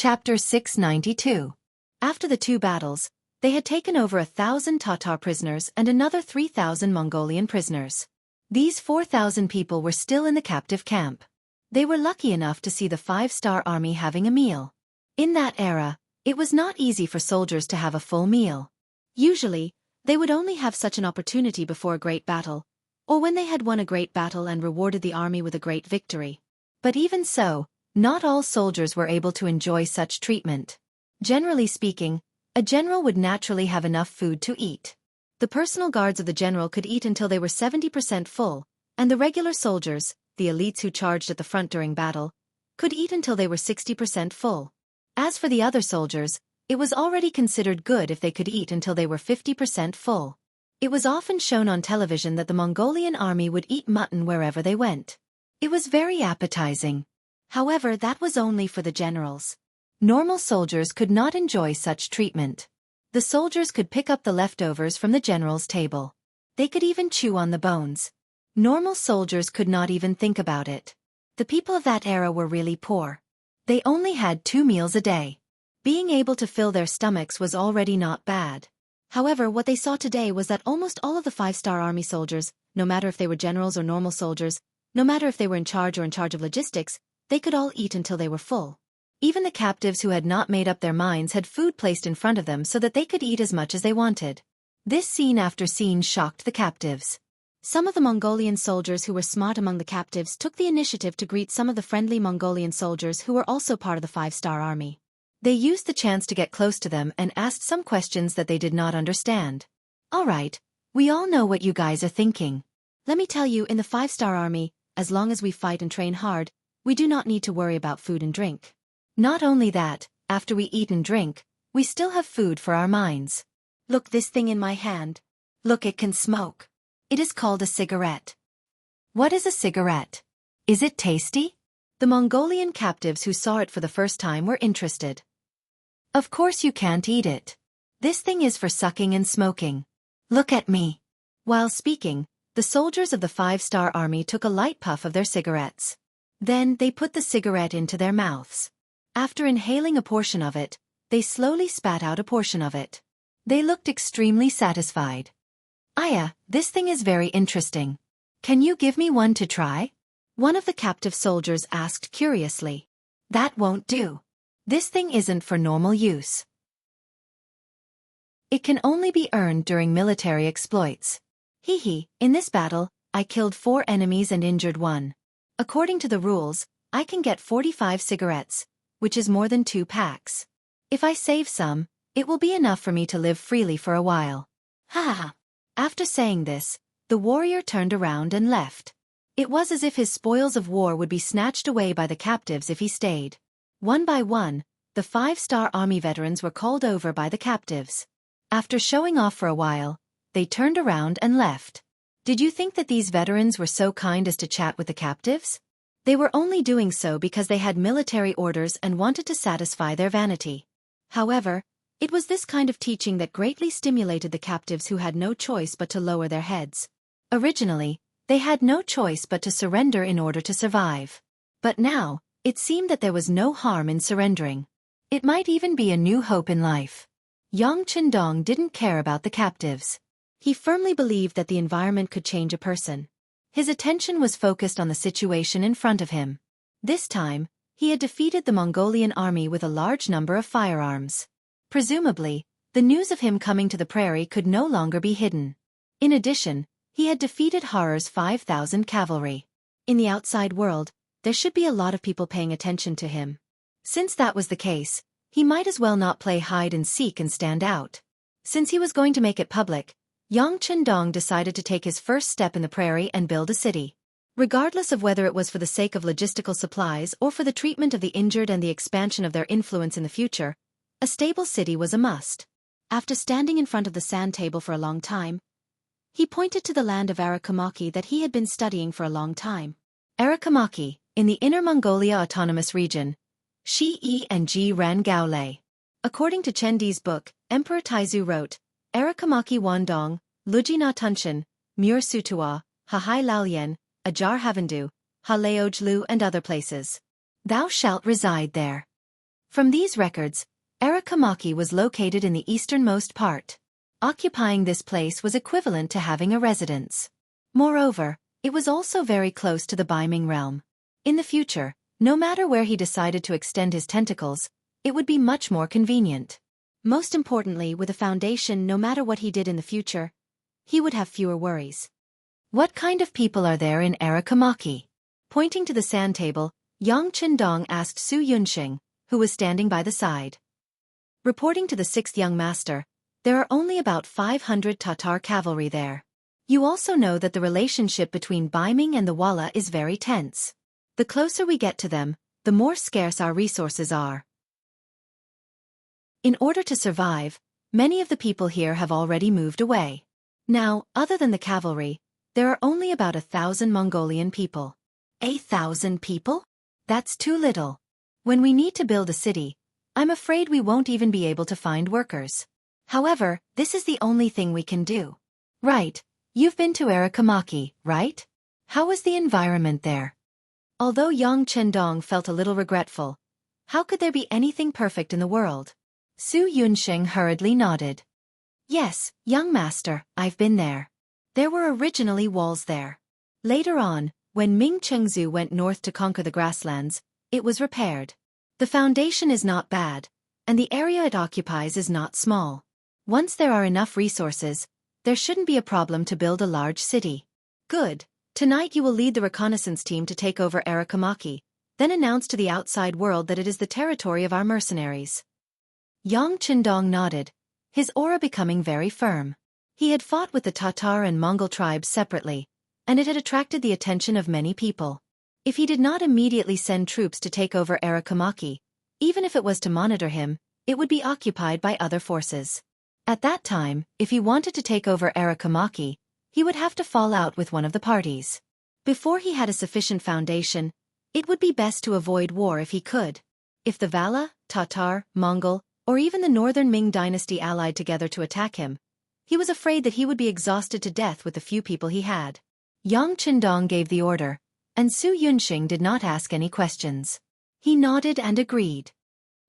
Chapter 692. After the two battles, they had taken over 1,000 Tatar prisoners and another 3,000 Mongolian prisoners. These 4,000 people were still in the captive camp. They were lucky enough to see the 5-star army having a meal. In that era, it was not easy for soldiers to have a full meal. Usually, they would only have such an opportunity before a great battle, or when they had won a great battle and rewarded the army with a great victory. But even so, not all soldiers were able to enjoy such treatment. Generally speaking, a general would naturally have enough food to eat. The personal guards of the general could eat until they were 70% full, and the regular soldiers, the elites who charged at the front during battle, could eat until they were 60% full. As for the other soldiers, it was already considered good if they could eat until they were 50% full. It was often shown on television that the Mongolian army would eat mutton wherever they went. It was very appetizing. However, that was only for the generals. Normal soldiers could not enjoy such treatment. The soldiers could pick up the leftovers from the general's table. They could even chew on the bones. Normal soldiers could not even think about it. The people of that era were really poor. They only had 2 meals a day. Being able to fill their stomachs was already not bad. However, what they saw today was that almost all of the 5-star army soldiers, no matter if they were generals or normal soldiers, no matter if they were in charge or in charge of logistics, they could all eat until they were full. Even the captives who had not made up their minds had food placed in front of them so that they could eat as much as they wanted. This scene after scene shocked the captives. Some of the Mongolian soldiers who were smart among the captives took the initiative to greet some of the friendly Mongolian soldiers who were also part of the 5-star army. They used the chance to get close to them and asked some questions that they did not understand. "All right, we all know what you guys are thinking. Let me tell you, in the 5-star army, as long as we fight and train hard, we do not need to worry about food and drink. Not only that, after we eat and drink, we still have food for our minds. Look, this thing in my hand. Look, it can smoke. It is called a cigarette." "What is a cigarette? Is it tasty?" The Mongolian captives who saw it for the first time were interested. "Of course you can't eat it. This thing is for sucking and smoking. Look at me." While speaking, the soldiers of the 5-star army took a light puff of their cigarettes. Then they put the cigarette into their mouths. After inhaling a portion of it, they slowly spat out a portion of it. They looked extremely satisfied. "Aya, this thing is very interesting. Can you give me one to try?" One of the captive soldiers asked curiously. "That won't do. This thing isn't for normal use. It can only be earned during military exploits. In this battle, I killed 4 enemies and injured 1. According to the rules, I can get 45 cigarettes, which is more than 2 packs. If I save some, it will be enough for me to live freely for a while." Ha ha ha. After saying this, the warrior turned around and left. It was as if his spoils of war would be snatched away by the captives if he stayed. One by one, the 5-star army veterans were called over by the captives. After showing off for a while, they turned around and left. Did you think that these veterans were so kind as to chat with the captives? They were only doing so because they had military orders and wanted to satisfy their vanity. However, it was this kind of teaching that greatly stimulated the captives who had no choice but to lower their heads. Originally, they had no choice but to surrender in order to survive. But now, it seemed that there was no harm in surrendering. It might even be a new hope in life. Yang Chendong didn't care about the captives. He firmly believed that the environment could change a person. His attention was focused on the situation in front of him. This time, he had defeated the Mongolian army with a large number of firearms. Presumably, the news of him coming to the prairie could no longer be hidden. In addition, he had defeated Horror's 5,000 cavalry. In the outside world, there should be a lot of people paying attention to him. Since that was the case, he might as well not play hide and seek and stand out. Since he was going to make it public, Yang Chendong decided to take his first step in the prairie and build a city. Regardless of whether it was for the sake of logistical supplies or for the treatment of the injured and the expansion of their influence in the future, a stable city was a must. After standing in front of the sand table for a long time, he pointed to the land of Arakamaki that he had been studying for a long time. Arakamaki, in the Inner Mongolia Autonomous Region, Shi and Ji Ran Gaolei. According to Chendi's book, Emperor Taizu wrote, "Arakamaki Wandong, Lujina Tunshan, Mur Sutua, Hahai Lalien, Ajar Havandu, Haleojlu and other places. Thou shalt reside there. From these records, Arakamaki was located in the easternmost part. Occupying this place was equivalent to having a residence. Moreover, it was also very close to the Baiming realm. In the future, no matter where he decided to extend his tentacles, it would be much more convenient. Most importantly, with a foundation, no matter what he did in the future, he would have fewer worries. What kind of people are there in Arakamaki? Pointing to the sand table, Yang Qindong asked Su Yunxing, who was standing by the side. Reporting to the sixth young master, there are only about 500 Tatar cavalry there. You also know that the relationship between Baiming and the Walla is very tense. The closer we get to them, the more scarce our resources are. In order to survive, many of the people here have already moved away. Now, other than the cavalry, there are only about 1,000 Mongolian people. 1,000 people? That's too little. When we need to build a city, I'm afraid we won't even be able to find workers. However, this is the only thing we can do. Right, you've been to Arakamaki, right? How was the environment there? Although Yang Qindong felt a little regretful, how could there be anything perfect in the world? Su Yunxing hurriedly nodded. Yes, young master, I've been there. There were originally walls there. Later on, when Ming Chengzu went north to conquer the grasslands, it was repaired. The foundation is not bad, and the area it occupies is not small. Once there are enough resources, there shouldn't be a problem to build a large city. Good. Tonight you will lead the reconnaissance team to take over Arakamaki, then announce to the outside world that it is the territory of our mercenaries. Yang Qindong nodded, his aura becoming very firm. He had fought with the Tatar and Mongol tribes separately, and it had attracted the attention of many people. If he did not immediately send troops to take over Arakamaki, even if it was to monitor him, it would be occupied by other forces. At that time, if he wanted to take over Arakamaki, he would have to fall out with one of the parties. Before he had a sufficient foundation, it would be best to avoid war if he could. If the Vala, Tatar, Mongol, or even the northern Ming dynasty allied together to attack him, he was afraid that he would be exhausted to death with the few people he had. Yang Qindong gave the order, and Su Yunxing did not ask any questions. He nodded and agreed.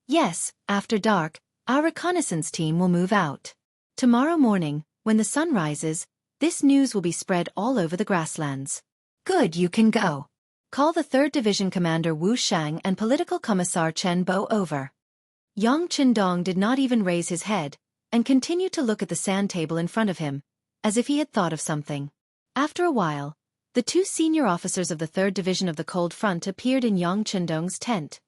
Yes, after dark, our reconnaissance team will move out. Tomorrow morning, when the sun rises, this news will be spread all over the grasslands. Good, you can go. Call the 3rd Division Commander Wu Shang and Political Commissar Chen Bo over. Yang Qindong did not even raise his head, and continued to look at the sand table in front of him, as if he had thought of something. After a while, the 2 senior officers of the 3rd Division of the Cold Front appeared in Yang Qindong's tent.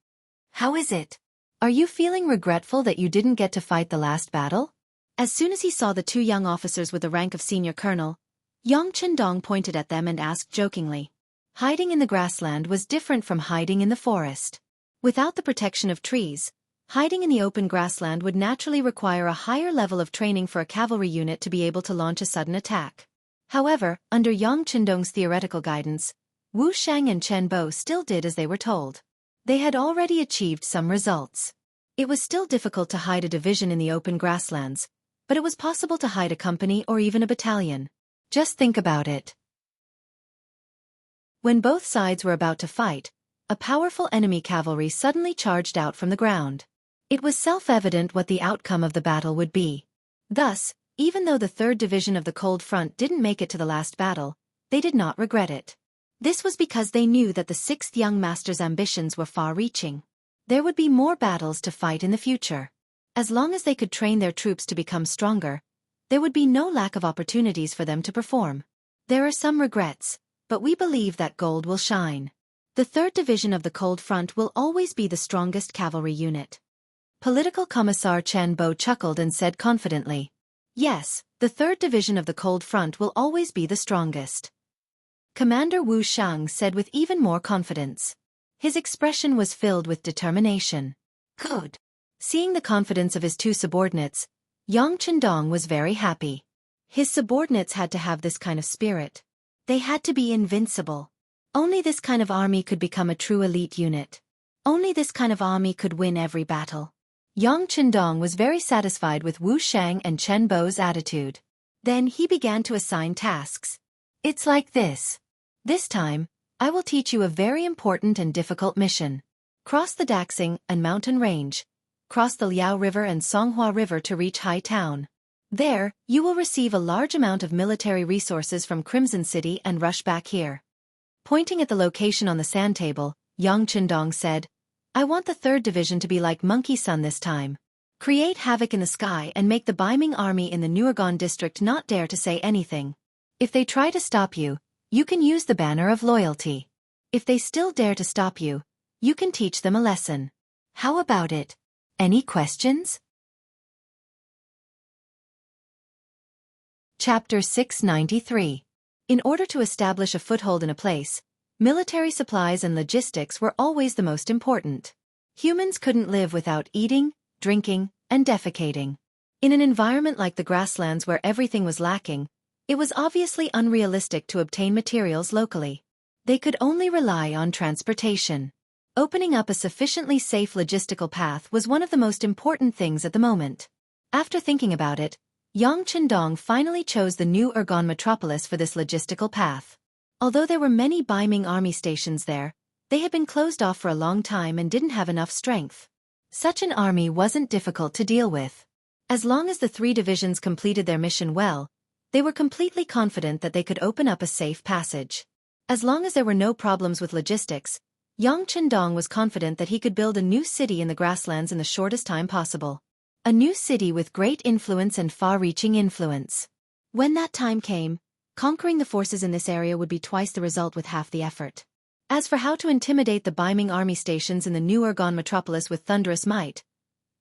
How is it? Are you feeling regretful that you didn't get to fight the last battle? As soon as he saw the 2 young officers with the rank of senior colonel, Yang Qindong pointed at them and asked jokingly. Hiding in the grassland was different from hiding in the forest. Without the protection of trees, hiding in the open grassland would naturally require a higher level of training for a cavalry unit to be able to launch a sudden attack. However, under Yang Qindong's theoretical guidance, Wu Shang and Chen Bo still did as they were told. They had already achieved some results. It was still difficult to hide a division in the open grasslands, but it was possible to hide a company or even a battalion. Just think about it. When both sides were about to fight, a powerful enemy cavalry suddenly charged out from the ground. It was self-evident what the outcome of the battle would be. Thus, even though the 3rd Division of the Cold Front didn't make it to the last battle, they did not regret it. This was because they knew that the 6th young master's ambitions were far-reaching. There would be more battles to fight in the future. As long as they could train their troops to become stronger, there would be no lack of opportunities for them to perform. There are some regrets, but we believe that gold will shine. The 3rd Division of the Cold Front will always be the strongest cavalry unit. Political Commissar Chen Bo chuckled and said confidently. Yes, the 3rd Division of the Cold Front will always be the strongest. Commander Wu Shang said with even more confidence. His expression was filled with determination. Good. Seeing the confidence of his 2 subordinates, Yang Qindong was very happy. His subordinates had to have this kind of spirit. They had to be invincible. Only this kind of army could become a true elite unit. Only this kind of army could win every battle. Yang Qindong was very satisfied with Wu Shang and Chen Bo's attitude. Then he began to assign tasks. It's like this. This time, I will teach you a very important and difficult mission. Cross the Daxing and Mountain Range. Cross the Liao River and Songhua River to reach Hai Town. There, you will receive a large amount of military resources from Crimson City and rush back here. Pointing at the location on the sand table, Yang Qindong said, I want the 3rd Division to be like Monkey Sun this time. Create havoc in the sky and make the Baiming army in the Nuergon district not dare to say anything. If they try to stop you, you can use the banner of loyalty. If they still dare to stop you, you can teach them a lesson. How about it? Any questions? Chapter 693. In order to establish a foothold in a place, military supplies and logistics were always the most important. Humans couldn't live without eating, drinking, and defecating. In an environment like the grasslands where everything was lacking, it was obviously unrealistic to obtain materials locally. They could only rely on transportation. Opening up a sufficiently safe logistical path was one of the most important things at the moment. After thinking about it, Yang Qindong finally chose the new Ergon metropolis for this logistical path. Although there were many Baiming army stations there, they had been closed off for a long time and didn't have enough strength. Such an army wasn't difficult to deal with. As long as the 3 divisions completed their mission well, they were completely confident that they could open up a safe passage. As long as there were no problems with logistics, Yang Qindong was confident that he could build a new city in the grasslands in the shortest time possible. A new city with great influence and far-reaching influence. When that time came, conquering the forces in this area would be twice the result with half the effort. As for how to intimidate the Baiming army stations in the new Ergon metropolis with thunderous might,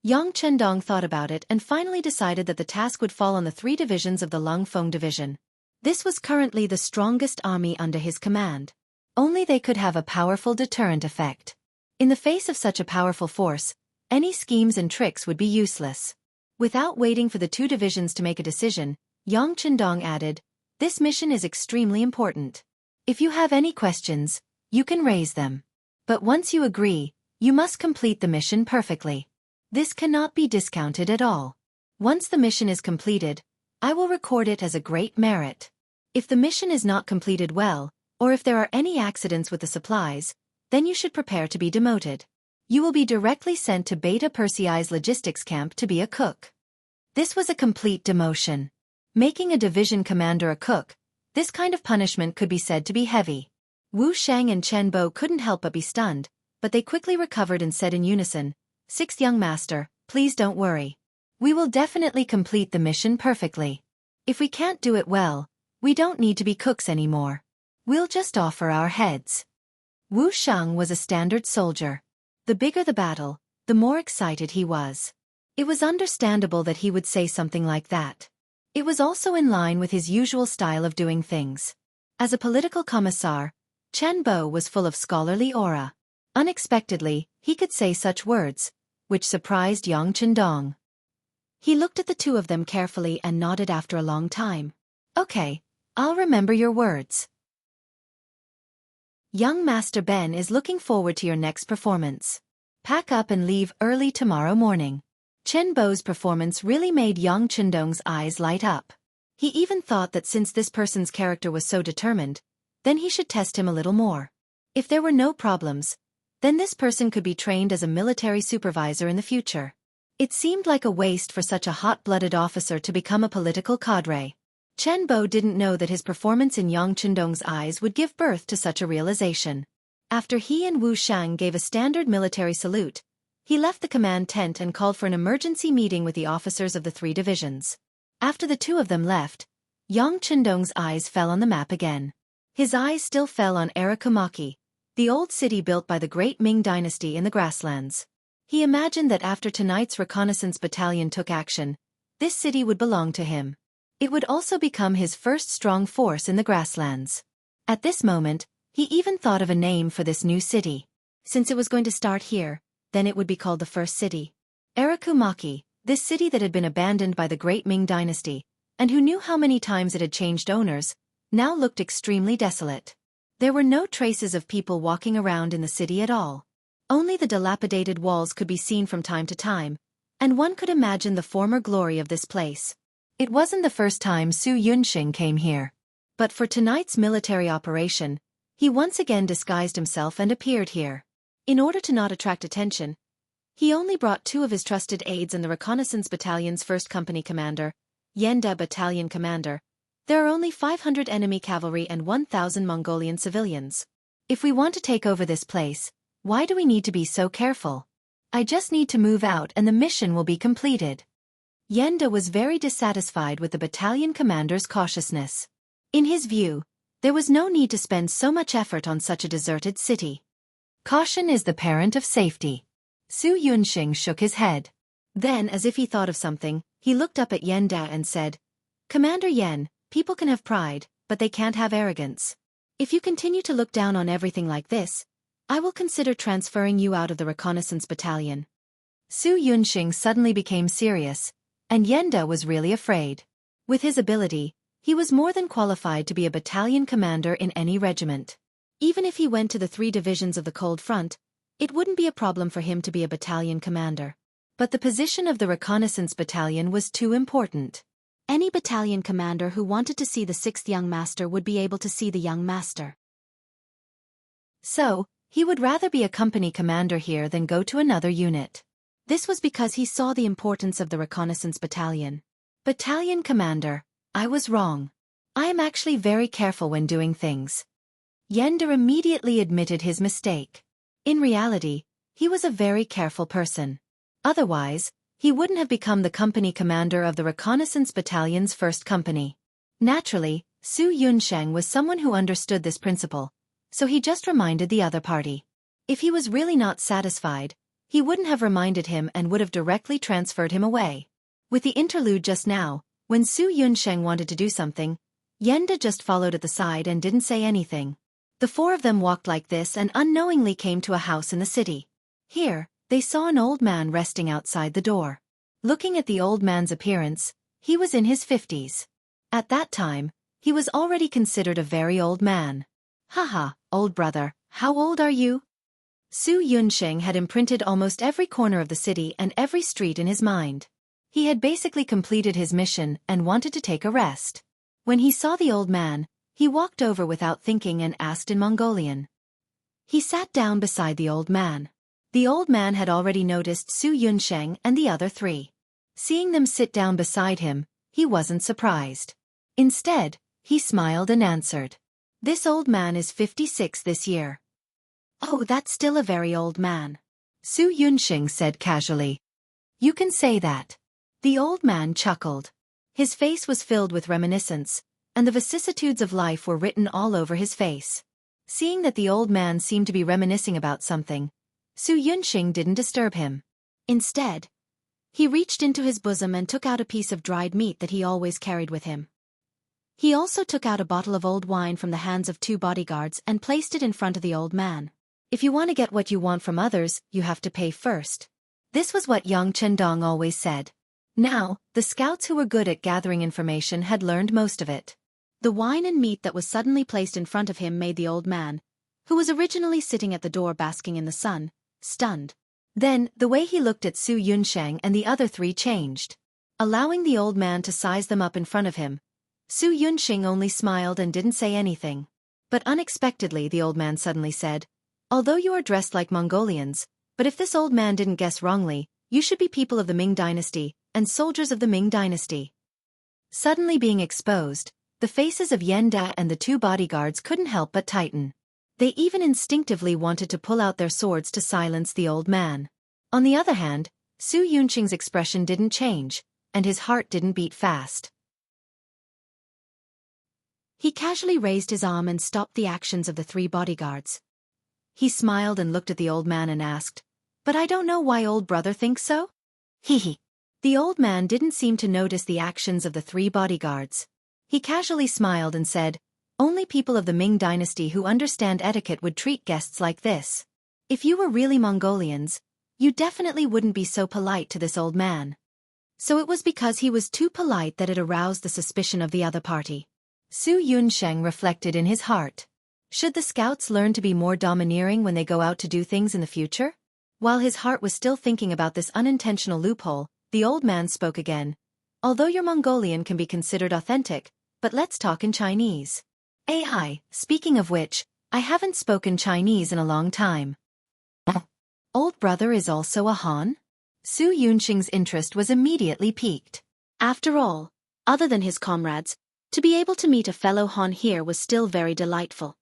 Yang Qindong thought about it and finally decided that the task would fall on the 3 divisions of the Lungfeng division. This was currently the strongest army under his command. Only they could have a powerful deterrent effect. In the face of such a powerful force, any schemes and tricks would be useless. Without waiting for the 2 divisions to make a decision, Yang Qindong added, This mission is extremely important. If you have any questions, you can raise them. But once you agree, you must complete the mission perfectly. This cannot be discounted at all. Once the mission is completed, I will record it as a great merit. If the mission is not completed well, or if there are any accidents with the supplies, then you should prepare to be demoted. You will be directly sent to Beta Persei's logistics camp to be a cook. This was a complete demotion. Making a division commander a cook, this kind of punishment could be said to be heavy. Wu Shang and Chen Bo couldn't help but be stunned, but they quickly recovered and said in unison, 6th young master, please don't worry. We will definitely complete the mission perfectly. If we can't do it well, we don't need to be cooks anymore. We'll just offer our heads. Wu Shang was a standard soldier. The bigger the battle, the more excited he was. It was understandable that he would say something like that. It was also in line with his usual style of doing things. As a political commissar, Chen Bo was full of scholarly aura. Unexpectedly, he could say such words, which surprised Yang Qindong. He looked at the 2 of them carefully and nodded after a long time. Okay, I'll remember your words. Young Master Ben is looking forward to your next performance. Pack up and leave early tomorrow morning. Chen Bo's performance really made Yang Qindong's eyes light up. He even thought that since this person's character was so determined, then he should test him a little more. If there were no problems, then this person could be trained as a military supervisor in the future. It seemed like a waste for such a hot-blooded officer to become a political cadre. Chen Bo didn't know that his performance in Yang Qindong's eyes would give birth to such a realization. After he and Wu Shang gave a standard military salute, he left the command tent and called for an emergency meeting with the officers of the 3 divisions. After the 2 of them left, Yang Qindong's eyes fell on the map again. His eyes still fell on Erakumaki, the old city built by the great Ming dynasty in the grasslands. He imagined that after tonight's reconnaissance battalion took action, this city would belong to him. It would also become his first strong force in the grasslands. At this moment, he even thought of a name for this new city. Since it was going to start here, then it would be called the First City. Erakumaki, this city that had been abandoned by the great Ming dynasty, and who knew how many times it had changed owners, now looked extremely desolate. There were no traces of people walking around in the city at all. Only the dilapidated walls could be seen from time to time, and one could imagine the former glory of this place. It wasn't the first time Su Yunxing came here. But for tonight's military operation, he once again disguised himself and appeared here. In order to not attract attention, he only brought 2 of his trusted aides and the reconnaissance battalion's 1st company commander, Yenda battalion commander. There are only 500 enemy cavalry and 1,000 Mongolian civilians. If we want to take over this place, why do we need to be so careful? I just need to move out and the mission will be completed. Yenda was very dissatisfied with the battalion commander's cautiousness. In his view, there was no need to spend so much effort on such a deserted city. Caution is the parent of safety. Su Yunxing shook his head. Then, as if he thought of something, he looked up at Yenda and said, Commander Yen, people can have pride, but they can't have arrogance. If you continue to look down on everything like this, I will consider transferring you out of the reconnaissance battalion. Su Yunxing suddenly became serious, and Yenda was really afraid. With his ability, he was more than qualified to be a battalion commander in any regiment. Even if he went to the 3 divisions of the Cold Front, it wouldn't be a problem for him to be a battalion commander. But the position of the reconnaissance battalion was too important. Any battalion commander who wanted to see the 6th young master would be able to see the young master. So, he would rather be a company commander here than go to another unit. This was because he saw the importance of the reconnaissance battalion. Battalion commander, I was wrong. I am actually very careful when doing things. Yenda immediately admitted his mistake. In reality, he was a very careful person. Otherwise, he wouldn't have become the company commander of the reconnaissance battalion's 1st company. Naturally, Su Yunsheng was someone who understood this principle, so he just reminded the other party. If he was really not satisfied, he wouldn't have reminded him and would have directly transferred him away. With the interlude just now, when Su Yunsheng wanted to do something, Yenda just followed at the side and didn't say anything. The 4 of them walked like this and unknowingly came to a house in the city. Here, they saw an old man resting outside the door. Looking at the old man's appearance, he was in his 50s. At that time, he was already considered a very old man. Haha, old brother, how old are you? Su Yunsheng had imprinted almost every corner of the city and every street in his mind. He had basically completed his mission and wanted to take a rest. When he saw the old man, he walked over without thinking and asked in Mongolian. He sat down beside the old man. The old man had already noticed Su Yunsheng and the other 3. Seeing them sit down beside him, he wasn't surprised. Instead, he smiled and answered. This old man is 56 this year. Oh, that's still a very old man. Su Yunsheng said casually. You can say that. The old man chuckled. His face was filled with reminiscence, and the vicissitudes of life were written all over his face. Seeing that the old man seemed to be reminiscing about something, Su Yunsheng didn't disturb him. Instead, he reached into his bosom and took out a piece of dried meat that he always carried with him. He also took out a bottle of old wine from the hands of 2 bodyguards and placed it in front of the old man. If you want to get what you want from others, you have to pay first. This was what Yang Chendong always said. Now, the scouts who were good at gathering information had learned most of it. The wine and meat that was suddenly placed in front of him made the old man, who was originally sitting at the door basking in the sun, stunned. Then, the way he looked at Su Yunsheng and the other 3 changed. Allowing the old man to size them up in front of him, Su Yunsheng only smiled and didn't say anything. But unexpectedly the old man suddenly said, although you are dressed like Mongolians, but if this old man didn't guess wrongly, you should be people of the Ming dynasty, and soldiers of the Ming dynasty. Suddenly being exposed, the faces of Yenda and the 2 bodyguards couldn't help but tighten. They even instinctively wanted to pull out their swords to silence the old man. On the other hand, Su Yunqing's expression didn't change, and his heart didn't beat fast. He casually raised his arm and stopped the actions of the 3 bodyguards. He smiled and looked at the old man and asked, "But I don't know why old brother thinks so?" Hee. The old man didn't seem to notice the actions of the 3 bodyguards. He casually smiled and said, "Only people of the Ming dynasty who understand etiquette would treat guests like this. If you were really Mongolians, you definitely wouldn't be so polite to this old man." So it was because he was too polite that it aroused the suspicion of the other party. Su Yunsheng reflected in his heart. Should the scouts learn to be more domineering when they go out to do things in the future? While his heart was still thinking about this unintentional loophole, the old man spoke again. "Although your Mongolian can be considered authentic, but let's talk in Chinese. AI, speaking of which, I haven't spoken Chinese in a long time." Old brother is also a Han? Su Yunxing's interest was immediately piqued. After all, other than his comrades, to be able to meet a fellow Han here was still very delightful.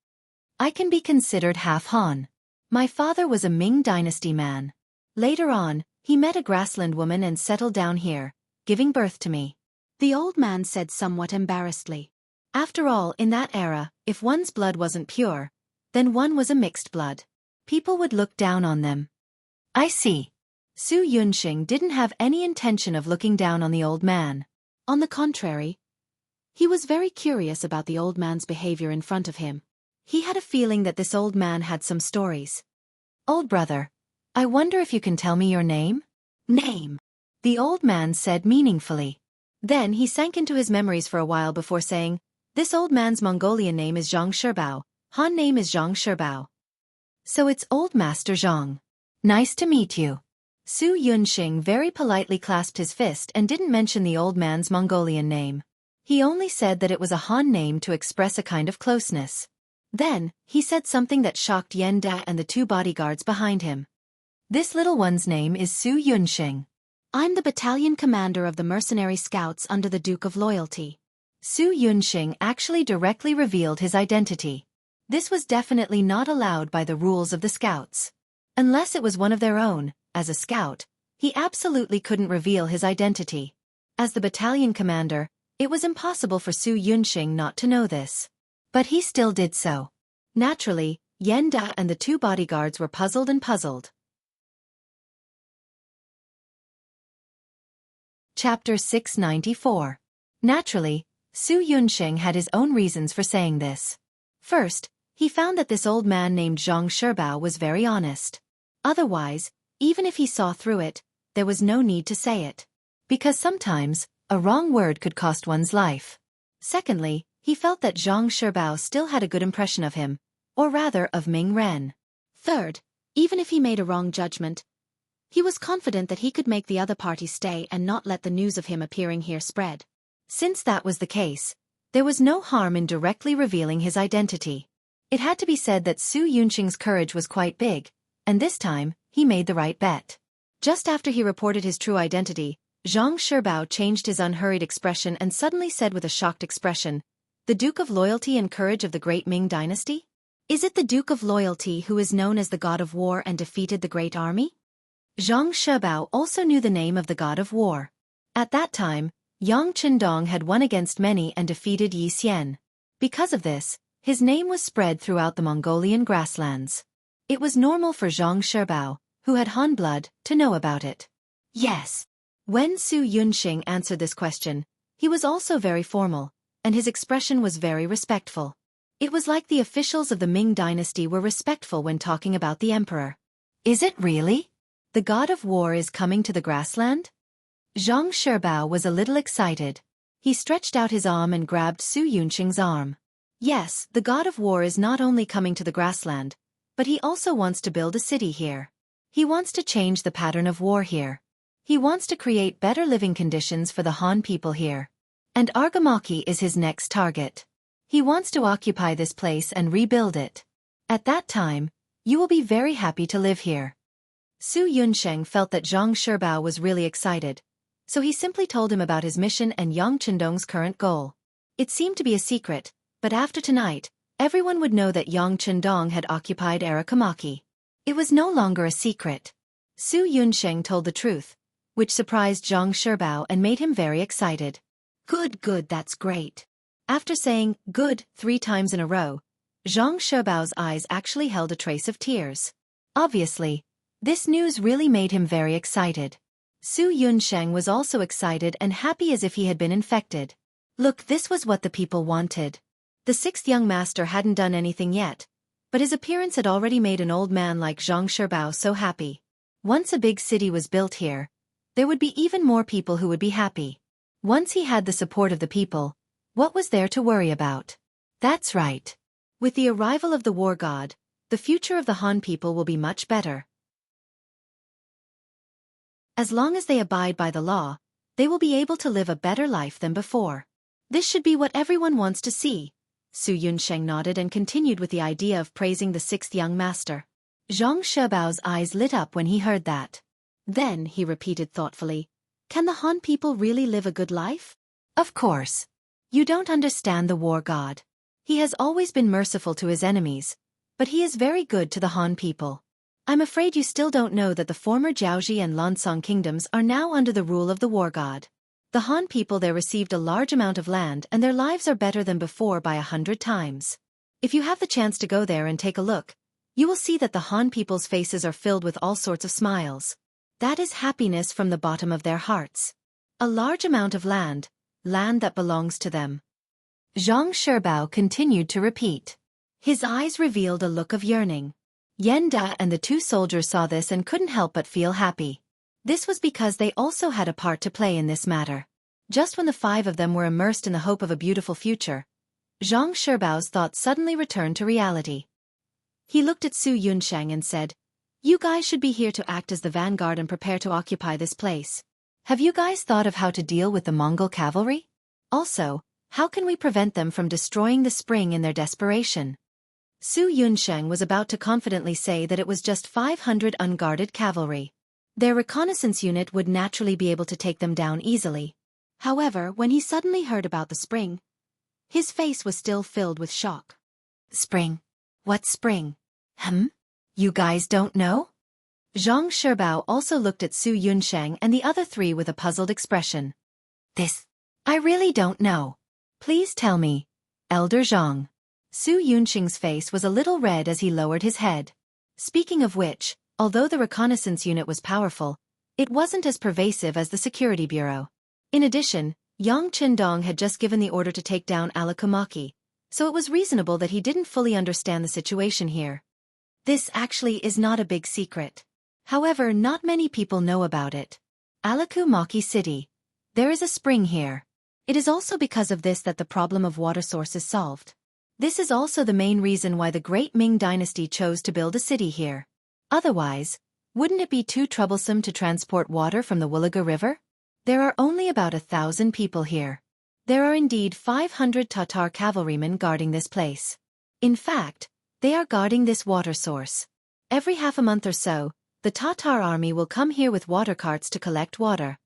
I can be considered half Han. My father was a Ming dynasty man. Later on, he met a grassland woman and settled down here, giving birth to me. The old man said somewhat embarrassedly. After all, in that era, if one's blood wasn't pure, then one was a mixed blood. People would look down on them. I see. Su Yunxing didn't have any intention of looking down on the old man. On the contrary, he was very curious about the old man's behavior in front of him. He had a feeling that this old man had some stories. Old brother, I wonder if you can tell me your name? Name, the old man said meaningfully. Then he sank into his memories for a while before saying, this old man's Mongolian name is Zhang Shibao, Han name is Zhang Shibao. So it's Old Master Zhang. Nice to meet you. Su Yunxing very politely clasped his fist and didn't mention the old man's Mongolian name. He only said that it was a Han name to express a kind of closeness. Then, he said something that shocked Xianxia and the two bodyguards behind him. This little one's name is Su Yunxing. I'm the battalion commander of the mercenary scouts under the Duke of Loyalty. Su Yunxing actually directly revealed his identity. This was definitely not allowed by the rules of the scouts. Unless it was one of their own, as a scout, he absolutely couldn't reveal his identity. As the battalion commander, it was impossible for Su Yunxing not to know this. But he still did so. Naturally, Xianxia and the two bodyguards were puzzled. Chapter 694. Naturally, Su Yunxing had his own reasons for saying this. First, he found that this old man named Zhang Shibao was very honest. Otherwise, even if he saw through it, there was no need to say it. Because sometimes, a wrong word could cost one's life. Secondly, he felt that Zhang Shibao still had a good impression of him, or rather of Ming Ren. Third, even if he made a wrong judgment, he was confident that he could make the other party stay and not let the news of him appearing here spread. Since that was the case, there was no harm in directly revealing his identity. It had to be said that Su Yunxing's courage was quite big, and this time, he made the right bet. Just after he reported his true identity, Zhang Shibao changed his unhurried expression and suddenly said with a shocked expression, the Duke of Loyalty and Courage of the Great Ming Dynasty? Is it the Duke of Loyalty who is known as the God of War and defeated the Great Army? Zhang Shibao also knew the name of the God of War. At that time, Yang Qindong had won against many and defeated Yi Xian. Because of this, his name was spread throughout the Mongolian grasslands. It was normal for Zhang Shibao, who had Han blood, to know about it. Yes. When Su Yunxing answered this question, he was also very formal, and his expression was very respectful. It was like the officials of the Ming dynasty were respectful when talking about the emperor. Is it really? The God of War is coming to the grassland? Zhang Shibao was a little excited. He stretched out his arm and grabbed Su Yunxing's arm. Yes, the God of War is not only coming to the grassland, but he also wants to build a city here. He wants to change the pattern of war here. He wants to create better living conditions for the Han people here. And Argamaki is his next target. He wants to occupy this place and rebuild it. At that time, you will be very happy to live here. Su Yunxing felt that Zhang Shibao was really excited, so he simply told him about his mission and Yang Qindong's current goal. It seemed to be a secret, but after tonight, everyone would know that Yang Qindong had occupied Argamaki. It was no longer a secret. Su Yunxing told the truth, which surprised Zhang Shibao and made him very excited. Good, that's great. After saying, good, 3 times in a row, Zhang Shibao's eyes actually held a trace of tears. Obviously, this news really made him very excited. Su Yunxing was also excited and happy as if he had been infected. Look, this was what the people wanted. The 6th young master hadn't done anything yet, but his appearance had already made an old man like Zhang Shibao so happy. Once a big city was built here, there would be even more people who would be happy. Once he had the support of the people, what was there to worry about? That's right. With the arrival of the war god, the future of the Han people will be much better. As long as they abide by the law, they will be able to live a better life than before. This should be what everyone wants to see. Su Yunxing nodded and continued with the idea of praising the 6th young master. Zhang Shebao's eyes lit up when he heard that. Then, he repeated thoughtfully, can the Han people really live a good life? Of course. You don't understand the war god. He has always been merciful to his enemies, but he is very good to the Han people. I'm afraid you still don't know that the former Jiaoji and Lansong kingdoms are now under the rule of the war god. The Han people there received a large amount of land and their lives are better than before by 100 times. If you have the chance to go there and take a look, you will see that the Han people's faces are filled with all sorts of smiles. That is happiness from the bottom of their hearts. A large amount of land that belongs to them. Zhang Shebao continued to repeat. His eyes revealed a look of yearning. Yan Da and the two soldiers saw this and couldn't help but feel happy. This was because they also had a part to play in this matter. Just when the 5 of them were immersed in the hope of a beautiful future, Zhang Shebao's thoughts suddenly returned to reality. He looked at Su Yunsheng and said, "You guys should be here to act as the vanguard and prepare to occupy this place. Have you guys thought of how to deal with the Mongol cavalry? Also, how can we prevent them from destroying the spring in their desperation?" Su Yunsheng was about to confidently say that it was just 500 unguarded cavalry. Their reconnaissance unit would naturally be able to take them down easily. However, when he suddenly heard about the spring, his face was still filled with shock. Spring? What spring? You guys don't know? Zhang Shebao also looked at Su Yunsheng and the other 3 with a puzzled expression. I really don't know. Please tell me, Elder Zhang. Su Yunsheng's face was a little red as he lowered his head. Speaking of which, although the reconnaissance unit was powerful, it wasn't as pervasive as the security bureau. In addition, Yang Qindong had just given the order to take down Alakumaki, so it was reasonable that he didn't fully understand the situation here. This actually is not a big secret. However, not many people know about it. Alakumaki City. There is a spring here. It is also because of this that the problem of water source is solved. This is also the main reason why the great Ming dynasty chose to build a city here. Otherwise, wouldn't it be too troublesome to transport water from the Wuxia River? There are only about 1,000 people here. There are indeed 500 Tatar cavalrymen guarding this place. In fact, they are guarding this water source. Every half a month or so, the Tatar army will come here with water carts to collect water.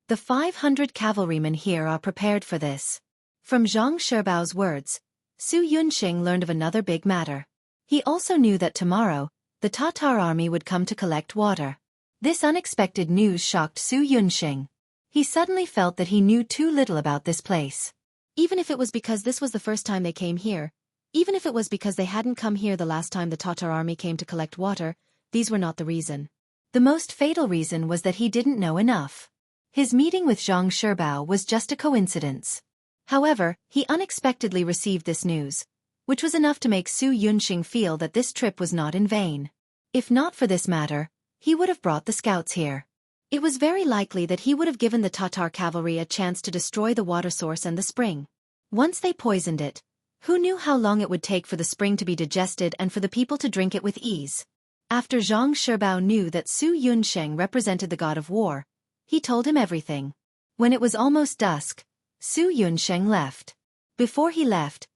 The 500 cavalrymen here are prepared for this. From Zhang Shebao's words, Su Yunsheng learned of another big matter. He also knew that tomorrow, the Tatar army would come to collect water. This unexpected news shocked Su Yunsheng. He suddenly felt that he knew too little about this place. Even if it was because this was the first time they came here, even if it was because they hadn't come here the last time the Tatar army came to collect water, these were not the reason. The most fatal reason was that he didn't know enough. His meeting with Zhang Shebao was just a coincidence. However, he unexpectedly received this news, which was enough to make Su Yunsheng feel that this trip was not in vain. If not for this matter, he would have brought the scouts here. It was very likely that he would have given the Tatar cavalry a chance to destroy the water source and the spring. Once they poisoned it, who knew how long it would take for the spring to be digested and for the people to drink it with ease? After Zhang Shebao knew that Su Yunsheng represented the god of war, he told him everything. When it was almost dusk, Su Yunsheng left. Before he left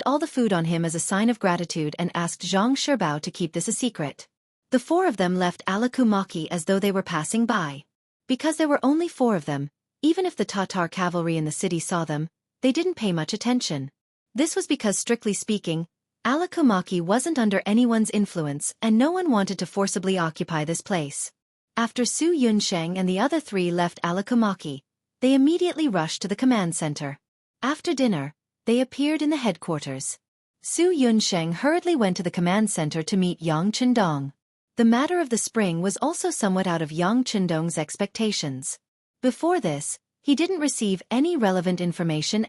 all the food on him as a sign of gratitude and asked Zhang Shebao to keep this a secret. The 4 of them left Alakumaki as though they were passing by. Because there were only 4 of them, even if the Tatar cavalry in the city saw them, they didn't pay much attention. This was because, strictly speaking, Alakumaki wasn't under anyone's influence and no one wanted to forcibly occupy this place. After Su Yunsheng and the other 3 left Alakumaki, they immediately rushed to the command center. After dinner, they appeared in the headquarters. Su Yunsheng hurriedly went to the command center to meet Yang Qindong. The matter of the spring was also somewhat out of Yang Qindong's expectations. Before this, he didn't receive any relevant information.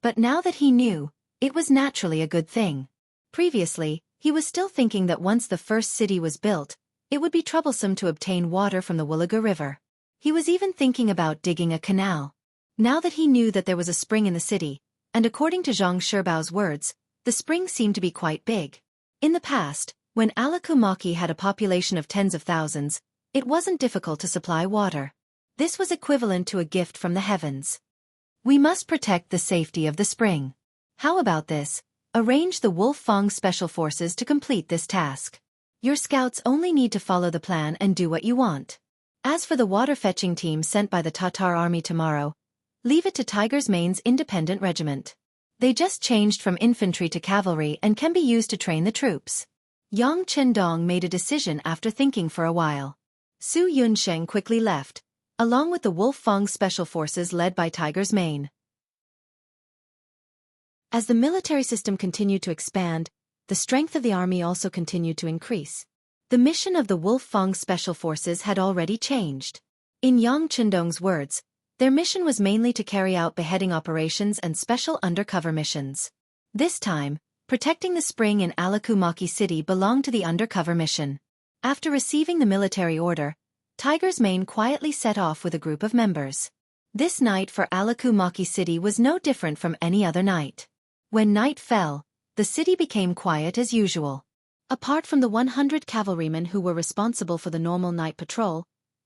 But now that he knew, it was naturally a good thing. Previously, he was still thinking that once the first city was built, it would be troublesome to obtain water from the Wuxia River. He was even thinking about digging a canal. Now that he knew that there was a spring in the city, and according to Zhang Shebao's words, the spring seemed to be quite big. In the past, when Alakumaki had a population of tens of thousands, it wasn't difficult to supply water. This was equivalent to a gift from the heavens. We must protect the safety of the spring. How about this? Arrange the Wolf Fang special forces to complete this task. Your scouts only need to follow the plan and do what you want. As for the water-fetching team sent by the Tatar army tomorrow, leave it to Tiger's Mane's independent regiment. They just changed from infantry to cavalry and can be used to train the troops. Yang Chendong made a decision after thinking for a while. Su Yunsheng quickly left, along with the Wolf Fang special forces led by Tiger's Mane. As the military system continued to expand, the strength of the army also continued to increase. The mission of the Wolf Fang special forces had already changed. In Yang Chendong's words, their mission was mainly to carry out beheading operations and special undercover missions. This time, protecting the spring in Alakumaki City belonged to the undercover mission. After receiving the military order, Tiger's Mane quietly set off with a group of members. This night for Alakumaki City was no different from any other night. When night fell, the city became quiet as usual. Apart from the 100 cavalrymen who were responsible for the normal night patrol,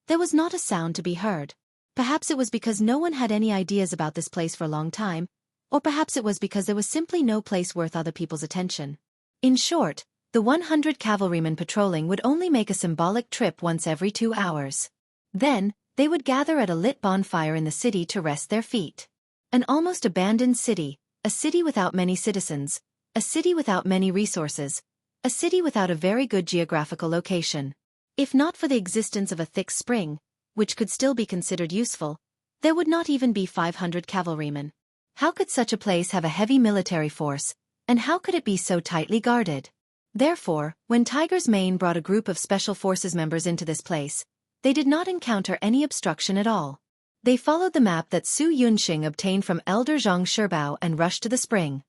there was not a sound to be heard. Perhaps it was because no one had any ideas about this place for a long time, or perhaps it was because there was simply no place worth other people's attention. In short, the 100 cavalrymen patrolling would only make a symbolic trip once every 2 hours. Then, they would gather at a lit bonfire in the city to rest their feet. An almost abandoned city, a city without many citizens, a city without many resources, a city without a very good geographical location. If not for the existence of a thick spring, which could still be considered useful, there would not even be 500 cavalrymen. How could such a place have a heavy military force, and how could it be so tightly guarded? Therefore, when Tiger's Mane brought a group of Special Forces members into this place, they did not encounter any obstruction at all. They followed the map that Su Yunxing obtained from Elder Zhang Shibao and rushed to the spring.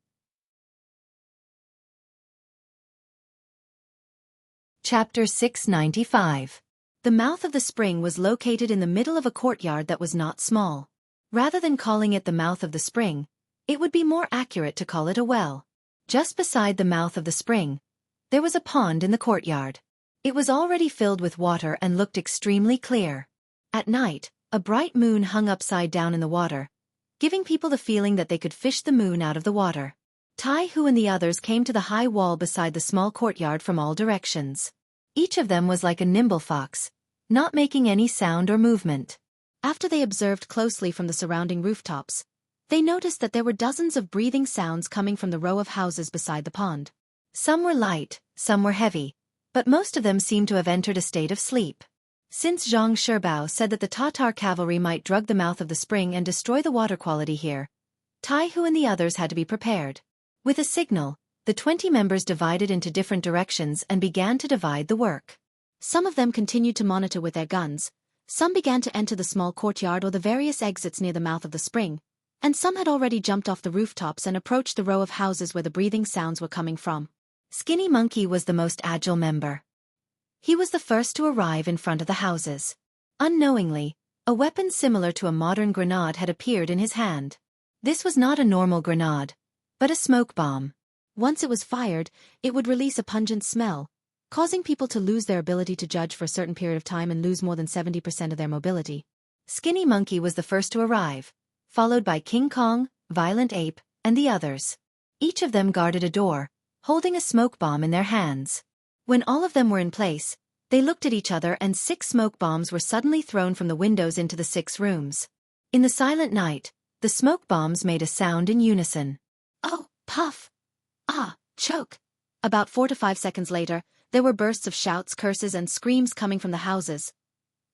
Chapter 695. The mouth of the spring was located in the middle of a courtyard that was not small. Rather than calling it the mouth of the spring, it would be more accurate to call it a well. Just beside the mouth of the spring, there was a pond in the courtyard. It was already filled with water and looked extremely clear. At night, a bright moon hung upside down in the water, giving people the feeling that they could fish the moon out of the water. Tai Hu and the others came to the high wall beside the small courtyard from all directions. Each of them was like a nimble fox, not making any sound or movement. After they observed closely from the surrounding rooftops, they noticed that there were dozens of breathing sounds coming from the row of houses beside the pond. Some were light, some were heavy, but most of them seemed to have entered a state of sleep. Since Zhang Shibao said that the Tatar cavalry might drug the mouth of the spring and destroy the water quality here, Tai Hu and the others had to be prepared. With a signal, the 20 members divided into different directions and began to divide the work. Some of them continued to monitor with their guns, some began to enter the small courtyard or the various exits near the mouth of the spring, and some had already jumped off the rooftops and approached the row of houses where the breathing sounds were coming from. Skinny Monkey was the most agile member. He was the first to arrive in front of the houses. Unknowingly, a weapon similar to a modern grenade had appeared in his hand. This was not a normal grenade, but a smoke bomb. Once it was fired, it would release a pungent smell, causing people to lose their ability to judge for a certain period of time and lose more than 70% of their mobility. Skinny Monkey was the first to arrive, followed by King Kong, Violent Ape, and the others. Each of them guarded a door, holding a smoke bomb in their hands. When all of them were in place, they looked at each other and 6 smoke bombs were suddenly thrown from the windows into the 6 rooms. In the silent night, the smoke bombs made a sound in unison. Oh, puff! Ah, choke! About 4 to 5 seconds later, there were bursts of shouts, curses, and screams coming from the houses.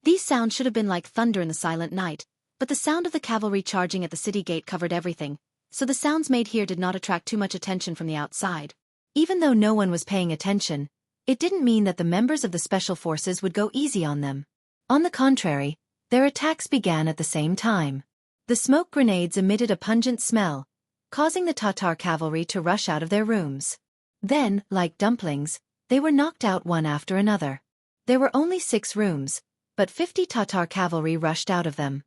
These sounds should have been like thunder in the silent night, but the sound of the cavalry charging at the city gate covered everything, so the sounds made here did not attract too much attention from the outside. Even though no one was paying attention, it didn't mean that the members of the special forces would go easy on them. On the contrary, their attacks began at the same time. The smoke grenades emitted a pungent smell, causing the Tatar cavalry to rush out of their rooms. Then, like dumplings, they were knocked out one after another. There were only 6 rooms, but 50 Tatar cavalry rushed out of them.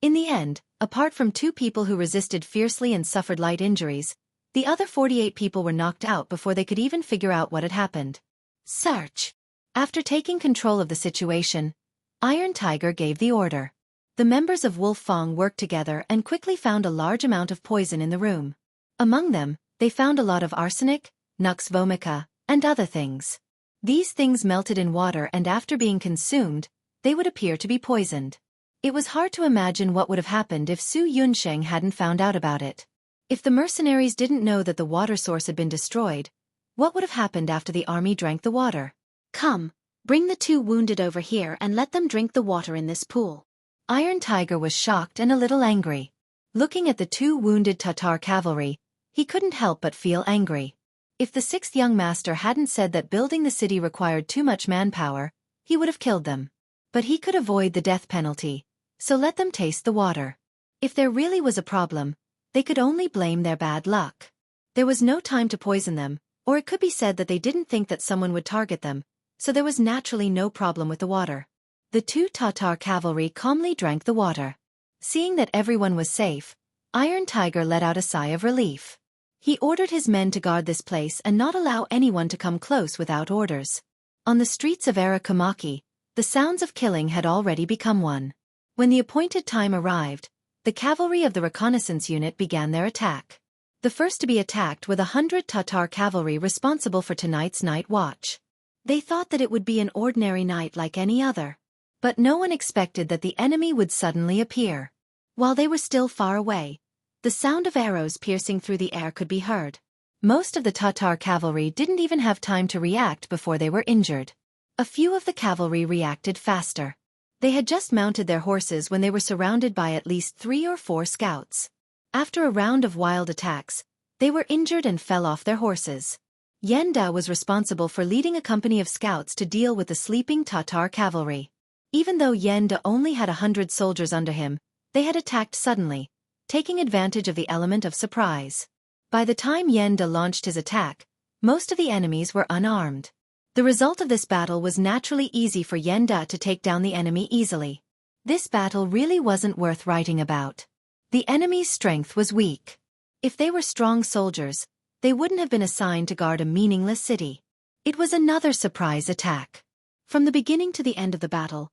In the end, apart from 2 people who resisted fiercely and suffered light injuries, the other 48 people were knocked out before they could even figure out what had happened. Search! After taking control of the situation, Iron Tiger gave the order. The members of Wolf Fang worked together and quickly found a large amount of poison in the room. Among them, they found a lot of arsenic, nux vomica, and other things. These things melted in water, and after being consumed, they would appear to be poisoned. It was hard to imagine what would have happened if Su Yunsheng hadn't found out about it. If the mercenaries didn't know that the water source had been destroyed, what would have happened after the army drank the water? Come, bring the 2 wounded over here and let them drink the water in this pool. Iron Tiger was shocked and a little angry. Looking at the 2 wounded Tatar cavalry, he couldn't help but feel angry. If the 6th young master hadn't said that building the city required too much manpower, he would have killed them. But he could avoid the death penalty, so let them taste the water. If there really was a problem, they could only blame their bad luck. There was no time to poison them, or it could be said that they didn't think that someone would target them, so there was naturally no problem with the water. The 2 Tatar cavalry calmly drank the water. Seeing that everyone was safe, Iron Tiger let out a sigh of relief. He ordered his men to guard this place and not allow anyone to come close without orders. On the streets of Arakamaki, the sounds of killing had already become one. When the appointed time arrived, the cavalry of the reconnaissance unit began their attack. The first to be attacked were the 100 Tatar cavalry responsible for tonight's night watch. They thought that it would be an ordinary night like any other. But no one expected that the enemy would suddenly appear. While they were still far away, the sound of arrows piercing through the air could be heard. Most of the Tatar cavalry didn't even have time to react before they were injured. A few of the cavalry reacted faster. They had just mounted their horses when they were surrounded by at least 3 or 4 scouts. After a round of wild attacks, they were injured and fell off their horses. Yenda was responsible for leading a company of scouts to deal with the sleeping Tatar cavalry. Even though Yenda only had 100 soldiers under him, they had attacked suddenly, taking advantage of the element of surprise. By the time Yenda launched his attack, most of the enemies were unarmed. The result of this battle was naturally easy for Yenda to take down the enemy easily. This battle really wasn't worth writing about. The enemy's strength was weak. If they were strong soldiers, they wouldn't have been assigned to guard a meaningless city. It was another surprise attack. From the beginning to the end of the battle,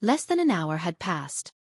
less than an hour had passed.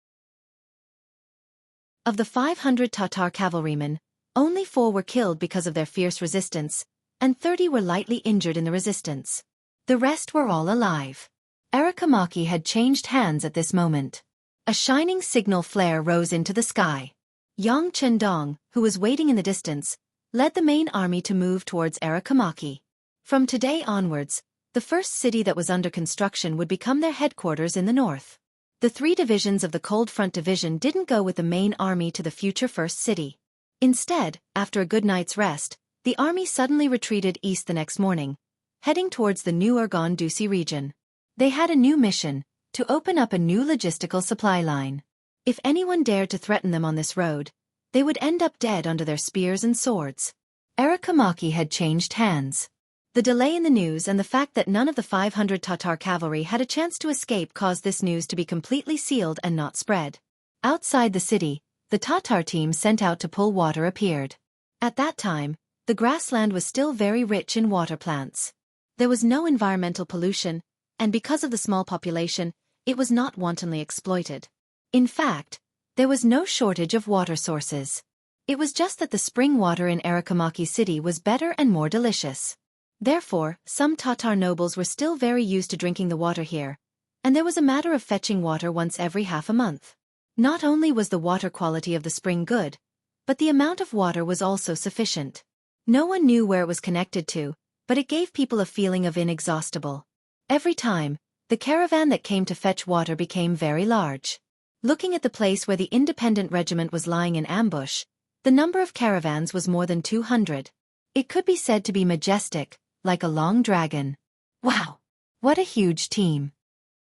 Of the 500 Tatar cavalrymen, only 4 were killed because of their fierce resistance, and 30 were lightly injured in the resistance. The rest were all alive. Arakamaki had changed hands at this moment. A shining signal flare rose into the sky. Yang Chendong, who was waiting in the distance, led the main army to move towards Arakamaki. From today onwards, the first city that was under construction would become their headquarters in the north. The 3 divisions of the Cold Front Division didn't go with the main army to the future first city. Instead, after a good night's rest, the army suddenly retreated east the next morning, heading towards the new Urgon-Dusi region. They had a new mission, to open up a new logistical supply line. If anyone dared to threaten them on this road, they would end up dead under their spears and swords. Arakamaki had changed hands. The delay in the news and the fact that none of the 500 Tatar cavalry had a chance to escape caused this news to be completely sealed and not spread. Outside the city, the Tatar team sent out to pull water appeared. At that time, the grassland was still very rich in water plants. There was no environmental pollution, and because of the small population, it was not wantonly exploited. In fact, there was no shortage of water sources. It was just that the spring water in Arakamaki city was better and more delicious. Therefore, some Tatar nobles were still very used to drinking the water here, and there was a matter of fetching water once every half a month. Not only was the water quality of the spring good, but the amount of water was also sufficient. No one knew where it was connected to, but it gave people a feeling of inexhaustible. Every time, the caravan that came to fetch water became very large. Looking at the place where the independent regiment was lying in ambush, the number of caravans was more than 200. It could be said to be majestic, like a long dragon. Wow! What a huge team!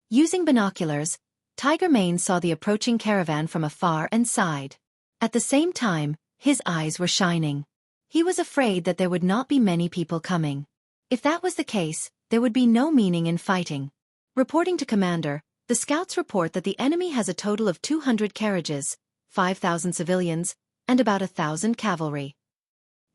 Using binoculars, Tiger Mane saw the approaching caravan from afar and sighed. At the same time, his eyes were shining. He was afraid that there would not be many people coming. If that was the case, there would be no meaning in fighting. Reporting to Commander, the scouts report that the enemy has a total of 200 carriages, 5,000 civilians, and about 1,000 cavalry.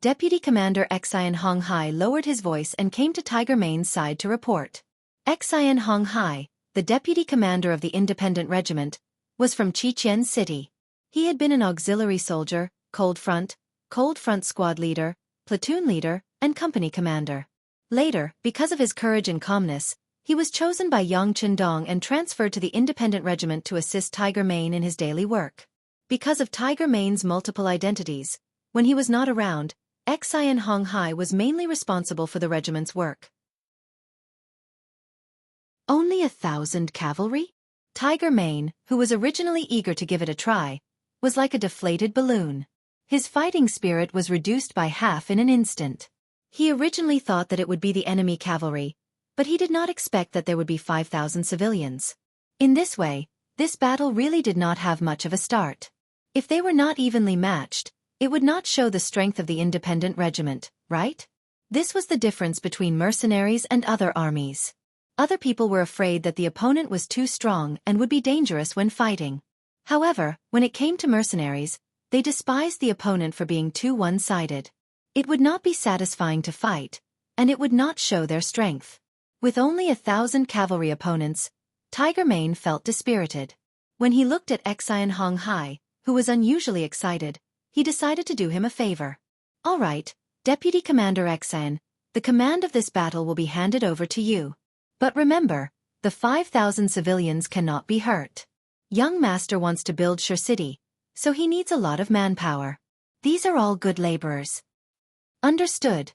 Deputy Commander Xian Honghai lowered his voice and came to Tiger Mane's side to report. Xian Honghai, the deputy commander of the independent regiment, was from Chichen City. He had been an auxiliary soldier, Cold Front, cold front squad leader, platoon leader, and company commander. Later, because of his courage and calmness, he was chosen by Yang Qindong and transferred to the independent regiment to assist Tiger Mane in his daily work. Because of Tiger Mane's multiple identities, when he was not around, Xian Honghai was mainly responsible for the regiment's work. Only 1,000 cavalry? Tiger Mane, who was originally eager to give it a try, was like a deflated balloon. His fighting spirit was reduced by half in an instant. He originally thought that it would be the enemy cavalry, but he did not expect that there would be 5,000 civilians. In this way, this battle really did not have much of a start. If they were not evenly matched, it would not show the strength of the independent regiment, right? This was the difference between mercenaries and other armies. Other people were afraid that the opponent was too strong and would be dangerous when fighting. However, when it came to mercenaries, they despised the opponent for being too one-sided. It would not be satisfying to fight, and it would not show their strength. With only 1,000 cavalry opponents, Tiger Mane felt dispirited. When he looked at Xian Honghai, who was unusually excited, he decided to do him a favor. All right, Deputy Commander Xian, the command of this battle will be handed over to you. But remember, the 5,000 civilians cannot be hurt. Young Master wants to build Shur City, so he needs a lot of manpower. These are all good laborers. Understood.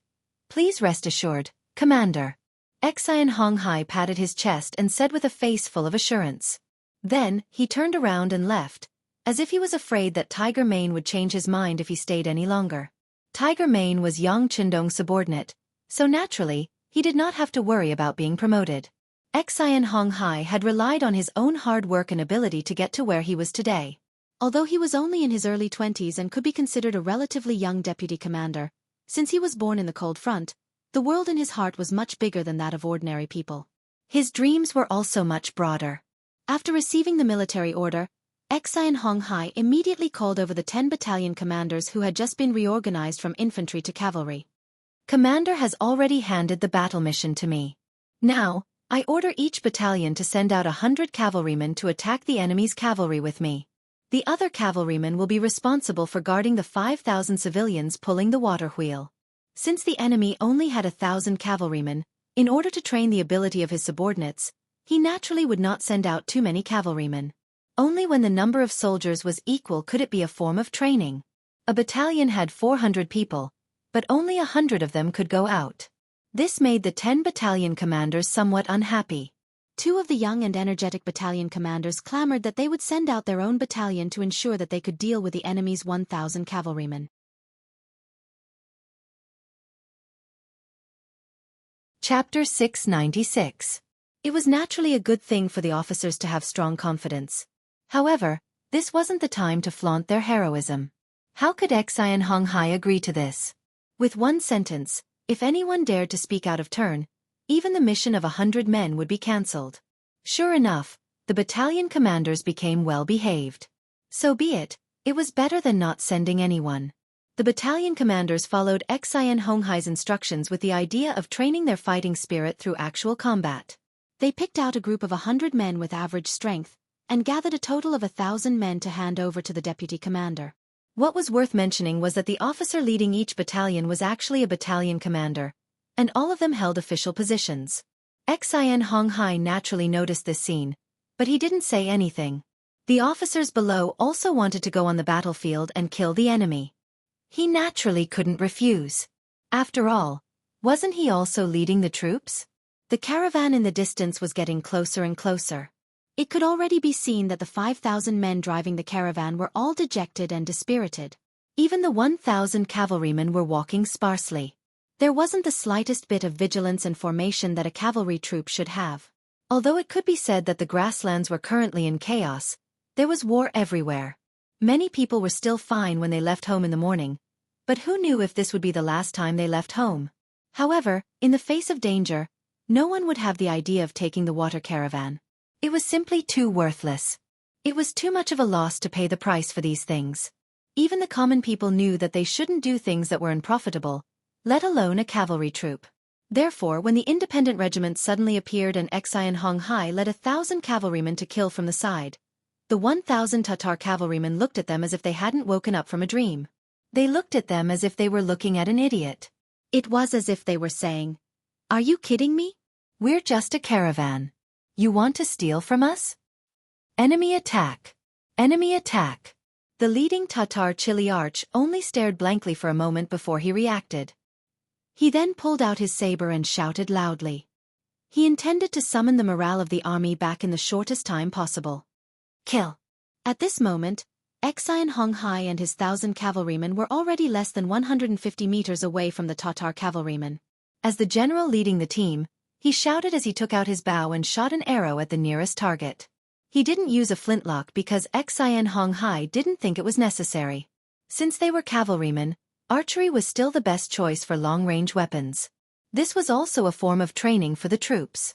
Please rest assured, Commander. Xian Honghai patted his chest and said with a face full of assurance. Then, he turned around and left, as if he was afraid that Tiger Mane would change his mind if he stayed any longer. Tiger Mane was Yang Qindong's subordinate, so naturally, he did not have to worry about being promoted. Xian Honghai had relied on his own hard work and ability to get to where he was today. Although he was only in his early 20s and could be considered a relatively young deputy commander, since he was born in the cold front, the world in his heart was much bigger than that of ordinary people. His dreams were also much broader. After receiving the military order, Xian Honghai immediately called over the 10 battalion commanders who had just been reorganized from infantry to cavalry. Commander has already handed the battle mission to me. Now, I order each battalion to send out 100 cavalrymen to attack the enemy's cavalry with me. The other cavalrymen will be responsible for guarding the 5,000 civilians pulling the water wheel. Since the enemy only had 1,000 cavalrymen, in order to train the ability of his subordinates, he naturally would not send out too many cavalrymen. Only when the number of soldiers was equal could it be a form of training. A battalion had 400 people, but only 100 of them could go out. This made the 10 battalion commanders somewhat unhappy. 2 of the young and energetic battalion commanders clamored that they would send out their own battalion to ensure that they could deal with the enemy's 1,000 cavalrymen. Chapter 696. It was naturally a good thing for the officers to have strong confidence. However, this wasn't the time to flaunt their heroism. How could Xian Honghai agree to this? With one sentence, if anyone dared to speak out of turn, even the mission of 100 men would be cancelled. Sure enough, the battalion commanders became well-behaved. So be it, it was better than not sending anyone. The battalion commanders followed Xian Honghai's instructions with the idea of training their fighting spirit through actual combat. They picked out a group of 100 men with average strength, and gathered a total of 1,000 men to hand over to the deputy commander. What was worth mentioning was that the officer leading each battalion was actually a battalion commander, and all of them held official positions. Xian Honghai naturally noticed this scene, but he didn't say anything. The officers below also wanted to go on the battlefield and kill the enemy. He naturally couldn't refuse. After all, wasn't he also leading the troops? The caravan in the distance was getting closer and closer. It could already be seen that the 5,000 men driving the caravan were all dejected and dispirited. Even the 1,000 cavalrymen were walking sparsely. There wasn't the slightest bit of vigilance and formation that a cavalry troop should have. Although it could be said that the grasslands were currently in chaos, there was war everywhere. Many people were still fine when they left home in the morning, but who knew if this would be the last time they left home? However, in the face of danger, no one would have the idea of taking the water caravan. It was simply too worthless. It was too much of a loss to pay the price for these things. Even the common people knew that they shouldn't do things that were unprofitable, let alone a cavalry troop. Therefore, when the independent regiment suddenly appeared and Xian Honghai led 1,000 cavalrymen to kill from the side, the 1,000 Tatar cavalrymen looked at them as if they hadn't woken up from a dream. They looked at them as if they were looking at an idiot. It was as if they were saying, "Are you kidding me? We're just a caravan. You want to steal from us? Enemy attack! Enemy attack!" The leading Tatar Chiliarch only stared blankly for a moment before he reacted. He then pulled out his saber and shouted loudly. He intended to summon the morale of the army back in the shortest time possible. Kill! At this moment, Xianxia and his 1,000 cavalrymen were already less than 150 meters away from the Tatar cavalrymen. As the general leading the team, he shouted as he took out his bow and shot an arrow at the nearest target. He didn't use a flintlock because Xianxia didn't think it was necessary. Since they were cavalrymen, archery was still the best choice for long-range weapons. This was also a form of training for the troops.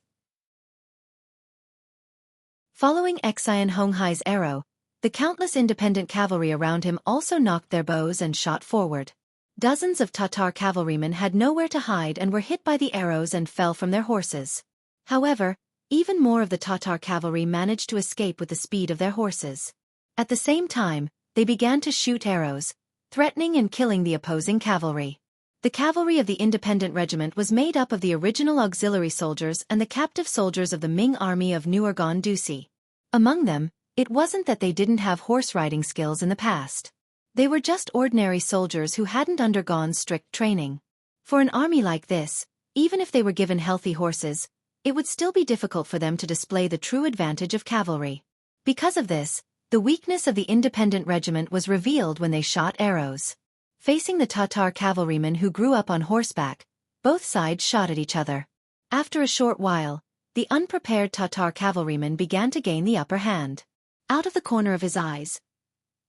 Following Xianxia's arrow, the countless independent cavalry around him also knocked their bows and shot forward. Dozens of Tatar cavalrymen had nowhere to hide and were hit by the arrows and fell from their horses. However, even more of the Tatar cavalry managed to escape with the speed of their horses. At the same time, they began to shoot arrows, threatening and killing the opposing cavalry. The cavalry of the independent regiment was made up of the original auxiliary soldiers and the captive soldiers of the Ming army of Nuergon Dusi. Among them, it wasn't that they didn't have horse riding skills in the past. They were just ordinary soldiers who hadn't undergone strict training. For an army like this, even if they were given healthy horses, it would still be difficult for them to display the true advantage of cavalry. Because of this, the weakness of the independent regiment was revealed when they shot arrows. Facing the Tatar cavalrymen who grew up on horseback, both sides shot at each other. After a short while, the unprepared Tatar cavalryman began to gain the upper hand. Out of the corner of his eyes,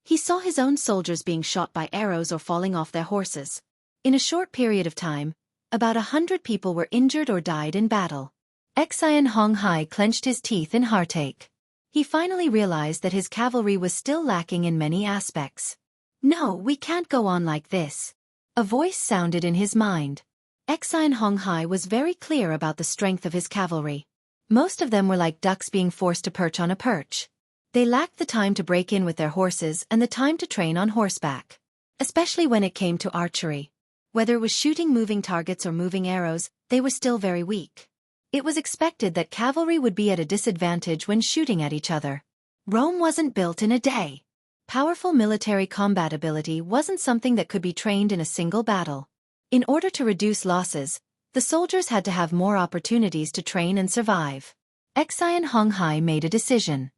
he saw his own soldiers being shot by arrows or falling off their horses. In a short period of time, about 100 people were injured or died in battle. Xianxia clenched his teeth in heartache. He finally realized that his cavalry was still lacking in many aspects. "No, we can't go on like this." A voice sounded in his mind. Xianxia was very clear about the strength of his cavalry. Most of them were like ducks being forced to perch on a perch. They lacked the time to break in with their horses and the time to train on horseback. Especially when it came to archery. Whether it was shooting moving targets or moving arrows, they were still very weak. It was expected that cavalry would be at a disadvantage when shooting at each other. Rome wasn't built in a day. Powerful military combat ability wasn't something that could be trained in a single battle. In order to reduce losses, the soldiers had to have more opportunities to train and survive. Xianxia made a decision.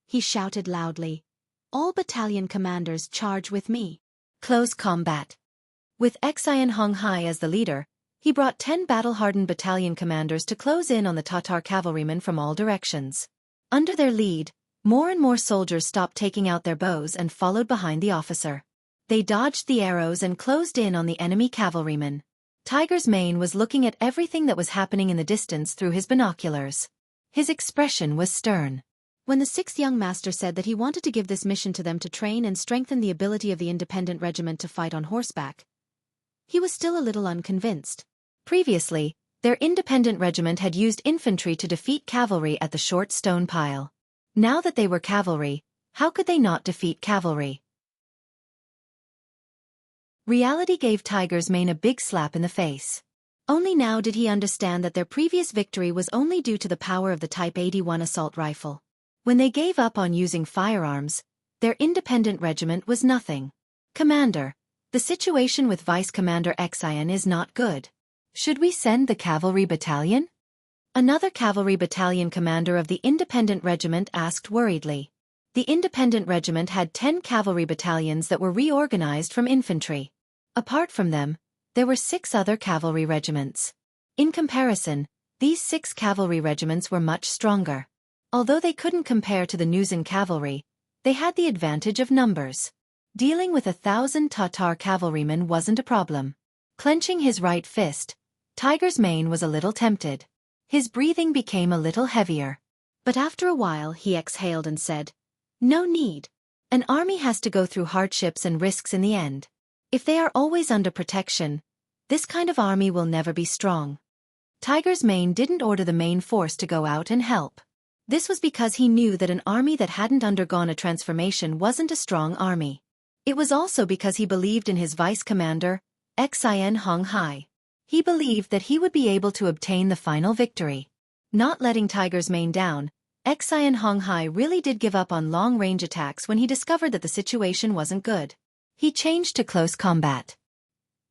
He shouted loudly, "All battalion commanders charge with me." Close combat. With Xianxia as the leader, he brought 10 battle-hardened battalion commanders to close in on the Tatar cavalrymen from all directions. Under their lead, more and more soldiers stopped taking out their bows and followed behind the officer. They dodged the arrows and closed in on the enemy cavalrymen. Tiger's Mane was looking at everything that was happening in the distance through his binoculars. His expression was stern. When the 6th young master said that he wanted to give this mission to them to train and strengthen the ability of the independent regiment to fight on horseback, he was still a little unconvinced. Previously, their independent regiment had used infantry to defeat cavalry at the short stone pile. Now that they were cavalry, how could they not defeat cavalry? Reality gave Tiger's Mane a big slap in the face. Only now did he understand that their previous victory was only due to the power of the Type 81 assault rifle. When they gave up on using firearms, their independent regiment was nothing. "Commander, the situation with Vice Commander Xian is not good. Should we send the cavalry battalion?" Another cavalry battalion commander of the independent regiment asked worriedly. The independent regiment had 10 cavalry battalions that were reorganized from infantry. Apart from them, there were 6 other cavalry regiments. In comparison, these 6 cavalry regiments were much stronger. Although they couldn't compare to the Nuzan cavalry, they had the advantage of numbers. Dealing with 1,000 Tatar cavalrymen wasn't a problem. Clenching his right fist, Tiger's Mane was a little tempted. His breathing became a little heavier. But after a while he exhaled and said, "No need. An army has to go through hardships and risks in the end. If they are always under protection, this kind of army will never be strong." Tiger's Mane didn't order the main force to go out and help. This was because he knew that an army that hadn't undergone a transformation wasn't a strong army. It was also because he believed in his vice commander, Xianxia. He believed that he would be able to obtain the final victory. Not letting Tiger's Mane down, Xianxia really did give up on long-range attacks when he discovered that the situation wasn't good. He changed to close combat.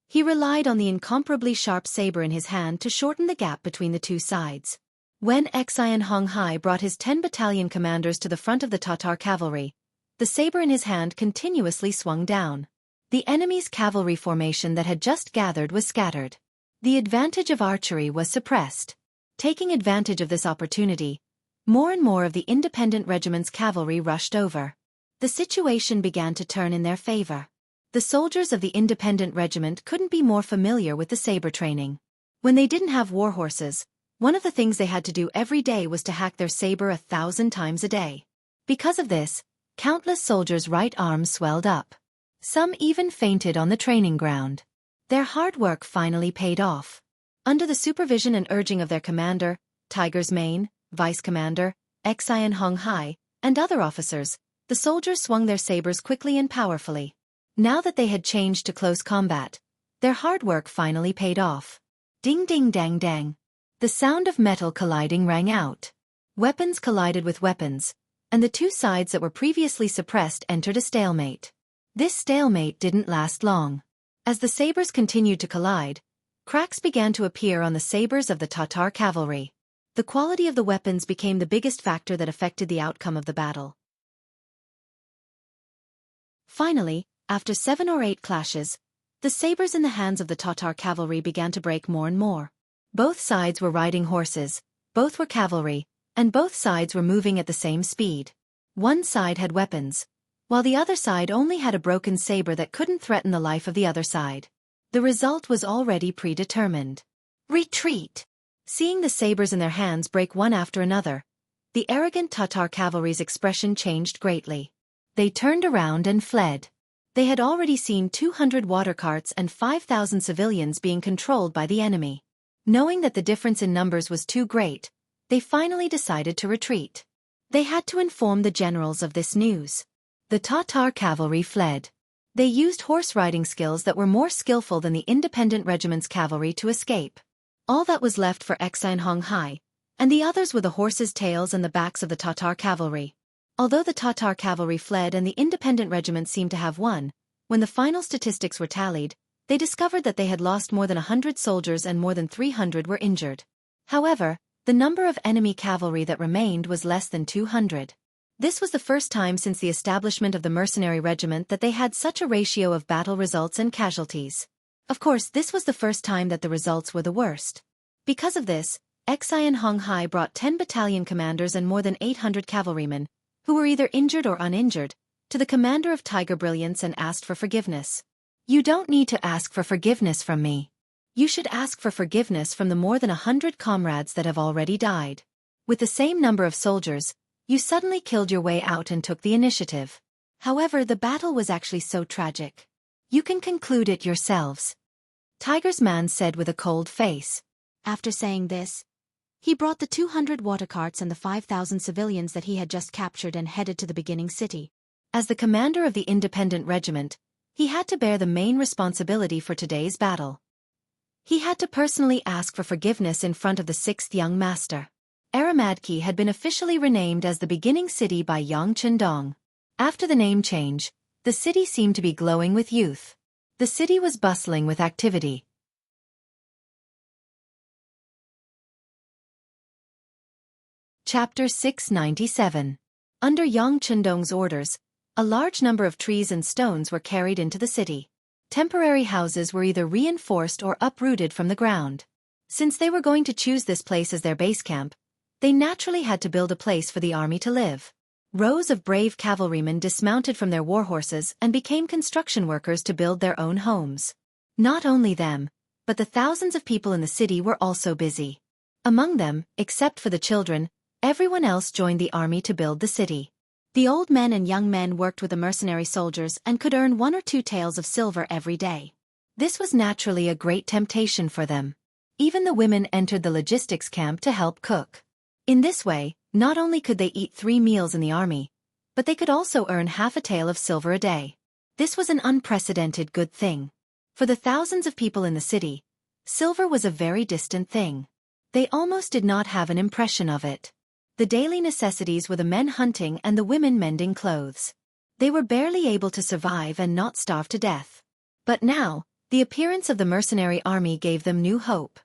He relied on the incomparably sharp saber in his hand to shorten the gap between the two sides. When Xianxia brought his 10 battalion commanders to the front of the Tatar cavalry, the saber in his hand continuously swung down. The enemy's cavalry formation that had just gathered was scattered. The advantage of archery was suppressed. Taking advantage of this opportunity, more and more of the independent regiment's cavalry rushed over. The situation began to turn in their favor. The soldiers of the independent regiment couldn't be more familiar with the saber training. When they didn't have war horses, one of the things they had to do every day was to hack their saber 1,000 times a day. Because of this, countless soldiers' right arms swelled up. Some even fainted on the training ground. Their hard work finally paid off. Under the supervision and urging of their commander, Tiger's Mane, vice commander, Xianxia, and other officers, the soldiers swung their sabers quickly and powerfully. Now that they had changed to close combat, their hard work finally paid off. Ding ding dang dang. The sound of metal colliding rang out. Weapons collided with weapons, and the two sides that were previously suppressed entered a stalemate. This stalemate didn't last long. As the sabers continued to collide, cracks began to appear on the sabers of the Tatar cavalry. The quality of the weapons became the biggest factor that affected the outcome of the battle. Finally, after 7 or 8 clashes, the sabers in the hands of the Tatar cavalry began to break more and more. Both sides were riding horses, both were cavalry, and both sides were moving at the same speed. One side had weapons, while the other side only had a broken saber that couldn't threaten the life of the other side. The result was already predetermined. Retreat! Seeing the sabers in their hands break one after another, the arrogant Tatar cavalry's expression changed greatly. They turned around and fled. They had already seen 200 water carts and 5,000 civilians being controlled by the enemy. Knowing that the difference in numbers was too great, they finally decided to retreat. They had to inform the generals of this news. The Tatar cavalry fled. They used horse riding skills that were more skillful than the independent regiment's cavalry to escape. All that was left for Xianxia, and the others were the horses' tails and the backs of the Tatar cavalry. Although the Tatar cavalry fled and the independent regiment seemed to have won, when the final statistics were tallied, they discovered that they had lost more than 100 soldiers and more than 300 were injured. However, the number of enemy cavalry that remained was less than 200. This was the first time since the establishment of the mercenary regiment that they had such a ratio of battle results and casualties. Of course, this was the first time that the results were the worst. Because of this, Xianxia brought 10 battalion commanders and more than 800 cavalrymen, who were either injured or uninjured, to the commander of Tiger Brilliance and asked for forgiveness. You don't need to ask for forgiveness from me. You should ask for forgiveness from the more than 100 comrades that have already died. With the same number of soldiers, you suddenly killed your way out and took the initiative. However, the battle was actually so tragic. You can conclude it yourselves. Tiger's man said with a cold face. After saying this, he brought the 200 water carts and the 5,000 civilians that he had just captured and headed to the beginning city. As the commander of the independent regiment, he had to bear the main responsibility for today's battle. He had to personally ask for forgiveness in front of the 6th young master. Aramadki had been officially renamed as the beginning city by Yang Chendong. After the name change, the city seemed to be glowing with youth. The city was bustling with activity. Chapter 697. Under Yang Chendong's orders, a large number of trees and stones were carried into the city. Temporary houses were either reinforced or uprooted from the ground. Since they were going to choose this place as their base camp, they naturally had to build a place for the army to live. Rows of brave cavalrymen dismounted from their war horses and became construction workers to build their own homes. Not only them, but the thousands of people in the city were also busy. Among them, except for the children, everyone else joined the army to build the city. The old men and young men worked with the mercenary soldiers and could earn 1 or 2 taels of silver every day. This was naturally a great temptation for them. Even the women entered the logistics camp to help cook. In this way, not only could they eat 3 meals in the army, but they could also earn half a tael of silver a day. This was an unprecedented good thing. For the thousands of people in the city, silver was a very distant thing. They almost did not have an impression of it. The daily necessities were the men hunting and the women mending clothes. They were barely able to survive and not starve to death. But now, the appearance of the mercenary army gave them new hope.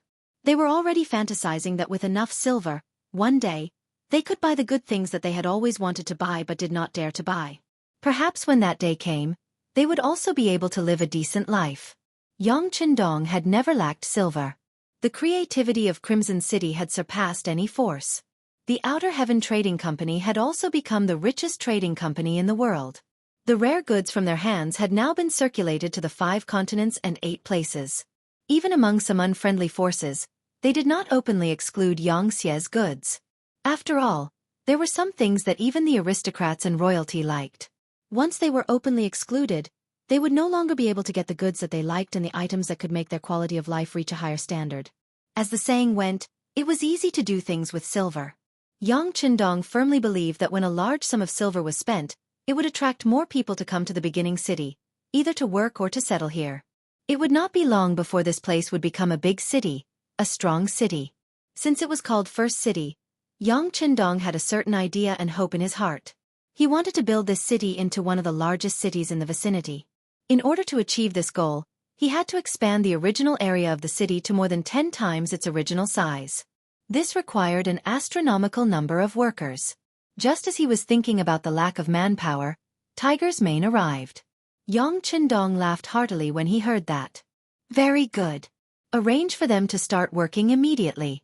They were already fantasizing that with enough silver, one day, they could buy the good things that they had always wanted to buy but did not dare to buy. Perhaps when that day came, they would also be able to live a decent life. Yang Qindong had never lacked silver. The creativity of Crimson City had surpassed any force. The Outer Heaven Trading Company had also become the richest trading company in the world. The rare goods from their hands had now been circulated to the 5 continents and 8 places. Even among some unfriendly forces, they did not openly exclude Xianxia's goods. After all, there were some things that even the aristocrats and royalty liked. Once they were openly excluded, they would no longer be able to get the goods that they liked and the items that could make their quality of life reach a higher standard. As the saying went, it was easy to do things with silver. Yang Qindong firmly believed that when a large sum of silver was spent, it would attract more people to come to the beginning city, either to work or to settle here. It would not be long before this place would become a big city, a strong city. Since it was called First City, Yang Qindong had a certain idea and hope in his heart. He wanted to build this city into one of the largest cities in the vicinity. In order to achieve this goal, he had to expand the original area of the city to more than 10 times its original size. This required an astronomical number of workers. Just as he was thinking about the lack of manpower, Tiger's Mane arrived. Yang Qindong laughed heartily when he heard that. Very good. Arrange for them to start working immediately.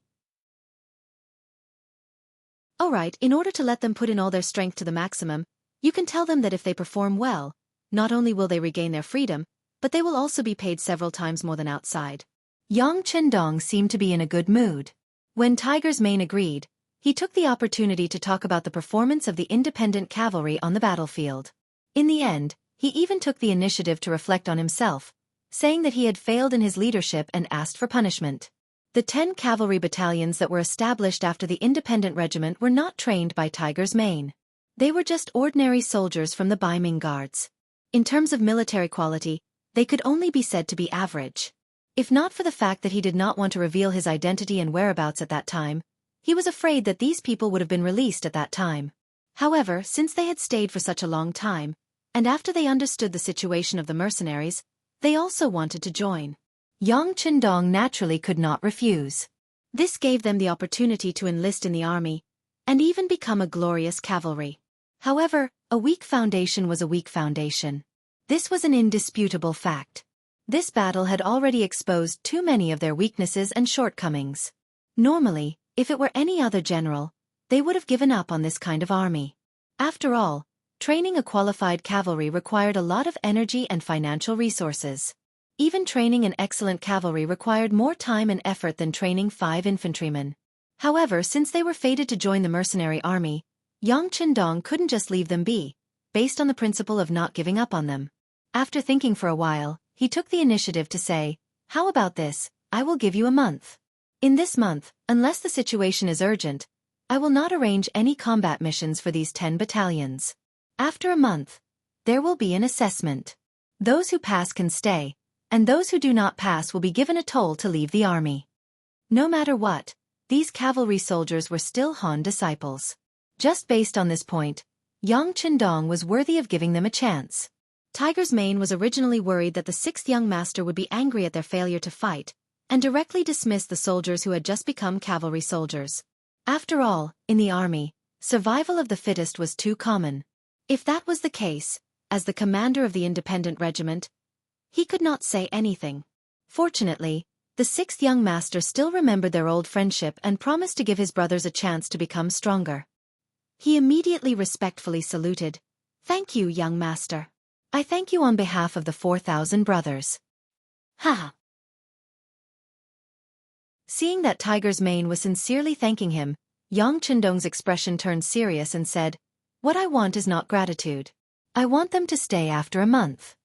Alright, in order to let them put in all their strength to the maximum, you can tell them that if they perform well, not only will they regain their freedom, but they will also be paid several times more than outside. Yang Qindong seemed to be in a good mood. When Tiger's Mane agreed, he took the opportunity to talk about the performance of the independent cavalry on the battlefield. In the end, he even took the initiative to reflect on himself, saying that he had failed in his leadership and asked for punishment. The 10 cavalry battalions that were established after the independent regiment were not trained by Tiger's Mane. They were just ordinary soldiers from the Baiming Guards. In terms of military quality, they could only be said to be average. If not for the fact that he did not want to reveal his identity and whereabouts at that time, he was afraid that these people would have been released at that time. However, since they had stayed for such a long time, and after they understood the situation of the mercenaries, they also wanted to join. Yang Qindong naturally could not refuse. This gave them the opportunity to enlist in the army, and even become a glorious cavalry. However, a weak foundation was a weak foundation. This was an indisputable fact. This battle had already exposed too many of their weaknesses and shortcomings. Normally, if it were any other general, they would have given up on this kind of army. After all, training a qualified cavalry required a lot of energy and financial resources. Even training an excellent cavalry required more time and effort than training 5 infantrymen. However, since they were fated to join the mercenary army, Yang Qindong couldn't just leave them be, based on the principle of not giving up on them. After thinking for a while, he took the initiative to say, "How about this? I will give you a month. In this month, unless the situation is urgent, I will not arrange any combat missions for these 10 battalions. After a month, there will be an assessment. Those who pass can stay, and those who do not pass will be given a toll to leave the army." No matter what, these cavalry soldiers were still Han disciples. Just based on this point, Yang Qindong was worthy of giving them a chance. Tiger's Mane was originally worried that the 6th young master would be angry at their failure to fight, and directly dismiss the soldiers who had just become cavalry soldiers. After all, in the army, survival of the fittest was too common. If that was the case, as the commander of the independent regiment, he could not say anything. Fortunately, the 6th young master still remembered their old friendship and promised to give his brothers a chance to become stronger. He immediately respectfully saluted. "Thank you, young master. I thank you on behalf of the 4,000 brothers." Ha! Seeing that Tiger's Mane was sincerely thanking him, Yang Qindong's expression turned serious and said, "What I want is not gratitude. I want them to stay after a month."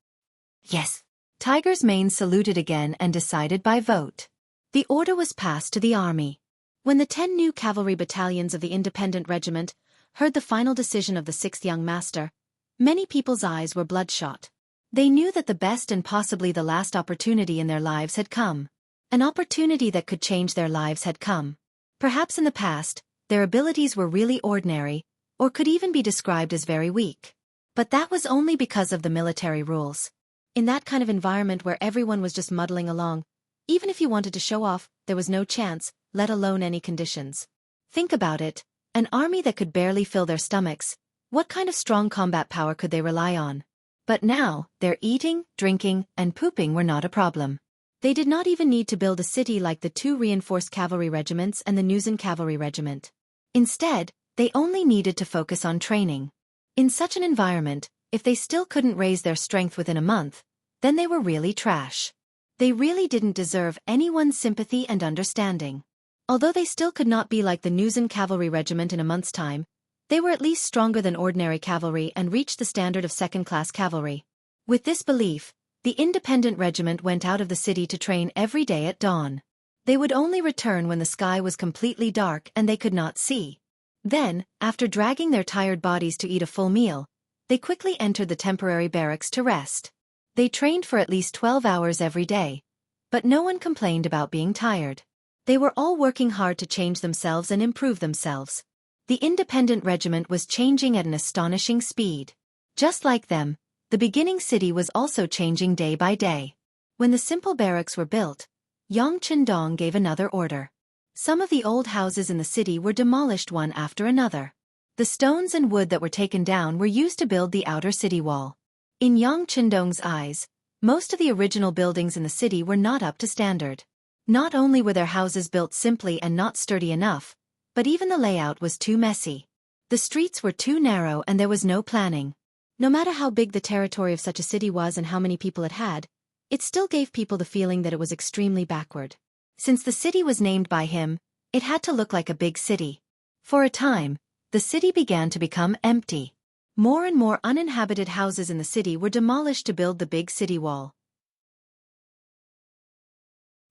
Yes. Tiger's Mane saluted again and decided by vote. The order was passed to the army. When the 10 new cavalry battalions of the independent regiment heard the final decision of the 6th young master, many people's eyes were bloodshot. They knew that the best and possibly the last opportunity in their lives had come. An opportunity that could change their lives had come. Perhaps in the past, their abilities were really ordinary, or could even be described as very weak. But that was only because of the military rules. In that kind of environment where everyone was just muddling along, even if you wanted to show off, there was no chance, let alone any conditions. Think about it, an army that could barely fill their stomachs, what kind of strong combat power could they rely on? But now, their eating, drinking, and pooping were not a problem. They did not even need to build a city like the two reinforced cavalry regiments and the Nuzen cavalry regiment. Instead, they only needed to focus on training. In such an environment, if they still couldn't raise their strength within a month, then they were really trash. They really didn't deserve anyone's sympathy and understanding. Although they still could not be like the Nuzen cavalry regiment in a month's time, they were at least stronger than ordinary cavalry and reached the standard of second-class cavalry. With this belief, the independent regiment went out of the city to train every day at dawn. They would only return when the sky was completely dark and they could not see. Then, after dragging their tired bodies to eat a full meal, they quickly entered the temporary barracks to rest. They trained for at least 12 hours every day, but no one complained about being tired. They were all working hard to change themselves and improve themselves. The independent regiment was changing at an astonishing speed. Just like them, the beginning city was also changing day by day. When the simple barracks were built, Yang Chendong gave another order. Some of the old houses in the city were demolished one after another. The stones and wood that were taken down were used to build the outer city wall. In Yang Chendong's eyes, most of the original buildings in the city were not up to standard. Not only were their houses built simply and not sturdy enough, but even the layout was too messy. The streets were too narrow and there was no planning. No matter how big the territory of such a city was and how many people it had, it still gave people the feeling that it was extremely backward. Since the city was named by him, it had to look like a big city. For a time, the city began to become empty. More and more uninhabited houses in the city were demolished to build the big city wall.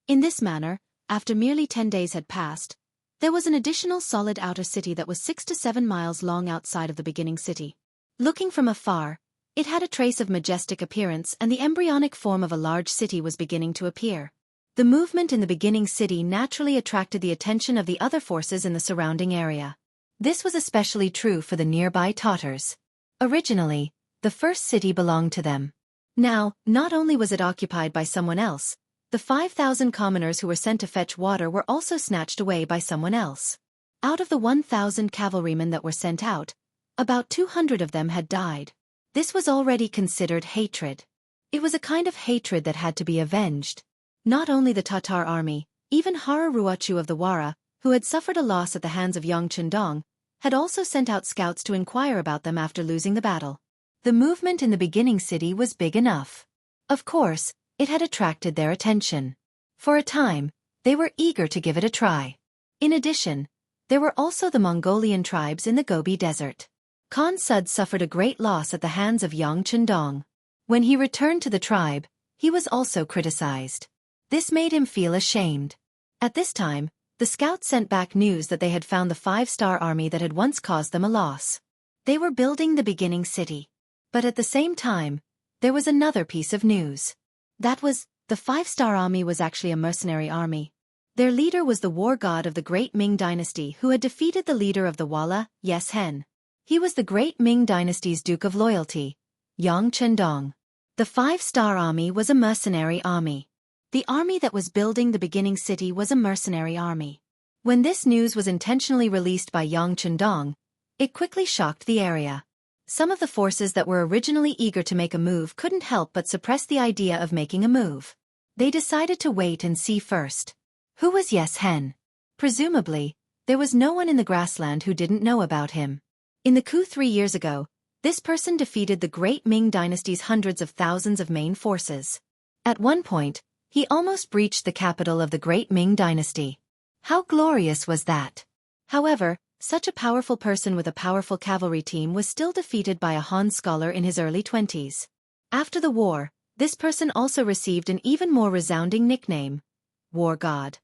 In this manner, after merely 10 days had passed, there was an additional solid outer city that was 6 to 7 miles long outside of the beginning city. Looking from afar, it had a trace of majestic appearance and the embryonic form of a large city was beginning to appear. The movement in the beginning city naturally attracted the attention of the other forces in the surrounding area. This was especially true for the nearby Tatars. Originally, the first city belonged to them. Now, not only was it occupied by someone else, the 5,000 commoners who were sent to fetch water were also snatched away by someone else. Out of the 1,000 cavalrymen that were sent out, about 200 of them had died. This was already considered hatred. It was a kind of hatred that had to be avenged. Not only the Tatar army, even Hararuachu of the Wara, who had suffered a loss at the hands of Yang Chendong, had also sent out scouts to inquire about them after losing the battle. The movement in the beginning city was big enough. Of course, it had attracted their attention. For a time, they were eager to give it a try. In addition, there were also the Mongolian tribes in the Gobi Desert. Khan Sud suffered a great loss at the hands of Yang Chendong. When he returned to the tribe, he was also criticized. This made him feel ashamed. At this time, the scouts sent back news that they had found the 5-star army that had once caused them a loss. They were building the beginning city. But at the same time, there was another piece of news. That was, the 5-star army was actually a mercenary army. Their leader was the war god of the Great Ming Dynasty who had defeated the leader of the Wala, Yes Hen. He was the Great Ming Dynasty's Duke of Loyalty, Yang Chendong. The 5-star army was a mercenary army. The army that was building the beginning city was a mercenary army. When this news was intentionally released by Yang Chendong, it quickly shocked the area. Some of the forces that were originally eager to make a move couldn't help but suppress the idea of making a move. They decided to wait and see first. Who was Yes Hen? Presumably, there was no one in the grassland who didn't know about him. In the coup 3 years ago, this person defeated the Great Ming Dynasty's hundreds of thousands of main forces. At one point, he almost breached the capital of the Great Ming Dynasty. How glorious was that? However, such a powerful person with a powerful cavalry team was still defeated by a Han scholar in his early 20s. After the war, this person also received an even more resounding nickname, War God.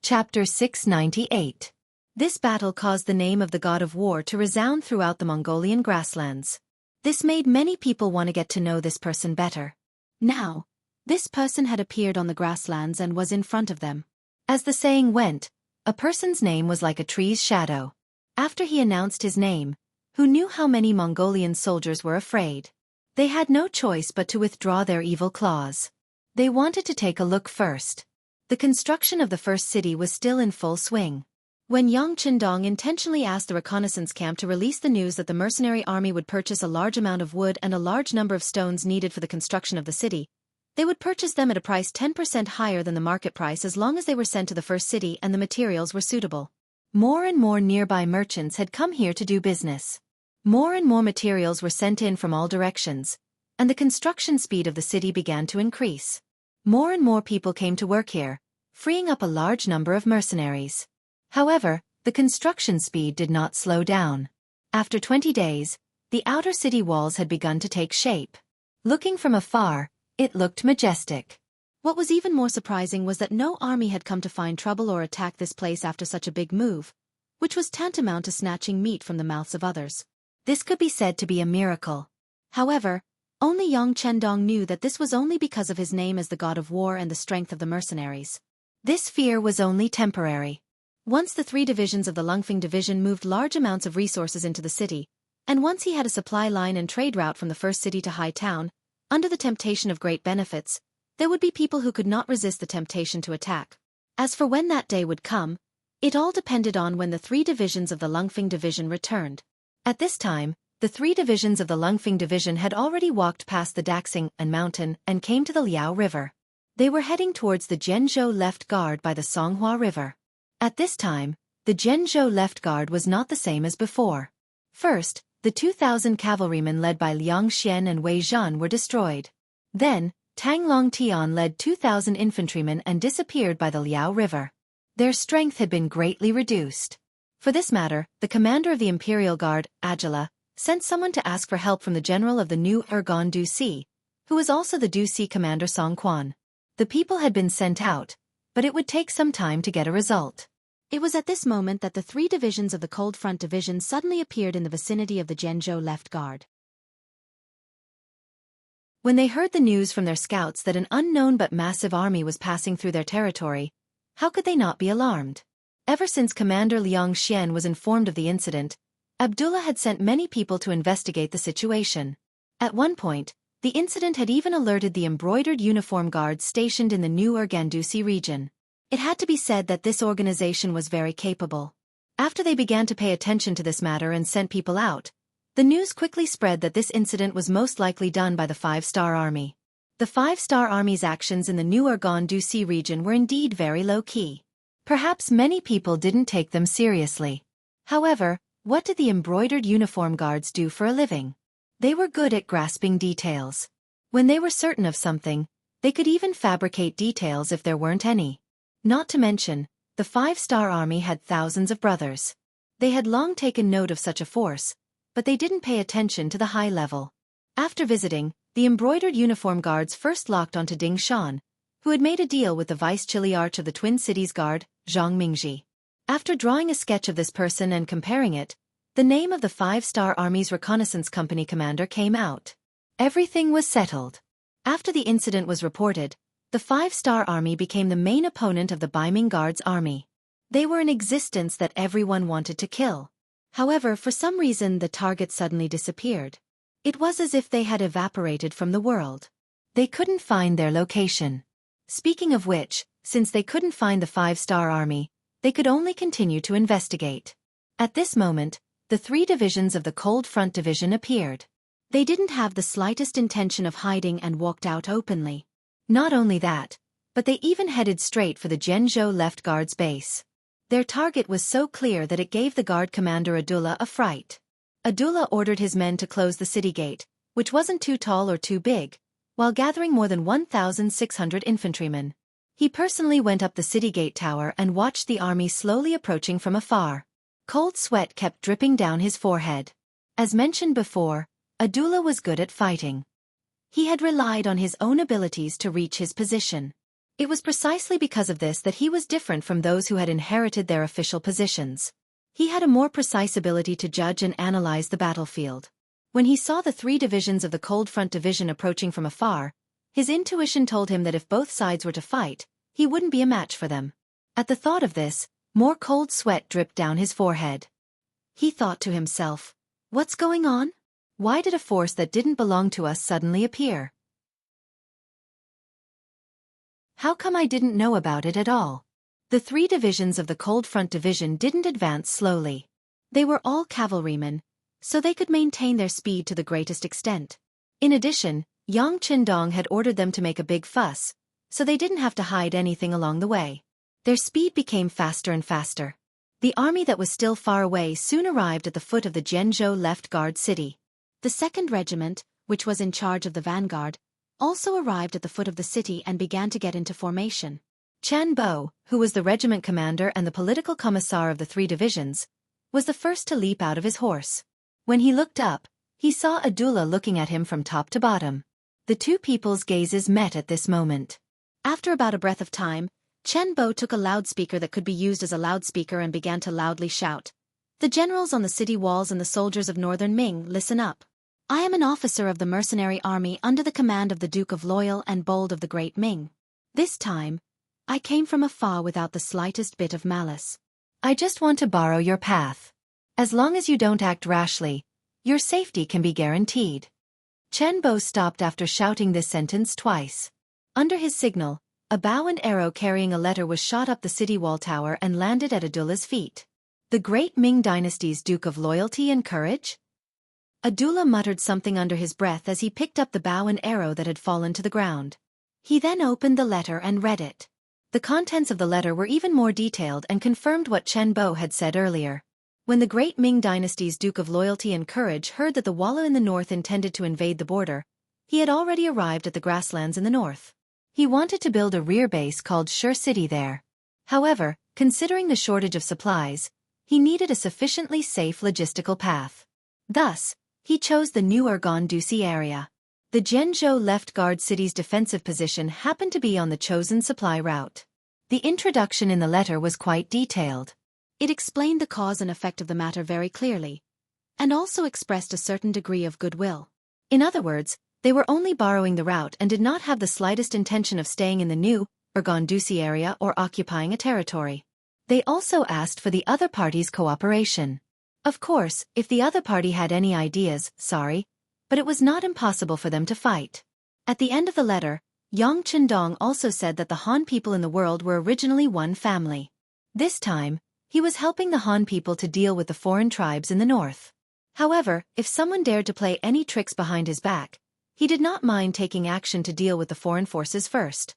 Chapter 698. This battle caused the name of the god of war to resound throughout the Mongolian grasslands. This made many people want to get to know this person better. Now, this person had appeared on the grasslands and was in front of them. As the saying went, a person's name was like a tree's shadow. After he announced his name, who knew how many Mongolian soldiers were afraid? They had no choice but to withdraw their evil claws. They wanted to take a look first. The construction of the first city was still in full swing. When Yang Qindong intentionally asked the reconnaissance camp to release the news that the mercenary army would purchase a large amount of wood and a large number of stones needed for the construction of the city, they would purchase them at a price 10% higher than the market price as long as they were sent to the first city and the materials were suitable. More and more nearby merchants had come here to do business. More and more materials were sent in from all directions, and the construction speed of the city began to increase. More and more people came to work here, freeing up a large number of mercenaries. However, the construction speed did not slow down. After 20 days, the outer city walls had begun to take shape. Looking from afar, it looked majestic. What was even more surprising was that no army had come to find trouble or attack this place after such a big move, which was tantamount to snatching meat from the mouths of others. This could be said to be a miracle. However, only Yang Qindong knew that this was only because of his name as the god of war and the strength of the mercenaries. This fear was only temporary. Once the 3 divisions of the Lungfeng division moved large amounts of resources into the city, and once he had a supply line and trade route from the first city to High Town, under the temptation of great benefits, there would be people who could not resist the temptation to attack. As for when that day would come, it all depended on when the 3 divisions of the Lungfeng division returned. At this time, the 3 divisions of the Lungfeng division had already walked past the Daxing and mountain and came to the Liao River. They were heading towards the Jianghu left guard by the Songhua River. At this time, the Jianghu left guard was not the same as before. First, the 2,000 cavalrymen led by Liang Xian and Wei Zhan were destroyed. Then, Tang Long Tian led 2,000 infantrymen and disappeared by the Liao River. Their strength had been greatly reduced. For this matter, the commander of the Imperial Guard, Agila, sent someone to ask for help from the general of the new Ergon Duxi, who was also the Duxi commander Song Quan. The people had been sent out, but it would take some time to get a result. It was at this moment that the 3 divisions of the Cold Front Division suddenly appeared in the vicinity of the Jianghu left guard. When they heard the news from their scouts that an unknown but massive army was passing through their territory, how could they not be alarmed? Ever since Commander Liang Xian was informed of the incident, Abdullah had sent many people to investigate the situation. At one point, the incident had even alerted the embroidered uniform guards stationed in the new Ergandusi region. It had to be said that this organization was very capable. After they began to pay attention to this matter and sent people out, the news quickly spread that this incident was most likely done by the 5-Star Army. The 5-Star Army's actions in the new Ergandusi region were indeed very low-key. Perhaps many people didn't take them seriously. However, what did the embroidered uniform guards do for a living? They were good at grasping details. When they were certain of something, they could even fabricate details if there weren't any. Not to mention, the 5-Star Army had thousands of brothers. They had long taken note of such a force, but they didn't pay attention to the high level. After visiting, the embroidered uniform guards first locked onto Ding Shan, who had made a deal with the Vice-Chiliarch of the Twin Cities Guard, Zhang Mingji. After drawing a sketch of this person and comparing it, the name of the 5-Star Army's reconnaissance company commander came out. Everything was settled. After the incident was reported, the 5-Star Army became the main opponent of the Beiming Guard's army. They were an existence that everyone wanted to kill. However, for some reason the target suddenly disappeared. It was as if they had evaporated from the world. They couldn't find their location. Speaking of which, since they couldn't find the 5-Star Army, they could only continue to investigate. At this moment, the 3 divisions of the Cold Front Division appeared. They didn't have the slightest intention of hiding and walked out openly. Not only that, but they even headed straight for the Jianghu left guard's base. Their target was so clear that it gave the guard commander Abdullah a fright. Abdullah ordered his men to close the city gate, which wasn't too tall or too big, while gathering more than 1,600 infantrymen. He personally went up the city gate tower and watched the army slowly approaching from afar. Cold sweat kept dripping down his forehead. As mentioned before, Abdullah was good at fighting. He had relied on his own abilities to reach his position. It was precisely because of this that he was different from those who had inherited their official positions. He had a more precise ability to judge and analyze the battlefield. When he saw the 3 divisions of the Cold Front Division approaching from afar, his intuition told him that if both sides were to fight, he wouldn't be a match for them. At the thought of this, more cold sweat dripped down his forehead. He thought to himself, "What's going on? Why did a force that didn't belong to us suddenly appear? How come I didn't know about it at all?" The 3 divisions of the Cold Front Division didn't advance slowly. They were all cavalrymen, so they could maintain their speed to the greatest extent. In addition, Yang Qindong had ordered them to make a big fuss, so they didn't have to hide anything along the way. Their speed became faster and faster. The army that was still far away soon arrived at the foot of the Jianghu left guard city. The 2nd Regiment, which was in charge of the vanguard, also arrived at the foot of the city and began to get into formation. Chen Bo, who was the regiment commander and the political commissar of the 3 divisions, was the first to leap out of his horse. When he looked up, he saw Abdullah looking at him from top to bottom. The 2 people's gazes met at this moment. After about a breath of time, Chen Bo took a loudspeaker that could be used as a loudspeaker and began to loudly shout, "The generals on the city walls and the soldiers of northern Ming, listen up. I am an officer of the mercenary army under the command of the Duke of Loyal and Bold of the Great Ming. This time, I came from afar without the slightest bit of malice. I just want to borrow your path. As long as you don't act rashly, your safety can be guaranteed." Chen Bo stopped after shouting this sentence twice. Under his signal, a bow and arrow carrying a letter was shot up the city wall tower and landed at Abdullah's feet. The great Ming dynasty's Duke of Loyalty and Courage? Abdullah muttered something under his breath as he picked up the bow and arrow that had fallen to the ground. He then opened the letter and read it. The contents of the letter were even more detailed and confirmed what Chen Bo had said earlier. When the great Ming dynasty's Duke of Loyalty and Courage heard that the Walla in the north intended to invade the border, he had already arrived at the grasslands in the north. He wanted to build a rear base called Sure City there. However, considering the shortage of supplies, he needed a sufficiently safe logistical path. Thus, he chose the new Urgon-Dusi area. The Jianghu left guard city's defensive position happened to be on the chosen supply route. The introduction in the letter was quite detailed. It explained the cause and effect of the matter very clearly, and also expressed a certain degree of goodwill. In other words, they were only borrowing the route and did not have the slightest intention of staying in the new Urgon-Dusi area or occupying a territory. They also asked for the other party's cooperation. Of course, if the other party had any ideas, sorry, but it was not impossible for them to fight. At the end of the letter, Yang Qindong also said that the Han people in the world were originally one family. This time, he was helping the Han people to deal with the foreign tribes in the north. However, if someone dared to play any tricks behind his back, he did not mind taking action to deal with the foreign forces first.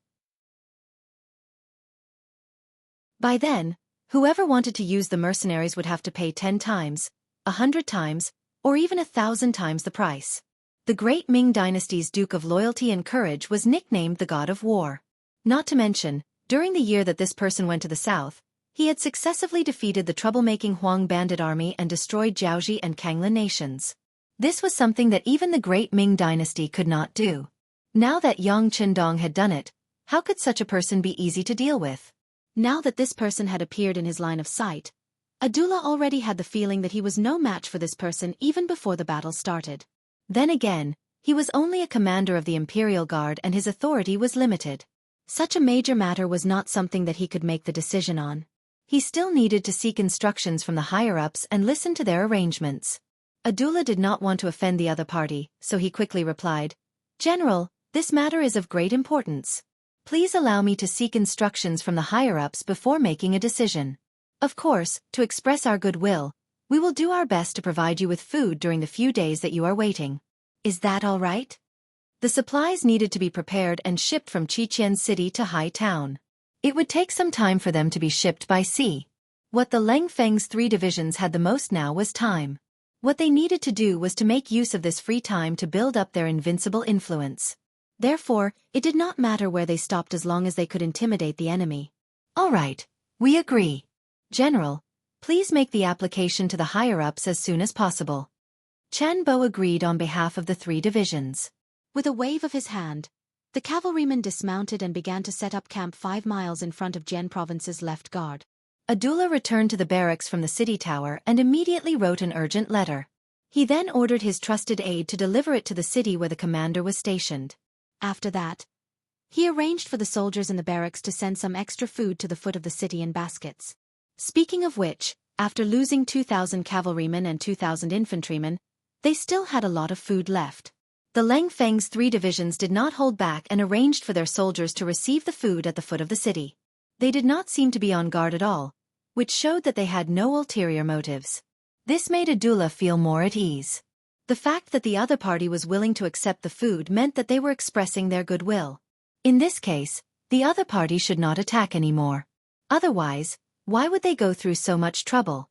By then, whoever wanted to use the mercenaries would have to pay 10 times, 100 times, or even 1,000 times the price. The great Ming dynasty's Duke of Loyalty and Courage was nicknamed the God of War. Not to mention, during the year that this person went to the south, he had successively defeated the troublemaking Huang bandit army and destroyed Jiaoji and Kanglan nations. This was something that even the great Ming dynasty could not do. Now that Yang Qindong had done it, how could such a person be easy to deal with? Now that this person had appeared in his line of sight, Abdullah already had the feeling that he was no match for this person even before the battle started. Then again, he was only a commander of the Imperial Guard and his authority was limited. Such a major matter was not something that he could make the decision on. He still needed to seek instructions from the higher-ups and listen to their arrangements. Abdullah did not want to offend the other party, so he quickly replied, "General, this matter is of great importance. Please allow me to seek instructions from the higher-ups before making a decision. Of course, to express our goodwill, we will do our best to provide you with food during the few days that you are waiting. Is that all right?" The supplies needed to be prepared and shipped from Qiqian City to Hai Town. It would take some time for them to be shipped by sea. What the Leng Feng's 3 divisions had the most now was time. What they needed to do was to make use of this free time to build up their invincible influence. Therefore, it did not matter where they stopped as long as they could intimidate the enemy. "All right, we agree. General, please make the application to the higher-ups as soon as possible." Chen Bo agreed on behalf of the 3 divisions. With a wave of his hand, the cavalrymen dismounted and began to set up camp 5 miles in front of Jian Province's left guard. Abdullah returned to the barracks from the city tower and immediately wrote an urgent letter. He then ordered his trusted aide to deliver it to the city where the commander was stationed. After that, he arranged for the soldiers in the barracks to send some extra food to the foot of the city in baskets. Speaking of which, after losing 2,000 cavalrymen and 2,000 infantrymen, they still had a lot of food left. The Lang Feng's 3 divisions did not hold back and arranged for their soldiers to receive the food at the foot of the city. They did not seem to be on guard at all, which showed that they had no ulterior motives. This made Abdullah feel more at ease. The fact that the other party was willing to accept the food meant that they were expressing their goodwill. In this case, the other party should not attack anymore. Otherwise, why would they go through so much trouble?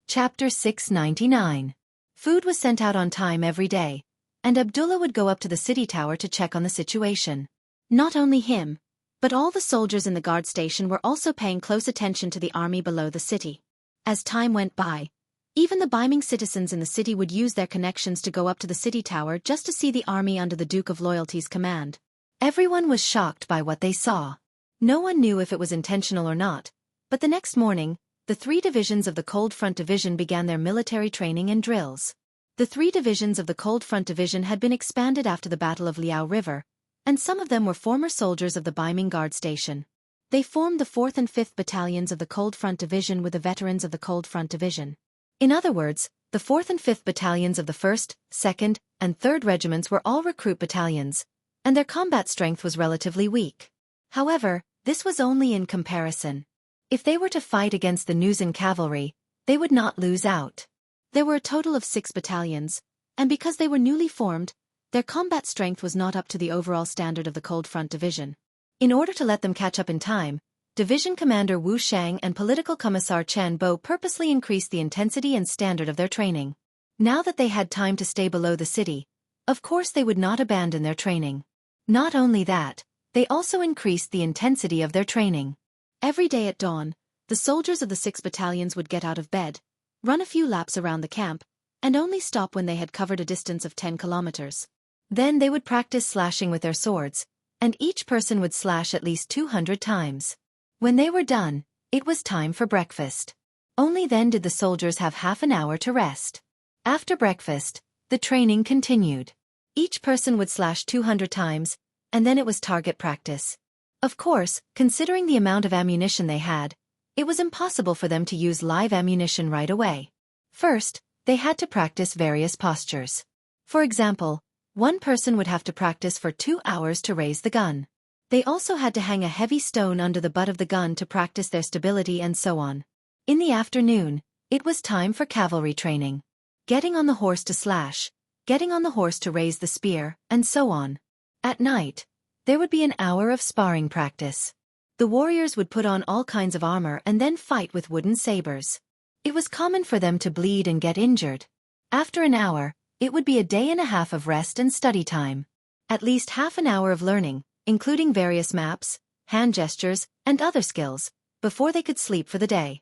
Chapter 699. Food was sent out on time every day, and Abdullah would go up to the city tower to check on the situation. Not only him, but all the soldiers in the guard station were also paying close attention to the army below the city. As time went by, even the Beiming citizens in the city would use their connections to go up to the city tower just to see the army under the Duke of Loyalty's command. Everyone was shocked by what they saw. No one knew if it was intentional or not, but the next morning, the 3 divisions of the Cold Front Division began their military training and drills. The 3 divisions of the Cold Front Division had been expanded after the Battle of Liao River, and some of them were former soldiers of the Beiming Guard Station. They formed the 4th and 5th Battalions of the Cold Front Division with the veterans of the Cold Front Division. In other words, the 4th and 5th Battalions of the 1st, 2nd, and 3rd Regiments were all recruit battalions, and their combat strength was relatively weak. However, this was only in comparison. If they were to fight against the Nuzan cavalry, they would not lose out. There were a total of 6 battalions, and because they were newly formed, their combat strength was not up to the overall standard of the Cold Front Division. In order to let them catch up in time, Division Commander Wu Shang and Political Commissar Chen Bo purposely increased the intensity and standard of their training. Now that they had time to stay below the city, of course they would not abandon their training. Not only that, they also increased the intensity of their training. Every day at dawn, the soldiers of the 6 battalions would get out of bed, run a few laps around the camp, and only stop when they had covered a distance of 10 kilometers. Then they would practice slashing with their swords, and each person would slash at least 200 times. When they were done, it was time for breakfast. Only then did the soldiers have half an hour to rest. After breakfast, the training continued. Each person would slash 200 times, and then it was target practice. Of course, considering the amount of ammunition they had, it was impossible for them to use live ammunition right away. First, they had to practice various postures. For example, one person would have to practice for 2 hours to raise the gun. They also had to hang a heavy stone under the butt of the gun to practice their stability and so on. In the afternoon, it was time for cavalry training. Getting on the horse to slash, getting on the horse to raise the spear, and so on. At night, there would be an hour of sparring practice. The warriors would put on all kinds of armor and then fight with wooden sabers. It was common for them to bleed and get injured. After an hour, it would be a day and a half of rest and study time. At least half an hour of learning, including various maps, hand gestures, and other skills, before they could sleep for the day.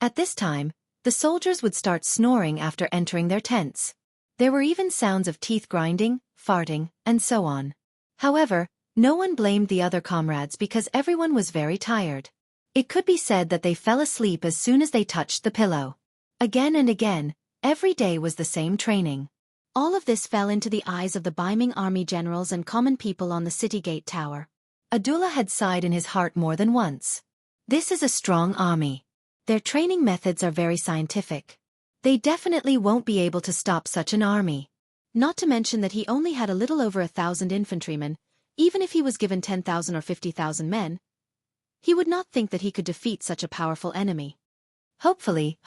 At this time, the soldiers would start snoring after entering their tents. There were even sounds of teeth grinding, farting, and so on. However, no one blamed the other comrades because everyone was very tired. It could be said that they fell asleep as soon as they touched the pillow. Again and again, every day was the same training. All of this fell into the eyes of the Beiming army generals and common people on the city gate tower. Abdullah had sighed in his heart more than once. This is a strong army. Their training methods are very scientific. They definitely won't be able to stop such an army. Not to mention that he only had a little over 1,000 infantrymen. Even if he was given 10,000 or 50,000 men, he would not think that he could defeat such a powerful enemy. Hopefully,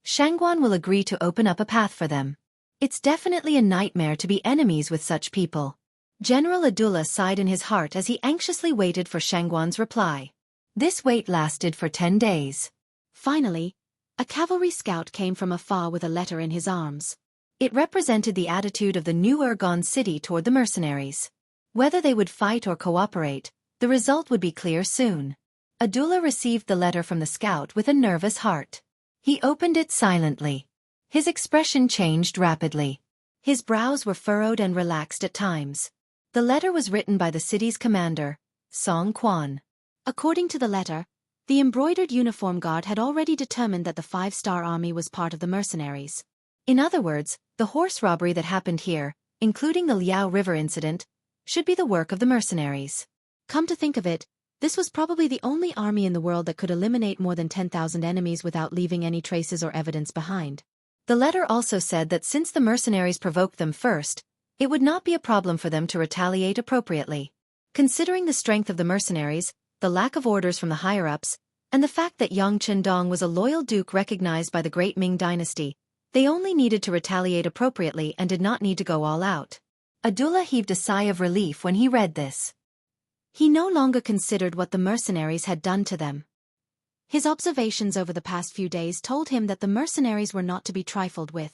Shangguan will agree to open up a path for them. It's definitely a nightmare to be enemies with such people. General Abdullah sighed in his heart as he anxiously waited for Shangguan's reply. This wait lasted for 10 days. Finally, a cavalry scout came from afar with a letter in his arms. It represented the attitude of the new Urgon city toward the mercenaries. Whether they would fight or cooperate, the result would be clear soon. Abdullah received the letter from the scout with a nervous heart. He opened it silently. His expression changed rapidly. His brows were furrowed and relaxed at times. The letter was written by the city's commander, Song Quan. According to the letter, the embroidered uniform guard had already determined that the 5-star army was part of the mercenaries. In other words, the horse robbery that happened here, including the Liao River incident, should be the work of the mercenaries. Come to think of it, this was probably the only army in the world that could eliminate more than 10,000 enemies without leaving any traces or evidence behind. The letter also said that since the mercenaries provoked them first, it would not be a problem for them to retaliate appropriately. Considering the strength of the mercenaries, the lack of orders from the higher-ups, and the fact that Yang Chendong was a loyal duke recognized by the great Ming dynasty, they only needed to retaliate appropriately and did not need to go all out. Abdullah heaved a sigh of relief when he read this. He no longer considered what the mercenaries had done to them. His observations over the past few days told him that the mercenaries were not to be trifled with.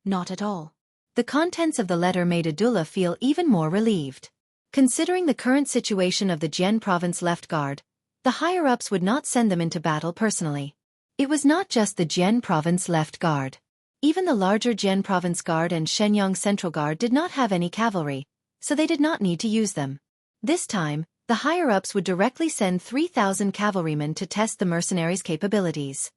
Not at all. The contents of the letter made Abdullah feel even more relieved. Considering the current situation of the Jian province left guard, the higher-ups would not send them into battle personally. It was not just the Jian province left guard. Even the larger Jian province guard and Shenyang central guard did not have any cavalry, so they did not need to use them. This time, the higher-ups would directly send 3,000 cavalrymen to test the mercenaries' capabilities.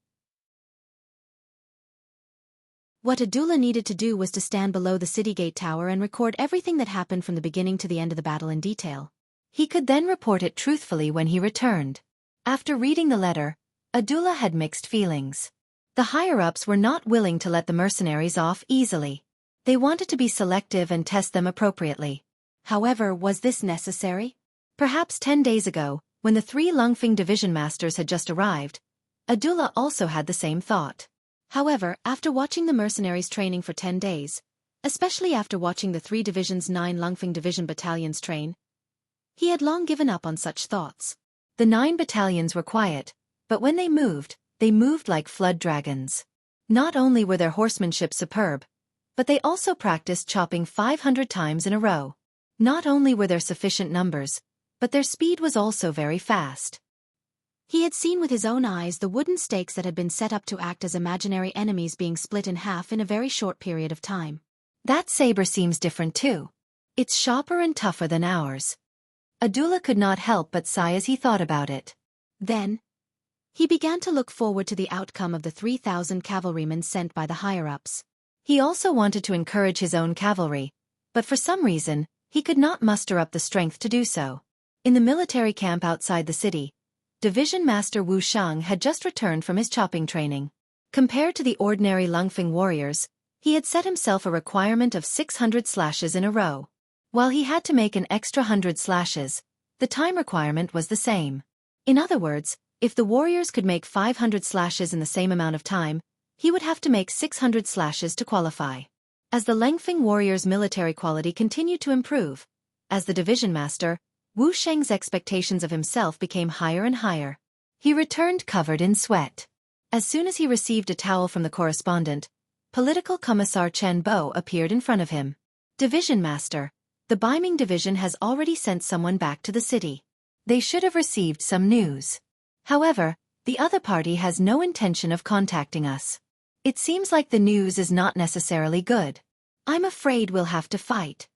What Abdullah needed to do was to stand below the city gate tower and record everything that happened from the beginning to the end of the battle in detail. He could then report it truthfully when he returned. After reading the letter, Abdullah had mixed feelings. The higher-ups were not willing to let the mercenaries off easily. They wanted to be selective and test them appropriately. However, was this necessary? Perhaps 10 days ago, when the 3 Lungfeng division masters had just arrived, Abdullah also had the same thought. However, after watching the mercenaries training for 10 days, especially after watching the 3 divisions 9 Lungfeng division battalions train, he had long given up on such thoughts. The 9 battalions were quiet, but when they moved like flood dragons. Not only were their horsemanship superb, but they also practiced chopping 500 times in a row. Not only were there sufficient numbers, but their speed was also very fast. He had seen with his own eyes the wooden stakes that had been set up to act as imaginary enemies being split in half in a very short period of time. That saber seems different too. It's sharper and tougher than ours. Abdullah could not help but sigh as he thought about it. Then, he began to look forward to the outcome of the 3,000 cavalrymen sent by the higher-ups. He also wanted to encourage his own cavalry, but for some reason, he could not muster up the strength to do so. In the military camp outside the city, Division Master Wu Shang had just returned from his chopping training. Compared to the ordinary Lungfeng warriors, he had set himself a requirement of 600 slashes in a row. While he had to make an extra 100 slashes, the time requirement was the same. In other words, if the warriors could make 500 slashes in the same amount of time, he would have to make 600 slashes to qualify. As the Lungfeng warriors' military quality continued to improve, as the division master, Wu Sheng's expectations of himself became higher and higher. He returned covered in sweat. As soon as he received a towel from the correspondent, Political Commissar Chen Bo appeared in front of him. Division Master, the Beiming division has already sent someone back to the city. They should have received some news. However, the other party has no intention of contacting us. It seems like the news is not necessarily good. I'm afraid we'll have to fight.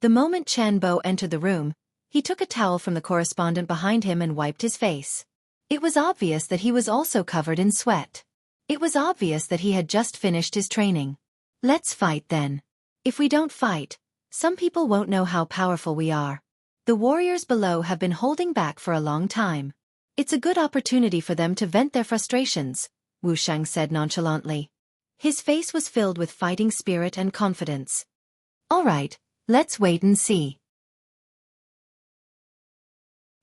The moment Chen Bo entered the room, he took a towel from the correspondent behind him and wiped his face. It was obvious that he was also covered in sweat. It was obvious that he had just finished his training. Let's fight then. If we don't fight, some people won't know how powerful we are. The warriors below have been holding back for a long time. It's a good opportunity for them to vent their frustrations, Wu Shang said nonchalantly. His face was filled with fighting spirit and confidence. All right, let's wait and see.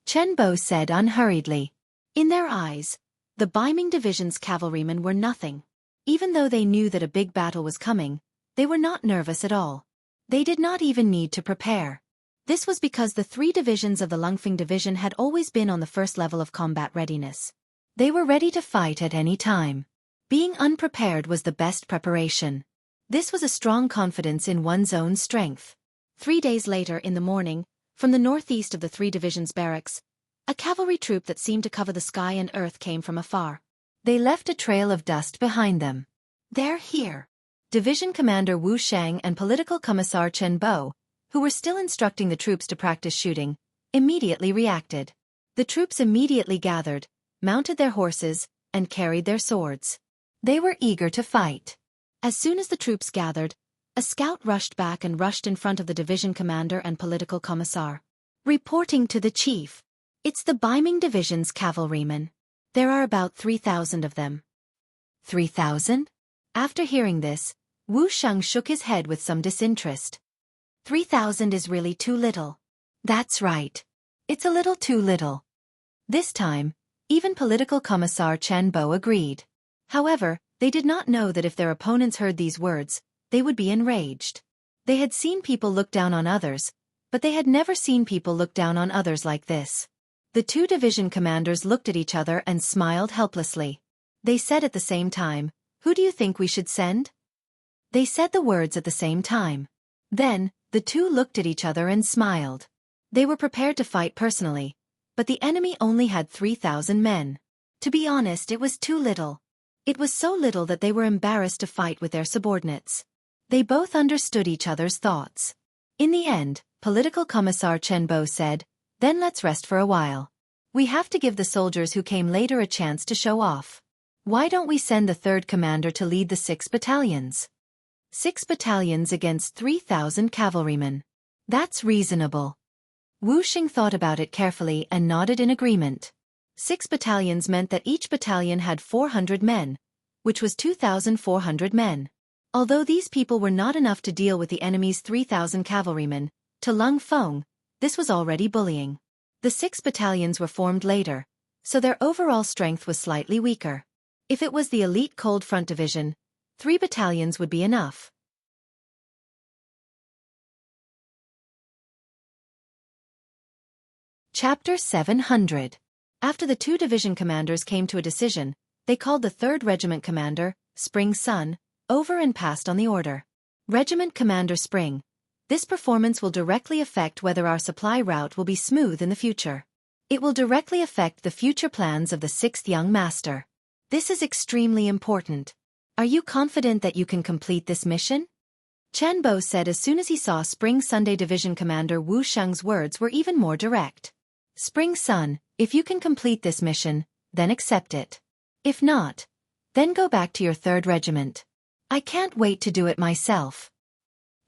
Chen Bo said unhurriedly. In their eyes, the Beiming division's cavalrymen were nothing. Even though they knew that a big battle was coming, they were not nervous at all. They did not even need to prepare. This was because the 3 divisions of the Lungfeng division had always been on the first level of combat readiness. They were ready to fight at any time. Being unprepared was the best preparation. This was a strong confidence in one's own strength. 3 days later in the morning, from the northeast of the 3 divisions' barracks, a cavalry troop that seemed to cover the sky and earth came from afar. They left a trail of dust behind them. They're here. Division Commander Wu Shang and Political Commissar Chen Bo, who were still instructing the troops to practice shooting, immediately reacted. The troops immediately gathered, mounted their horses, and carried their swords. They were eager to fight. As soon as the troops gathered, a scout rushed back and rushed in front of the division commander and political commissar. Reporting to the chief. It's the Beiming Division's cavalrymen. There are about 3,000 of them. 3,000? After hearing this, Wu Shang shook his head with some disinterest. 3,000 is really too little. That's right. It's a little too little. This time, even political commissar Chen Bo agreed. However, they did not know that if their opponents heard these words, they would be enraged. They had seen people look down on others, but they had never seen people look down on others like this. The two division commanders looked at each other and smiled helplessly. They said at the same time, "Who do you think we should send?" They said the words at the same time. Then, the two looked at each other and smiled. They were prepared to fight personally, but the enemy only had 3,000 men. To be honest, it was too little. It was so little that they were embarrassed to fight with their subordinates. They both understood each other's thoughts. In the end, political commissar Chen Bo said, "Then let's rest for a while. We have to give the soldiers who came later a chance to show off. Why don't we send the third commander to lead the 6 battalions? 6 battalions against 3,000 cavalrymen. That's reasonable." Wu Xing thought about it carefully and nodded in agreement. 6 battalions meant that each battalion had 400 men, which was 2,400 men. Although these people were not enough to deal with the enemy's 3,000 cavalrymen, to Lung Feng, this was already bullying. The 6 battalions were formed later, so their overall strength was slightly weaker. If it was the elite Cold Front Division, 3 battalions would be enough. Chapter 700. After the two division commanders came to a decision, they called the 3rd Regiment Commander, Spring Sun, over and passed on the order. Regiment Commander Spring, this performance will directly affect whether our supply route will be smooth in the future. It will directly affect the future plans of the 6th Young Master. This is extremely important. Are you confident that you can complete this mission? Chen Bo said as soon as he saw Spring Sunday Division Commander Wu Shang's words were even more direct. Spring Sun, if you can complete this mission, then accept it. If not, then go back to your 3rd regiment. I can't wait to do it myself.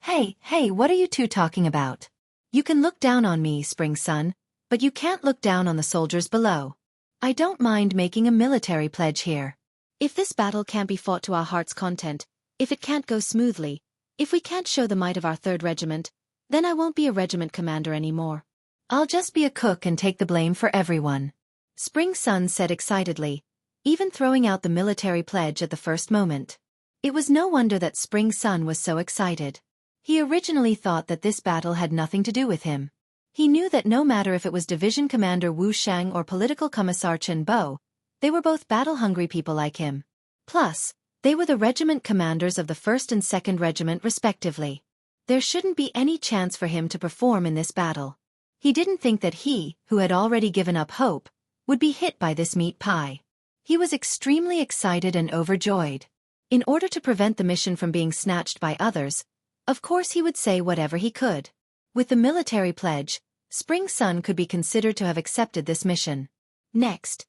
Hey, what are you two talking about? You can look down on me, Spring Sun, but you can't look down on the soldiers below. I don't mind making a military pledge here. If this battle can't be fought to our heart's content, if it can't go smoothly, if we can't show the might of our 3rd regiment, then I won't be a regiment commander anymore. I'll just be a cook and take the blame for everyone. Spring Sun said excitedly, even throwing out the military pledge at the first moment. It was no wonder that Spring Sun was so excited. He originally thought that this battle had nothing to do with him. He knew that no matter if it was Division Commander Wu Shang or Political Commissar Chen Bo, they were both battle-hungry people like him. Plus, they were the regiment commanders of the 1st and 2nd Regiment respectively. There shouldn't be any chance for him to perform in this battle. He didn't think that he, who had already given up hope, would be hit by this meat pie. He was extremely excited and overjoyed. In order to prevent the mission from being snatched by others, of course he would say whatever he could. With the military pledge, Spring Sun could be considered to have accepted this mission. Next,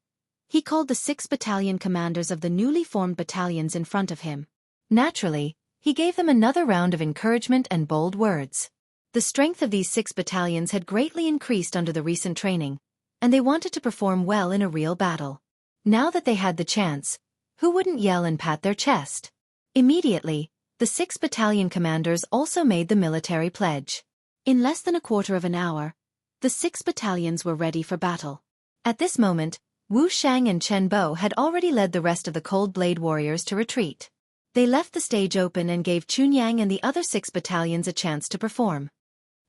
he called the 6 battalion commanders of the newly formed battalions in front of him. Naturally, he gave them another round of encouragement and bold words. The strength of these 6 battalions had greatly increased under the recent training, and they wanted to perform well in a real battle. Now that they had the chance, who wouldn't yell and pat their chest? Immediately, the 6 battalion commanders also made the military pledge. In less than a quarter of an hour, the 6 battalions were ready for battle. At this moment, Wu Shang and Chen Bo had already led the rest of the Cold Blade warriors to retreat. They left the stage open and gave Chunyang and the other 6 battalions a chance to perform.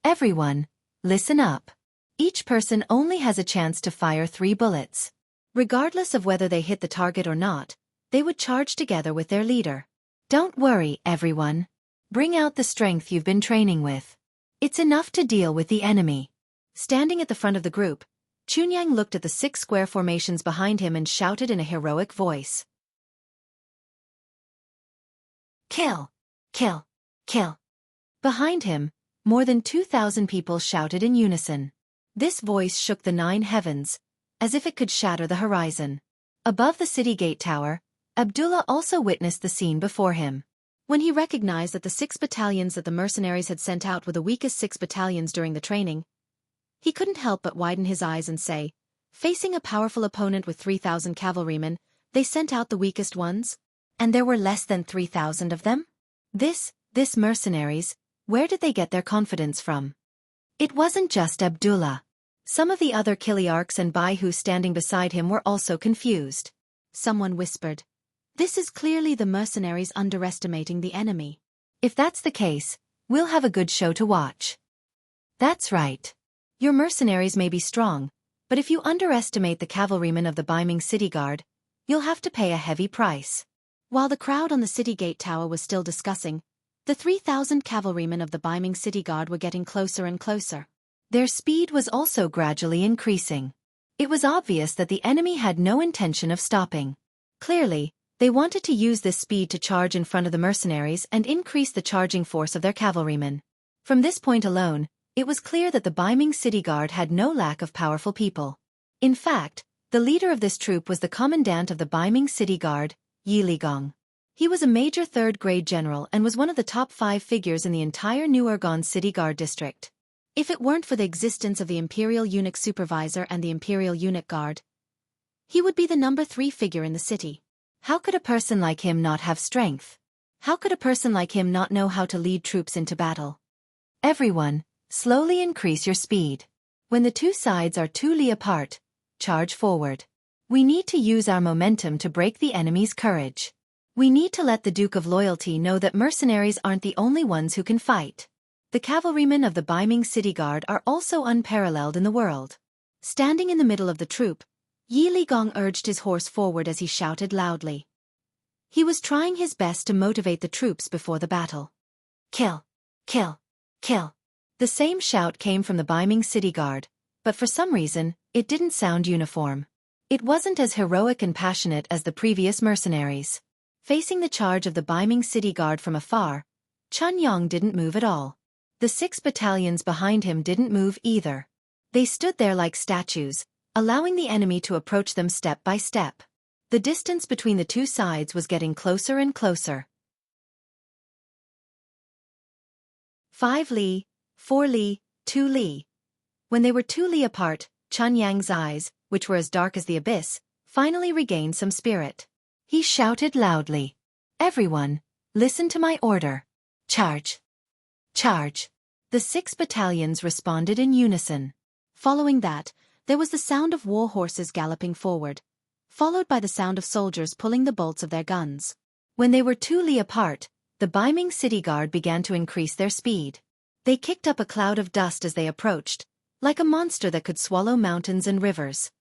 Everyone, listen up. Each person only has a chance to fire 3 bullets. Regardless of whether they hit the target or not, they would charge together with their leader. Don't worry, everyone. Bring out the strength you've been training with. It's enough to deal with the enemy. Standing at the front of the group, Chunyang looked at the 6 square formations behind him and shouted in a heroic voice. Kill! Kill! Kill! Behind him, more than 2,000 people shouted in unison. This voice shook the 9 heavens, as if it could shatter the horizon. Above the city gate tower, Abdullah also witnessed the scene before him. When he recognized that the 6 battalions that the mercenaries had sent out were the weakest 6 battalions during the training, he couldn't help but widen his eyes and say, facing a powerful opponent with 3,000 cavalrymen, they sent out the weakest ones? And there were less than 3,000 of them? This mercenaries, where did they get their confidence from? It wasn't just Abdullah. Some of the other Kiliarchs and Baihu standing beside him were also confused. Someone whispered, "This is clearly the mercenaries underestimating the enemy." If that's the case, we'll have a good show to watch. That's right. Your mercenaries may be strong, but if you underestimate the cavalrymen of the Beiming city guard, you'll have to pay a heavy price. While the crowd on the city gate tower was still discussing, the 3,000 cavalrymen of the Beiming city guard were getting closer and closer. Their speed was also gradually increasing. It was obvious that the enemy had no intention of stopping. Clearly, they wanted to use this speed to charge in front of the mercenaries and increase the charging force of their cavalrymen. From this point alone, it was clear that the Beiming city guard had no lack of powerful people. In fact, the leader of this troop was the commandant of the Beiming city guard, Yi Ligong. He was a major third-grade general and was one of the top 5 figures in the entire New Urgon city guard district. If it weren't for the existence of the Imperial eunuch supervisor and the Imperial eunuch guard, he would be the number 3 figure in the city. How could a person like him not have strength? How could a person like him not know how to lead troops into battle? Everyone, slowly increase your speed. When the 2 sides are 2 li apart, charge forward. We need to use our momentum to break the enemy's courage. We need to let the Duke of Loyalty know that mercenaries aren't the only ones who can fight. The cavalrymen of the Beiming city guard are also unparalleled in the world. Standing in the middle of the troop, Yi Ligong urged his horse forward as he shouted loudly. He was trying his best to motivate the troops before the battle. Kill! Kill! Kill! The same shout came from the Beiming city guard, but for some reason, it didn't sound uniform. It wasn't as heroic and passionate as the previous mercenaries. Facing the charge of the Beiming city guard from afar, Chun Yong didn't move at all. The 6 battalions behind him didn't move either. They stood there like statues, allowing the enemy to approach them step by step. The distance between the 2 sides was getting closer and closer. 5 li, 4 li, 2 li. When they were 2 li apart, Chun Yang's eyes, which were as dark as the abyss, finally regained some spirit. He shouted loudly, "Everyone, listen to my order. Charge! Charge!" The 6 battalions responded in unison. Following that, there was the sound of war horses galloping forward, followed by the sound of soldiers pulling the bolts of their guns. When they were 2 li apart, the Beiming city guard began to increase their speed. They kicked up a cloud of dust as they approached, like a monster that could swallow mountains and rivers.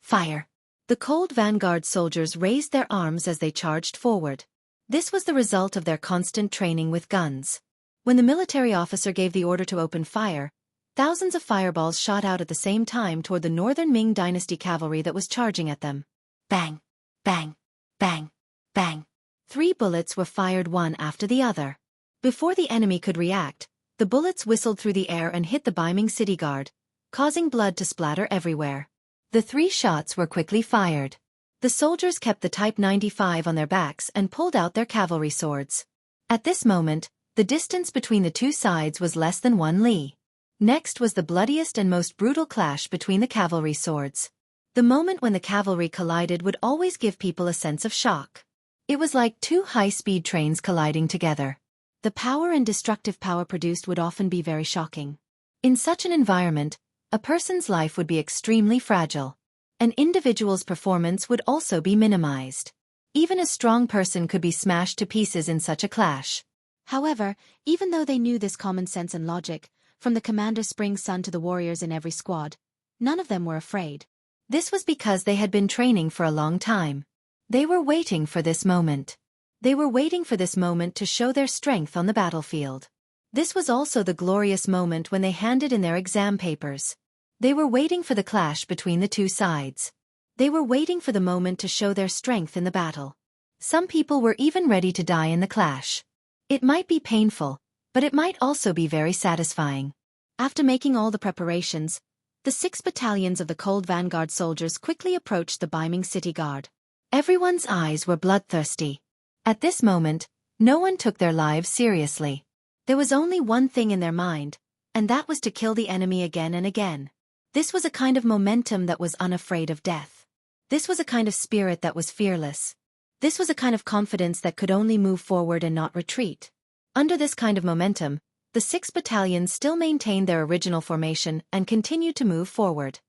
Fire! The cold vanguard soldiers raised their arms as they charged forward. This was the result of their constant training with guns. When the military officer gave the order to open fire, thousands of fireballs shot out at the same time toward the northern Ming dynasty cavalry that was charging at them. Bang! Bang! Bang! Bang! 3 bullets were fired one after the other. Before the enemy could react, the bullets whistled through the air and hit the Beiming city guard, causing blood to splatter everywhere. The 3 shots were quickly fired. The soldiers kept the Type 95 on their backs and pulled out their cavalry swords. At this moment, the distance between the 2 sides was less than 1 li. Next was the bloodiest and most brutal clash between the cavalry swords. The moment when the cavalry collided would always give people a sense of shock. It was like 2 high-speed trains colliding together. The power and destructive power produced would often be very shocking. In such an environment, a person's life would be extremely fragile. An individual's performance would also be minimized. Even a strong person could be smashed to pieces in such a clash. However, even though they knew this common sense and logic, from the Commander Spring Sun to the warriors in every squad, none of them were afraid. This was because they had been training for a long time. They were waiting for this moment. They were waiting for this moment to show their strength on the battlefield. This was also the glorious moment when they handed in their exam papers. They were waiting for the clash between the 2 sides. They were waiting for the moment to show their strength in the battle. Some people were even ready to die in the clash. It might be painful, but it might also be very satisfying. After making all the preparations, the 6 battalions of the Cold Vanguard soldiers quickly approached the Beiming city guard. Everyone's eyes were bloodthirsty. At this moment, no one took their lives seriously. There was only one thing in their mind, and that was to kill the enemy again and again. This was a kind of momentum that was unafraid of death. This was a kind of spirit that was fearless. This was a kind of confidence that could only move forward and not retreat. Under this kind of momentum, the 6 battalions still maintained their original formation and continued to move forward.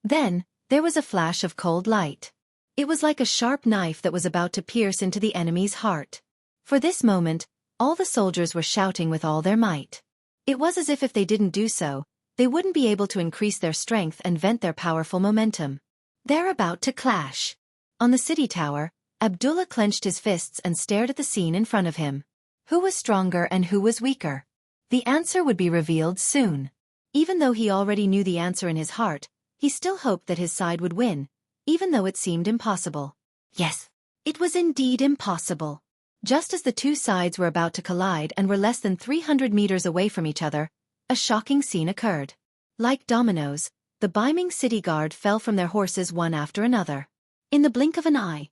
Then, there was a flash of cold light. It was like a sharp knife that was about to pierce into the enemy's heart. For this moment, all the soldiers were shouting with all their might. It was as if they didn't do so, they wouldn't be able to increase their strength and vent their powerful momentum. They're about to clash. On the city tower, Abdullah clenched his fists and stared at the scene in front of him. Who was stronger and who was weaker? The answer would be revealed soon. Even though he already knew the answer in his heart, he still hoped that his side would win, even though it seemed impossible. Yes, it was indeed impossible. Just as the two sides were about to collide and were less than 300 meters away from each other, a shocking scene occurred. Like dominoes, the Beiming city guard fell from their horses one after another. In the blink of an eye,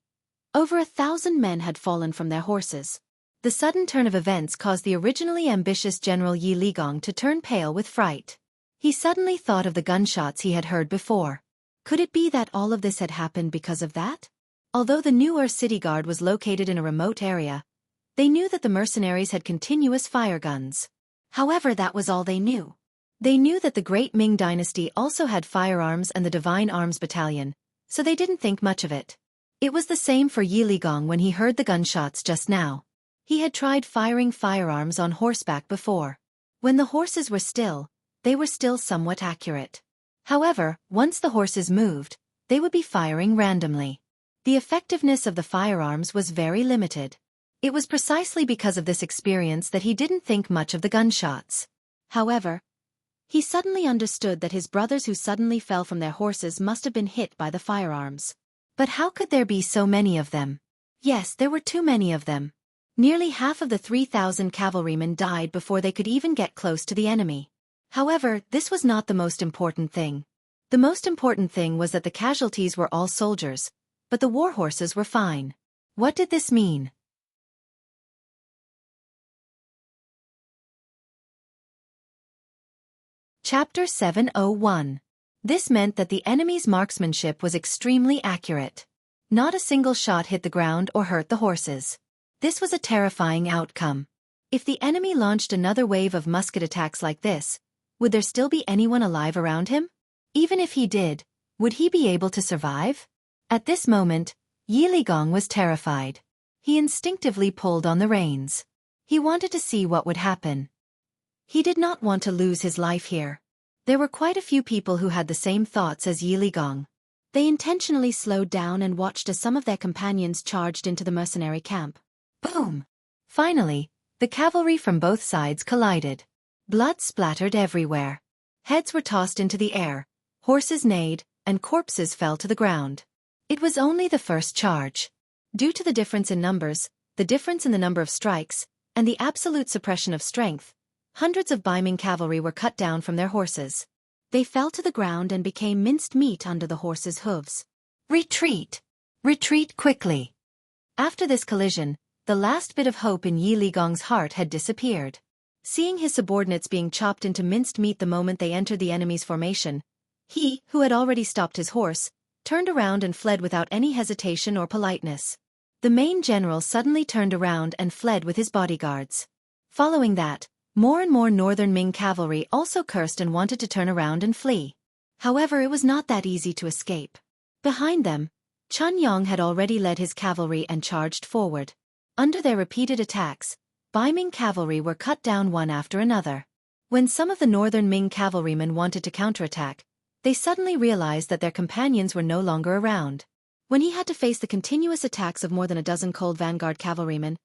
over 1,000 men had fallen from their horses. The sudden turn of events caused the originally ambitious General Yi Ligong to turn pale with fright. He suddenly thought of the gunshots he had heard before. Could it be that all of this had happened because of that? Although the newer city guard was located in a remote area, they knew that the mercenaries had continuous fire guns. However, that was all they knew. They knew that the Great Ming Dynasty also had firearms and the Divine Arms Battalion, so they didn't think much of it. It was the same for Yi Ligong when he heard the gunshots just now. He had tried firing firearms on horseback before. When the horses were still, they were still somewhat accurate. However, once the horses moved, they would be firing randomly. The effectiveness of the firearms was very limited. It was precisely because of this experience that he didn't think much of the gunshots. However, he suddenly understood that his brothers who suddenly fell from their horses must have been hit by the firearms. But how could there be so many of them? Yes, there were too many of them. Nearly half of the 3,000 cavalrymen died before they could even get close to the enemy. However, this was not the most important thing. The most important thing was that the casualties were all soldiers, but the war horses were fine. What did this mean? Chapter 701. This meant that the enemy's marksmanship was extremely accurate. Not a single shot hit the ground or hurt the horses. This was a terrifying outcome. If the enemy launched another wave of musket attacks like this, would there still be anyone alive around him? Even if he did, would he be able to survive? At this moment, Yi Ligong was terrified. He instinctively pulled on the reins. He wanted to see what would happen. He did not want to lose his life here. There were quite a few people who had the same thoughts as Yi Ligong. They intentionally slowed down and watched as some of their companions charged into the mercenary camp. Boom! Finally, the cavalry from both sides collided. Blood splattered everywhere. Heads were tossed into the air, horses neighed, and corpses fell to the ground. It was only the first charge. Due to the difference in numbers, the difference in the number of strikes, and the absolute suppression of strength, hundreds of Beiming cavalry were cut down from their horses. They fell to the ground and became minced meat under the horses' hooves. Retreat! Retreat quickly! After this collision, the last bit of hope in Yi Ligong's heart had disappeared. Seeing his subordinates being chopped into minced meat the moment they entered the enemy's formation, he, who had already stopped his horse, turned around and fled without any hesitation or politeness. The main general suddenly turned around and fled with his bodyguards. Following that, more and more northern Ming cavalry also cursed and wanted to turn around and flee. However, it was not that easy to escape. Behind them, Chun Yong had already led his cavalry and charged forward. Under their repeated attacks, Beiming cavalry were cut down one after another. When some of the northern Ming cavalrymen wanted to counterattack, they suddenly realized that their companions were no longer around. When he had to face the continuous attacks of more than a dozen Cold Vanguard cavalrymen,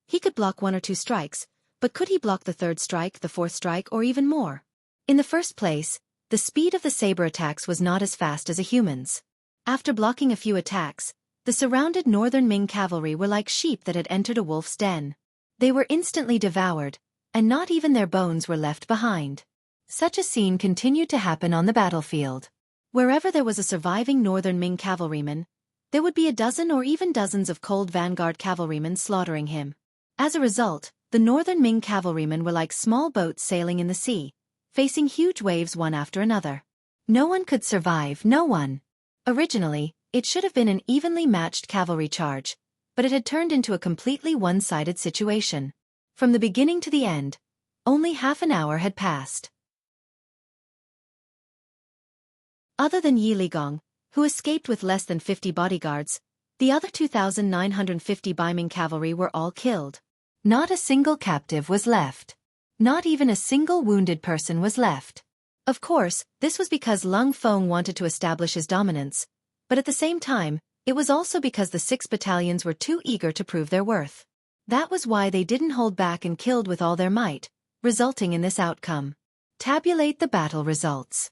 he could block 1 or 2 strikes, but could he block the 3rd strike, the 4th strike, or even more? In the first place, the speed of the saber attacks was not as fast as a human's. After blocking a few attacks, The surrounded northern Ming cavalry were like sheep that had entered a wolf's den. They were instantly devoured, and not even their bones were left behind. Such a scene continued to happen on the battlefield. Wherever there was a surviving northern Ming cavalryman, there would be a dozen or even dozens of cold vanguard cavalrymen slaughtering him. As a result, the northern Ming cavalrymen were like small boats sailing in the sea, facing huge waves one after another. No one could survive, no one. Originally, it should have been an evenly matched cavalry charge, but it had turned into a completely one-sided situation. From the beginning to the end, only half an hour had passed. Other than Yi Ligong, who escaped with less than 50 bodyguards, the other 2,950 Baiming cavalry were all killed. Not a single captive was left. Not even a single wounded person was left. Of course, this was because Lung Feng wanted to establish his dominance, but at the same time, it was also because the 6 battalions were too eager to prove their worth. That was why they didn't hold back and killed with all their might, resulting in this outcome. Tabulate the battle results.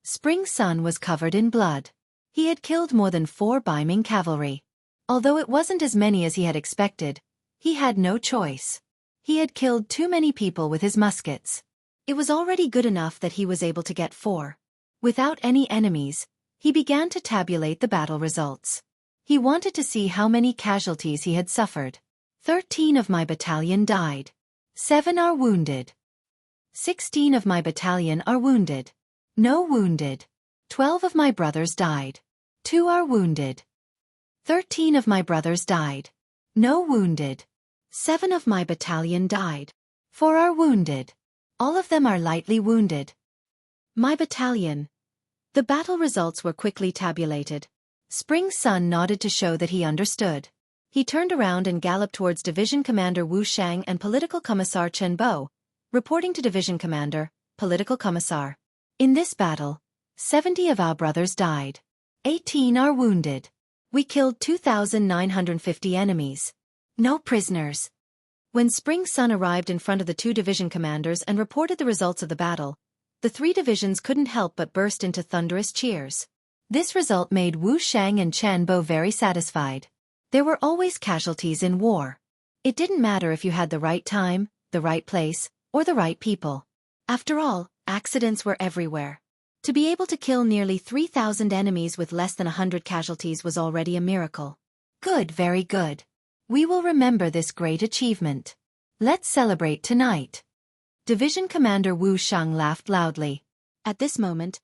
Spring Sun was covered in blood. He had killed more than 4 Baiming cavalry. Although it wasn't as many as he had expected, he had no choice. He had killed too many people with his muskets. It was already good enough that he was able to get 4. Without any enemies, he began to tabulate the battle results. He wanted to see how many casualties he had suffered. 13 of my battalion died. 7 are wounded. 16 of my battalion are wounded. No wounded. 12 of my brothers died. 2 are wounded. 13 of my brothers died. No wounded. 7 of my battalion died. 4 are wounded. All of them are lightly wounded. My battalion. The battle results were quickly tabulated. Spring Sun nodded to show that he understood. He turned around and galloped towards Division Commander Wu Shang and Political Commissar Chen Bo, reporting to Division Commander, Political Commissar. In this battle, 70 of our brothers died. 18 are wounded. We killed 2,950 enemies. No prisoners. When Spring Sun arrived in front of the 2 division commanders and reported the results of the battle, the 3 divisions couldn't help but burst into thunderous cheers. This result made Wu Shang and Chen Bo very satisfied. There were always casualties in war. It didn't matter if you had the right time, the right place, or the right people. After all, accidents were everywhere. To be able to kill nearly 3,000 enemies with less than 100 casualties was already a miracle. Good, very good. We will remember this great achievement. Let's celebrate tonight. Division Commander Wu Shang laughed loudly. At this moment,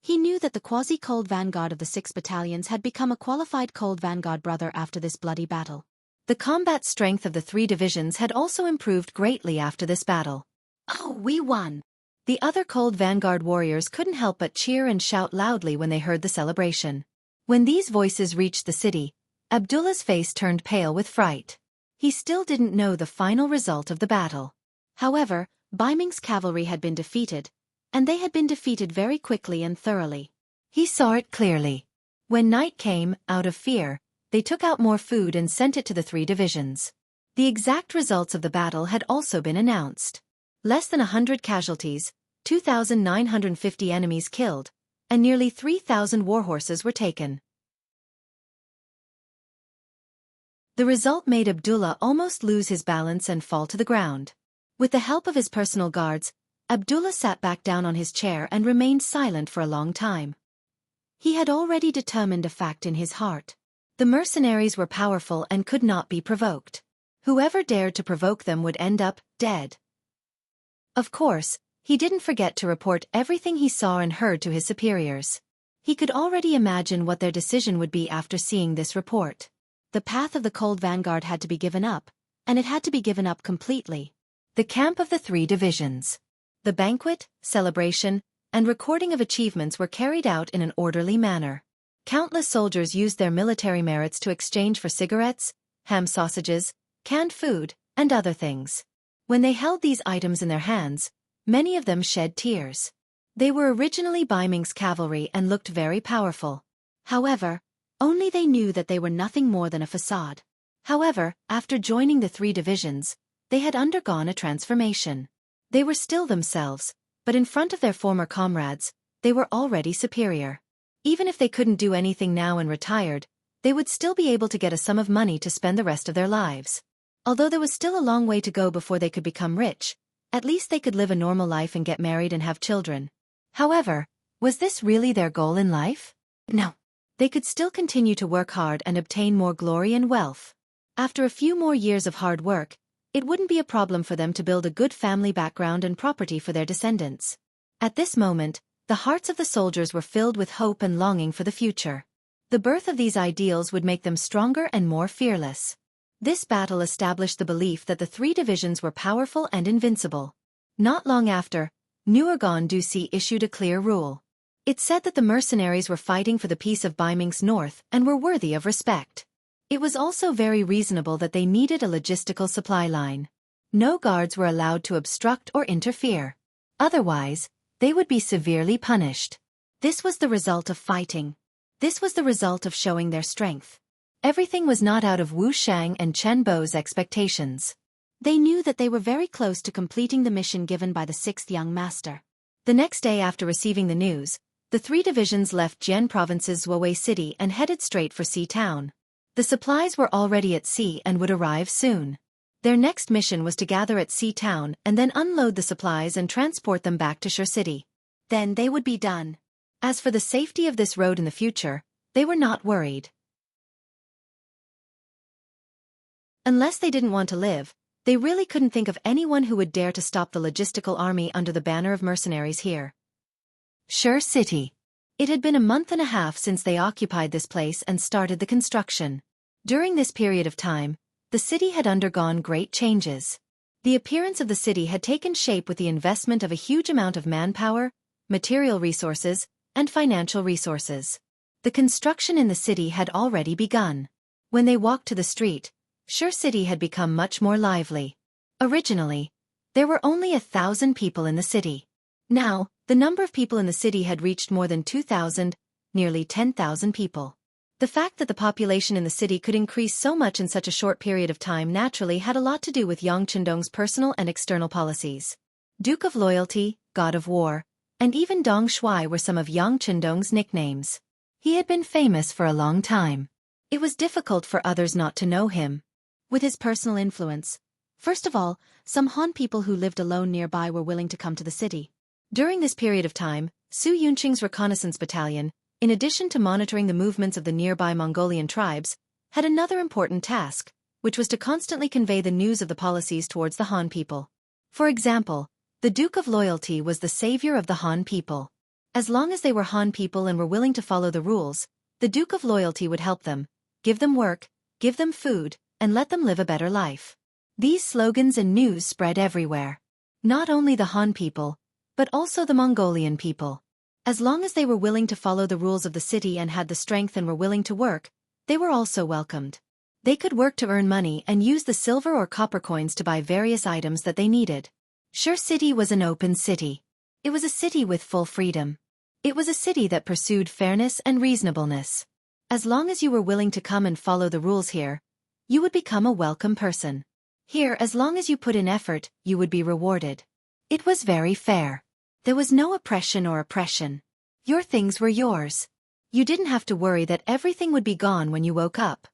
he knew that the quasi-cold vanguard of the 6 battalions had become a qualified cold vanguard brother after this bloody battle. The combat strength of the 3 divisions had also improved greatly after this battle. Oh, we won! The other cold vanguard warriors couldn't help but cheer and shout loudly when they heard the celebration. When these voices reached the city, Abdullah's face turned pale with fright. He still didn't know the final result of the battle. However, Baiming's cavalry had been defeated, and they had been defeated very quickly and thoroughly. He saw it clearly. When night came, out of fear, they took out more food and sent it to the 3 divisions. The exact results of the battle had also been announced. Less than 100 casualties, 2,950 enemies killed, and nearly 3,000 warhorses were taken. The result made Abdullah almost lose his balance and fall to the ground. With the help of his personal guards, Abdullah sat back down on his chair and remained silent for a long time. He had already determined a fact in his heart. The mercenaries were powerful and could not be provoked. Whoever dared to provoke them would end up dead. Of course, he didn't forget to report everything he saw and heard to his superiors. He could already imagine what their decision would be after seeing this report. The path of the cold vanguard had to be given up, and it had to be given up completely. The camp of the 3 divisions. The banquet, celebration, and recording of achievements were carried out in an orderly manner. Countless soldiers used their military merits to exchange for cigarettes, ham sausages, canned food, and other things. When they held these items in their hands, many of them shed tears. They were originally Baiming's cavalry and looked very powerful. However, only they knew that they were nothing more than a facade. However, after joining the 3 divisions, they had undergone a transformation. They were still themselves, but in front of their former comrades, they were already superior. Even if they couldn't do anything now and retired, they would still be able to get a sum of money to spend the rest of their lives. Although there was still a long way to go before they could become rich, at least they could live a normal life and get married and have children. However, was this really their goal in life? No. They could still continue to work hard and obtain more glory and wealth. After a few more years of hard work, it wouldn't be a problem for them to build a good family background and property for their descendants. At this moment, the hearts of the soldiers were filled with hope and longing for the future. The birth of these ideals would make them stronger and more fearless. This battle established the belief that the three divisions were powerful and invincible. Not long after, Nuergon Dusi issued a clear rule. It said that the mercenaries were fighting for the peace of Baiming's north and were worthy of respect. It was also very reasonable that they needed a logistical supply line. No guards were allowed to obstruct or interfere. Otherwise, they would be severely punished. This was the result of fighting. This was the result of showing their strength. Everything was not out of Wu Shang and Chen Bo's expectations. They knew that they were very close to completing the mission given by the sixth young master. The next day after receiving the news, the three divisions left Jian Province's Zuowei City and headed straight for Sea Town. The supplies were already at sea and would arrive soon. Their next mission was to gather at Sea Town and then unload the supplies and transport them back to Shur City. Then they would be done. As for the safety of this road in the future, they were not worried. Unless they didn't want to live, they really couldn't think of anyone who would dare to stop the logistical army under the banner of mercenaries here. Shur City. It had been a month and a half since they occupied this place and started the construction. During this period of time, the city had undergone great changes. The appearance of the city had taken shape with the investment of a huge amount of manpower, material resources, and financial resources. The construction in the city had already begun. When they walked to the street, Shur City had become much more lively. Originally, there were only 1,000 people in the city. Now, the number of people in the city had reached more than 2,000, nearly 10,000 people. The fact that the population in the city could increase so much in such a short period of time naturally had a lot to do with Yang Qindong's personal and external policies. Duke of Loyalty, God of War, and even Dong Shuai were some of Yang Qindong's nicknames. He had been famous for a long time. It was difficult for others not to know him. With his personal influence, first of all, some Han people who lived alone nearby were willing to come to the city. During this period of time, Su Yunqing's reconnaissance battalion, in addition to monitoring the movements of the nearby Mongolian tribes, had another important task, which was to constantly convey the news of the policies towards the Han people. For example, the Duke of Loyalty was the savior of the Han people. As long as they were Han people and were willing to follow the rules, the Duke of Loyalty would help them, give them work, give them food, and let them live a better life. These slogans and news spread everywhere. Not only the Han people, but also the Mongolian people. As long as they were willing to follow the rules of the city and had the strength and were willing to work, they were also welcomed. They could work to earn money and use the silver or copper coins to buy various items that they needed. Shur City was an open city. It was a city with full freedom. It was a city that pursued fairness and reasonableness. As long as you were willing to come and follow the rules here, you would become a welcome person. Here, as long as you put in effort, you would be rewarded. It was very fair. There was no oppression or oppression. Your things were yours. You didn't have to worry that everything would be gone when you woke up.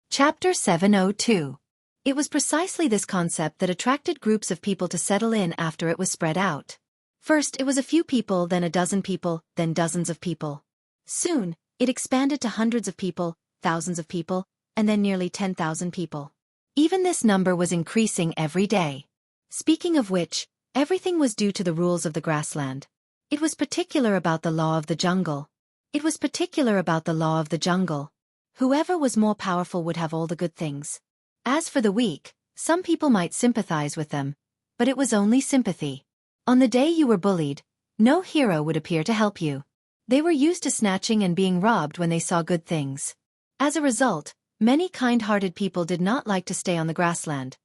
Chapter 702. It was precisely this concept that attracted groups of people to settle in after it was spread out. First, it was a few people, then a dozen people, then dozens of people. Soon, it expanded to hundreds of people, thousands of people, and then nearly 10,000 people. Even this number was increasing every day. Speaking of which, everything was due to the rules of the grassland. It was particular about the law of the jungle. It was particular about the law of the jungle. Whoever was more powerful would have all the good things. As for the weak, some people might sympathize with them, but it was only sympathy. On the day you were bullied, no hero would appear to help you. They were used to snatching and being robbed when they saw good things. As a result, many kind-hearted people did not like to stay on the grassland,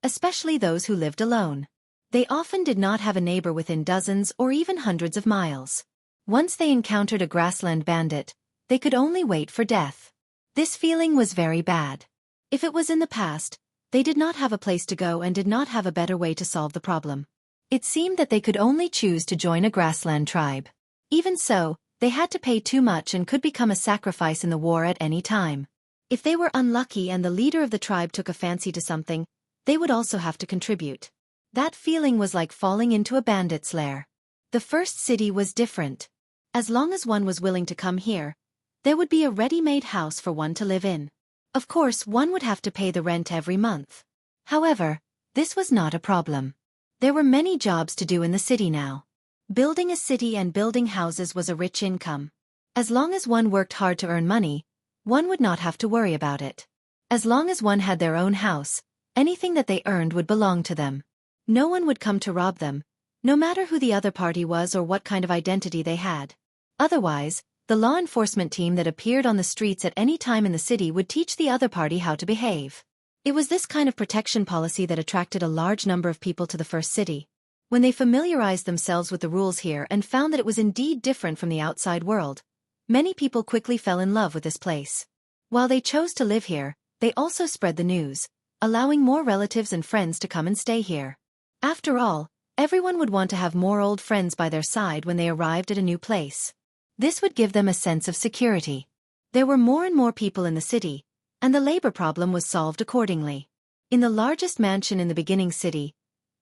especially those who lived alone. They often did not have a neighbor within dozens or even hundreds of miles. Once they encountered a grassland bandit, they could only wait for death. This feeling was very bad. If it was in the past, they did not have a place to go and did not have a better way to solve the problem. It seemed that they could only choose to join a grassland tribe. Even so, they had to pay too much and could become a sacrifice in the war at any time. If they were unlucky and the leader of the tribe took a fancy to something, they would also have to contribute. That feeling was like falling into a bandit's lair. The first city was different. As long as one was willing to come here, there would be a ready-made house for one to live in. Of course, one would have to pay the rent every month. However, this was not a problem. There were many jobs to do in the city now. Building a city and building houses was a rich income. As long as one worked hard to earn money, one would not have to worry about it. As long as one had their own house, anything that they earned would belong to them. No one would come to rob them, no matter who the other party was or what kind of identity they had. Otherwise, the law enforcement team that appeared on the streets at any time in the city would teach the other party how to behave. It was this kind of protection policy that attracted a large number of people to the first city. When they familiarized themselves with the rules here and found that it was indeed different from the outside world, many people quickly fell in love with this place. While they chose to live here, they also spread the news, allowing more relatives and friends to come and stay here. After all, everyone would want to have more old friends by their side when they arrived at a new place. This would give them a sense of security. There were more and more people in the city, and the labor problem was solved accordingly. In the largest mansion in the beginning city,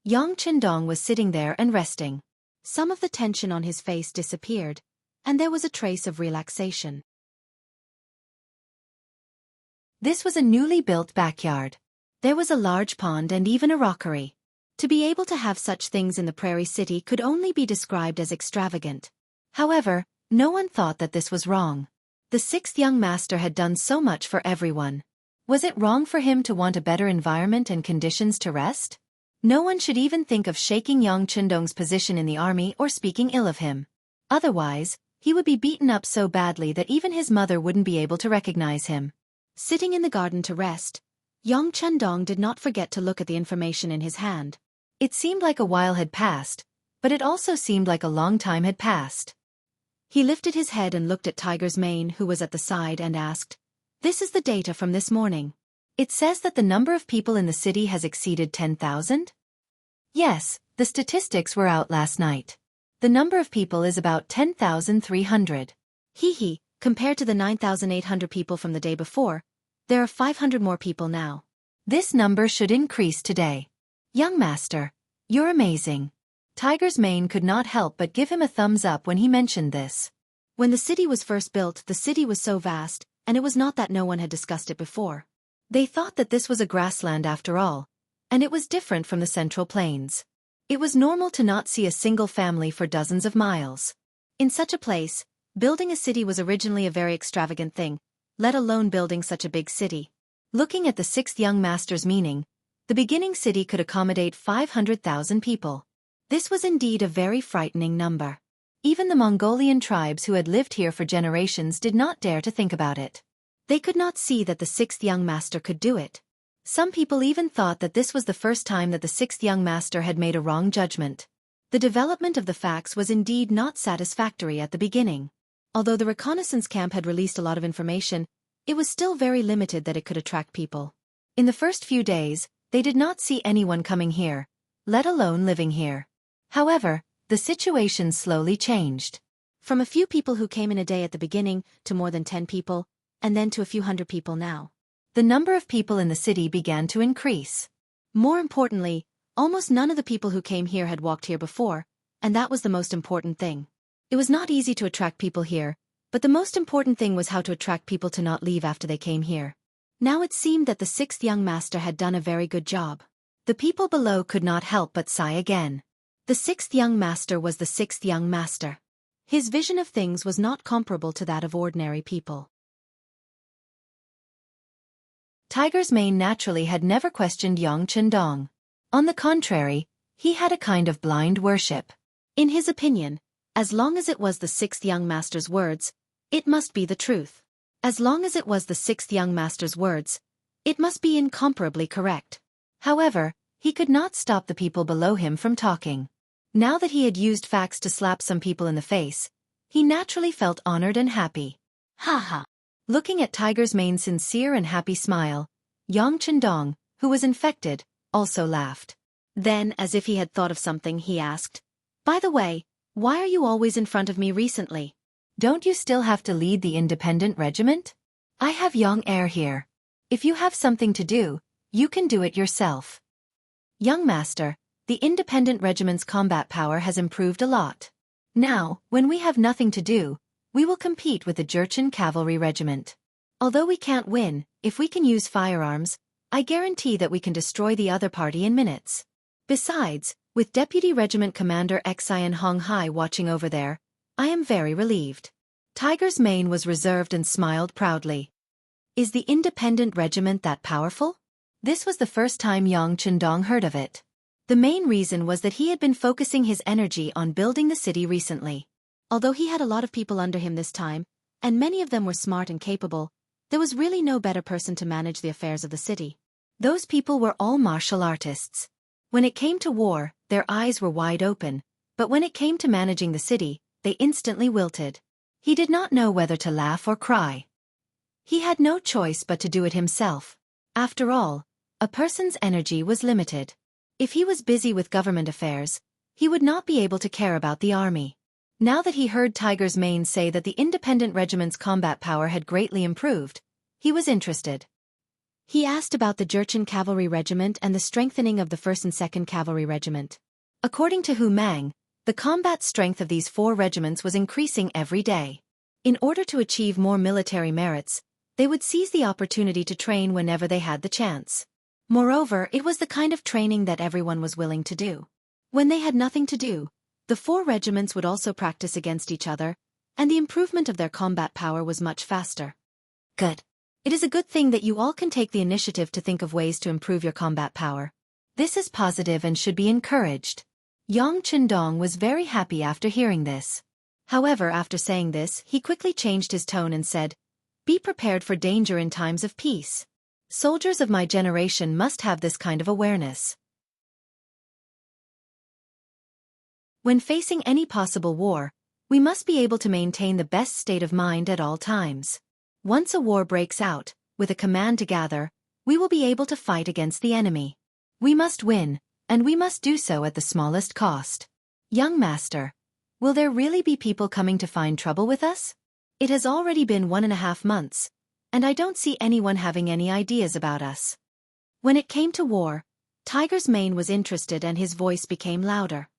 Yang Qindong was sitting there and resting. Some of the tension on his face disappeared, and there was a trace of relaxation. This was a newly built backyard. There was a large pond and even a rockery. To be able to have such things in the prairie city could only be described as extravagant. However, no one thought that this was wrong. The sixth young master had done so much for everyone. Was it wrong for him to want a better environment and conditions to rest? No one should even think of shaking Yang Qindong's position in the army or speaking ill of him. Otherwise, he would be beaten up so badly that even his mother wouldn't be able to recognize him. Sitting in the garden to rest, Yang Qindong did not forget to look at the information in his hand. It seemed like a while had passed, but it also seemed like a long time had passed. He lifted his head and looked at Tiger's Mane, who was at the side, and asked, "This is the data from this morning. It says that the number of people in the city has exceeded 10,000? Yes, the statistics were out last night. The number of people is about 10,300. Hee, compared to the 9,800 people from the day before, there are 500 more people now. This number should increase today. Young master, you're amazing." Tiger's Mane could not help but give him a thumbs up when he mentioned this. When the city was first built, the city was so vast, and it was not that no one had discussed it before. They thought that this was a grassland after all, and it was different from the Central Plains. It was normal to not see a single family for dozens of miles. In such a place, building a city was originally a very extravagant thing, let alone building such a big city. Looking at the sixth young master's meaning, the beginning city could accommodate 500,000 people. This was indeed a very frightening number. Even the Mongolian tribes who had lived here for generations did not dare to think about it. They could not see that the sixth young master could do it. Some people even thought that this was the first time that the sixth young master had made a wrong judgment. The development of the facts was indeed not satisfactory at the beginning. Although the reconnaissance camp had released a lot of information, it was still very limited that it could attract people. In the first few days, they did not see anyone coming here, let alone living here. However, the situation slowly changed. From a few people who came in a day at the beginning, to more than 10 people, and then to a few hundred people now. The number of people in the city began to increase. More importantly, almost none of the people who came here had walked here before, and that was the most important thing. It was not easy to attract people here, but the most important thing was how to attract people to not leave after they came here. Now it seemed that the sixth young master had done a very good job. The people below could not help but sigh again. The sixth young master was the sixth young master. His vision of things was not comparable to that of ordinary people. Tiger's Mane naturally had never questioned Yang Qindong. On the contrary, he had a kind of blind worship. In his opinion, as long as it was the sixth young master's words, it must be the truth. As long as it was the sixth young master's words, it must be incomparably correct. However, he could not stop the people below him from talking. Now that he had used facts to slap some people in the face, he naturally felt honored and happy. Ha ha! Looking at Tiger's Mane's sincere and happy smile, Yang Qindong, who was infected, also laughed. Then, as if he had thought of something, he asked, "By the way, why are you always in front of me recently?" Don't you still have to lead the independent regiment? I have young heir here. If you have something to do, you can do it yourself. Young master, the independent regiment's combat power has improved a lot. Now, when we have nothing to do, we will compete with the Jurchen cavalry regiment. Although we can't win, if we can use firearms, I guarantee that we can destroy the other party in minutes. Besides, with Deputy Regiment Commander Xian Hong Hai watching over there, I am very relieved. Tiger's Mane was reserved and smiled proudly. Is the independent regiment that powerful? This was the first time Yang Chendong heard of it. The main reason was that he had been focusing his energy on building the city recently. Although he had a lot of people under him this time, and many of them were smart and capable, there was really no better person to manage the affairs of the city. Those people were all martial artists. When it came to war, their eyes were wide open, but when it came to managing the city, they instantly wilted. He did not know whether to laugh or cry. He had no choice but to do it himself. After all, a person's energy was limited. If he was busy with government affairs, he would not be able to care about the army. Now that he heard Tiger's Mane say that the independent regiment's combat power had greatly improved, he was interested. He asked about the Jurchen Cavalry Regiment and the strengthening of the 1st and 2nd Cavalry Regiment. According to Hu Mang, the combat strength of these 4 regiments was increasing every day. In order to achieve more military merits, they would seize the opportunity to train whenever they had the chance. Moreover, it was the kind of training that everyone was willing to do. When they had nothing to do, the 4 regiments would also practice against each other, and the improvement of their combat power was much faster. Good. It is a good thing that you all can take the initiative to think of ways to improve your combat power. This is positive and should be encouraged. Yang Chendong was very happy after hearing this. However, after saying this, he quickly changed his tone and said, "Be prepared for danger in times of peace. Soldiers of my generation must have this kind of awareness. When facing any possible war, we must be able to maintain the best state of mind at all times. Once a war breaks out, with a command to gather, we will be able to fight against the enemy. We must win, and we must do so at the smallest cost. Young master, will there really be people coming to find trouble with us? It has already been 1.5 months, and I don't see anyone having any ideas about us." When it came to war, Tiger's Mane was interested and his voice became louder.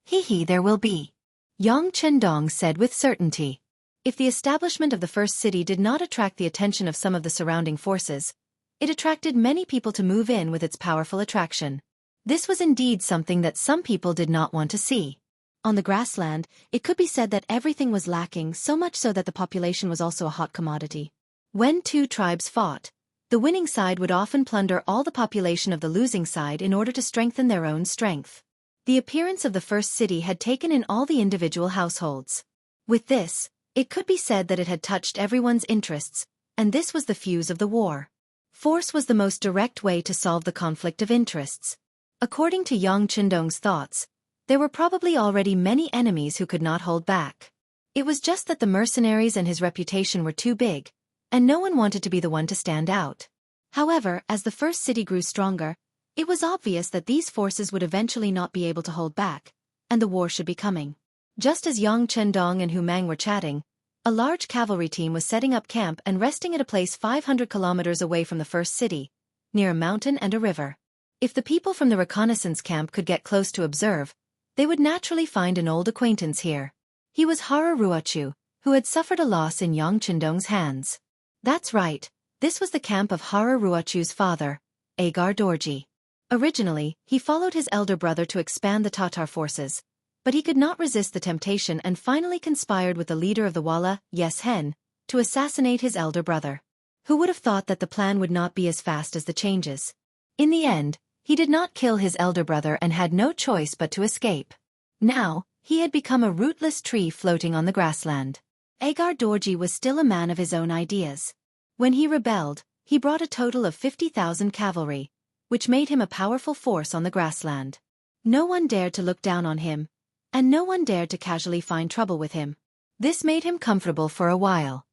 "Hee, there will be," Yang Chendong said with certainty. If the establishment of the first city did not attract the attention of some of the surrounding forces, it attracted many people to move in with its powerful attraction. This was indeed something that some people did not want to see. On the grassland, it could be said that everything was lacking, so much so that the population was also a hot commodity. When 2 tribes fought, the winning side would often plunder all the population of the losing side in order to strengthen their own strength. The appearance of the first city had taken in all the individual households. With this, it could be said that it had touched everyone's interests, and this was the fuse of the war. Force was the most direct way to solve the conflict of interests. According to Yang Chendong's thoughts, there were probably already many enemies who could not hold back. It was just that the mercenaries and his reputation were too big, and no one wanted to be the one to stand out. However, as the first city grew stronger, it was obvious that these forces would eventually not be able to hold back, and the war should be coming. Just as Yang Chendong and Hu Mang were chatting, a large cavalry team was setting up camp and resting at a place 500 kilometers away from the first city, near a mountain and a river. If the people from the reconnaissance camp could get close to observe, they would naturally find an old acquaintance here. He was Hara Ruochu, who had suffered a loss in Yang Chendong's hands. That's right, this was the camp of Hara Ruochu's father, Agar Dorji. Originally, he followed his elder brother to expand the Tatar forces, but he could not resist the temptation and finally conspired with the leader of the Walla, Yes Hen, to assassinate his elder brother. Who would have thought that the plan would not be as fast as the changes? In the end, he did not kill his elder brother and had no choice but to escape. Now, he had become a rootless tree floating on the grassland. Agar Dorji was still a man of his own ideas. When he rebelled, he brought a total of 50,000 cavalry, which made him a powerful force on the grassland. No one dared to look down on him, and no one dared to casually find trouble with him. This made him comfortable for a while.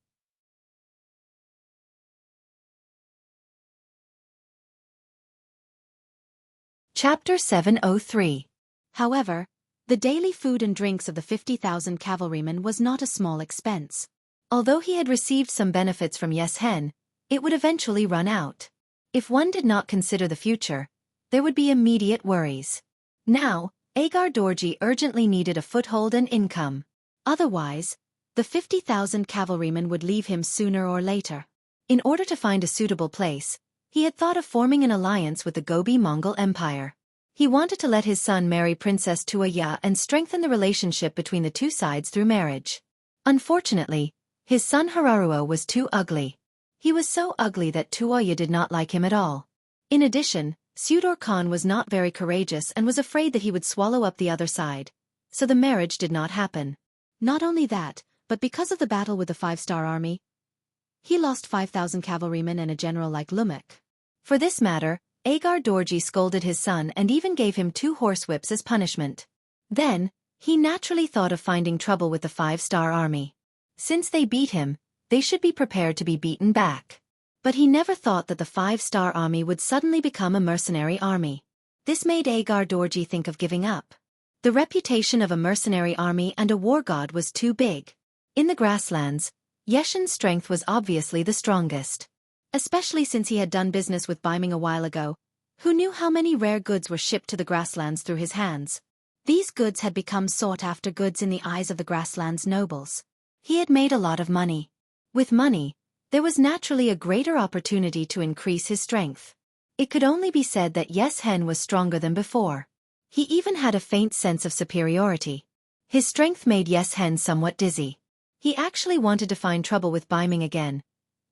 Chapter 703. However, the daily food and drinks of the 50,000 cavalrymen was not a small expense. Although he had received some benefits from Yes Hen, it would eventually run out. If one did not consider the future, there would be immediate worries. Now, Agar Dorji urgently needed a foothold and income. Otherwise, the 50,000 cavalrymen would leave him sooner or later. In order to find a suitable place, he had thought of forming an alliance with the Gobi Mongol Empire. He wanted to let his son marry Princess Tuoya and strengthen the relationship between the two sides through marriage. Unfortunately, his son Hararuo was too ugly. He was so ugly that Tuoya did not like him at all. In addition, Sudor Khan was not very courageous and was afraid that he would swallow up the other side. So the marriage did not happen. Not only that, but because of the battle with the 5-star army, he lost 5,000 cavalrymen and a general like Lumek. For this matter, Agar Dorji scolded his son and even gave him 2 horsewhips as punishment. Then, he naturally thought of finding trouble with the 5-star army. Since they beat him, they should be prepared to be beaten back. But he never thought that the 5-star army would suddenly become a mercenary army. This made Agar Dorji think of giving up. The reputation of a mercenary army and a war god was too big. In the grasslands, Yeshen's strength was obviously the strongest. Especially since he had done business with Baiming a while ago, who knew how many rare goods were shipped to the grasslands through his hands. These goods had become sought-after goods in the eyes of the grasslands nobles. He had made a lot of money. With money, there was naturally a greater opportunity to increase his strength. It could only be said that Yes Hen was stronger than before. He even had a faint sense of superiority. His strength made Yes Hen somewhat dizzy. He actually wanted to find trouble with Baiming again,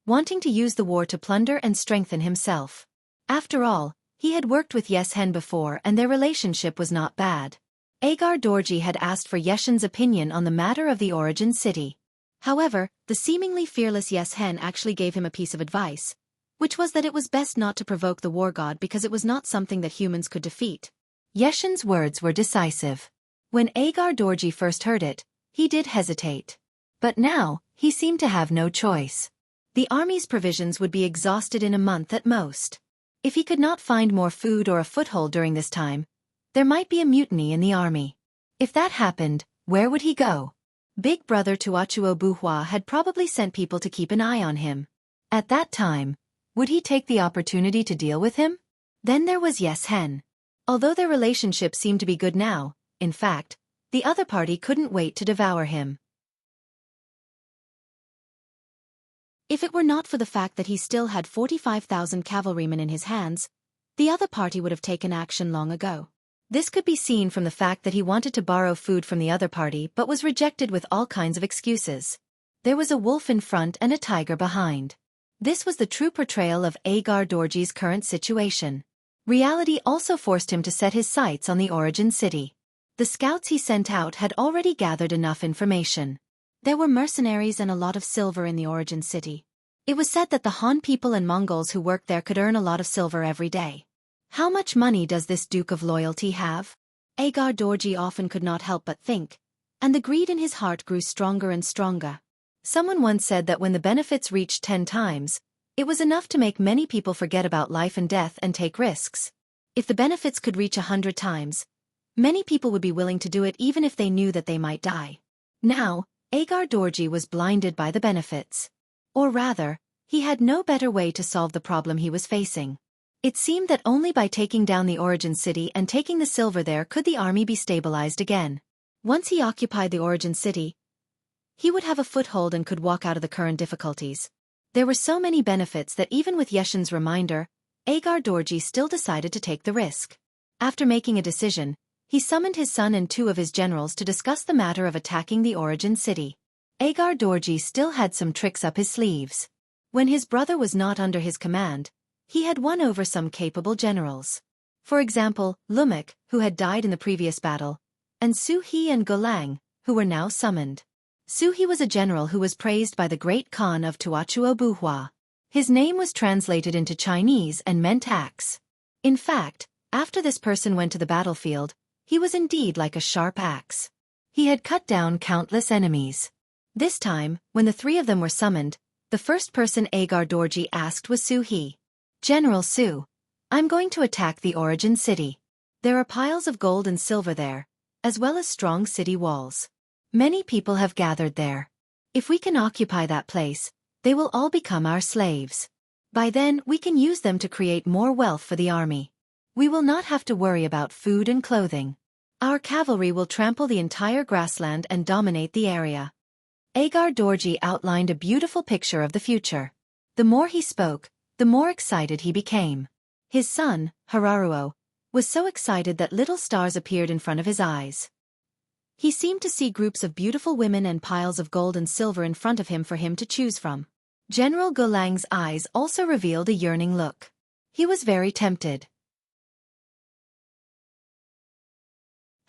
wanting to use the war to plunder and strengthen himself. After all, he had worked with Yes Hen before and their relationship was not bad. Agar Dorji had asked for Yeshen's opinion on the matter of the origin city. However, the seemingly fearless Yes Hen actually gave him a piece of advice, which was that it was best not to provoke the war god because it was not something that humans could defeat. Yeshen's words were decisive. When Agar Dorji first heard it, he did hesitate. But now, he seemed to have no choice. The army's provisions would be exhausted in a month at most. If he could not find more food or a foothold during this time, there might be a mutiny in the army. If that happened, where would he go? Big brother Tuachuo Buhua had probably sent people to keep an eye on him. At that time, would he take the opportunity to deal with him? Then there was Yes Hen. Although their relationship seemed to be good now, in fact, the other party couldn't wait to devour him. If it were not for the fact that he still had 45,000 cavalrymen in his hands, the other party would have taken action long ago. This could be seen from the fact that he wanted to borrow food from the other party but was rejected with all kinds of excuses. There was a wolf in front and a tiger behind. This was the true portrayal of Agar Dorji's current situation. Reality also forced him to set his sights on the origin city. The scouts he sent out had already gathered enough information. There were mercenaries and a lot of silver in the origin city. It was said that the Han people and Mongols who worked there could earn a lot of silver every day. How much money does this Duke of Loyalty have? Agar Dorji often could not help but think, and the greed in his heart grew stronger and stronger. Someone once said that when the benefits reached 10 times, it was enough to make many people forget about life and death and take risks. If the benefits could reach 100 times, many people would be willing to do it even if they knew that they might die. Now, Agar Dorji was blinded by the benefits. Or rather, he had no better way to solve the problem he was facing. It seemed that only by taking down the origin city and taking the silver there could the army be stabilized again. Once he occupied the origin city, he would have a foothold and could walk out of the current difficulties. There were so many benefits that even with Yeshen's reminder, Agar Dorji still decided to take the risk. After making a decision, he summoned his son and 2 of his generals to discuss the matter of attacking the origin city. Agar Dorji still had some tricks up his sleeves. When his brother was not under his command, he had won over some capable generals. For example, Lumek, who had died in the previous battle, and Su He and Golang, who were now summoned. Su He was a general who was praised by the great Khan of Tuachuo Buhua. His name was translated into Chinese and meant axe. In fact, after this person went to the battlefield, he was indeed like a sharp axe. He had cut down countless enemies. This time, when the 3 of them were summoned, the first person Agar Dorji asked was Su He. General Su, I'm going to attack the origin city. There are piles of gold and silver there, as well as strong city walls. Many people have gathered there. If we can occupy that place, they will all become our slaves. By then, we can use them to create more wealth for the army. We will not have to worry about food and clothing. Our cavalry will trample the entire grassland and dominate the area. Agar Dorji outlined a beautiful picture of the future. The more he spoke, the more excited he became. His son, Hararuo, was so excited that little stars appeared in front of his eyes. He seemed to see groups of beautiful women and piles of gold and silver in front of him for him to choose from. General Golang's eyes also revealed a yearning look. He was very tempted.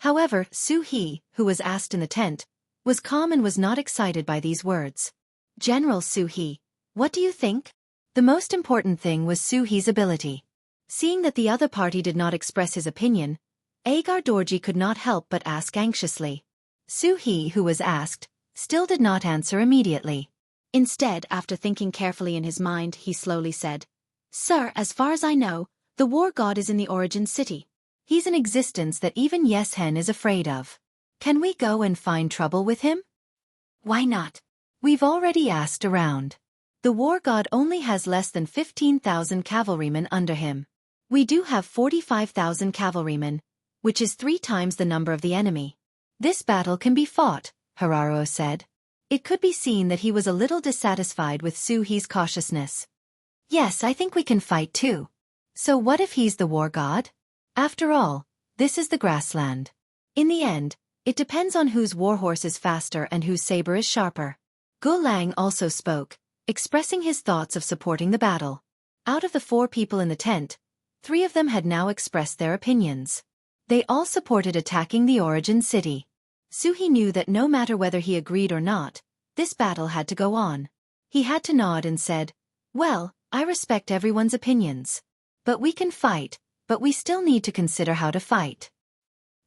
However, Su He, who was asked in the tent, was calm and was not excited by these words. General Su He, what do you think? The most important thing was Su He's ability. Seeing that the other party did not express his opinion, Agar Dorji could not help but ask anxiously. Su He, who was asked, still did not answer immediately. Instead, after thinking carefully in his mind, he slowly said, Sir, as far as I know, the war god is in the origin city. He's an existence that even Yeshen is afraid of. Can we go and find trouble with him? Why not? We've already asked around. The war god only has less than 15,000 cavalrymen under him. We do have 45,000 cavalrymen, which is 3 times the number of the enemy. This battle can be fought, Hararuo said. It could be seen that he was a little dissatisfied with Su He's cautiousness. Yes, I think we can fight too. So what if he's the war god? After all, this is the grassland. In the end, it depends on whose warhorse is faster and whose saber is sharper. Gulang also spoke, expressing his thoughts of supporting the battle. Out of the 4 people in the tent, 3 of them had now expressed their opinions. They all supported attacking the origin city. Su He knew that no matter whether he agreed or not, this battle had to go on. He had to nod and said, Well, I respect everyone's opinions. But we can fight, but we still need to consider how to fight.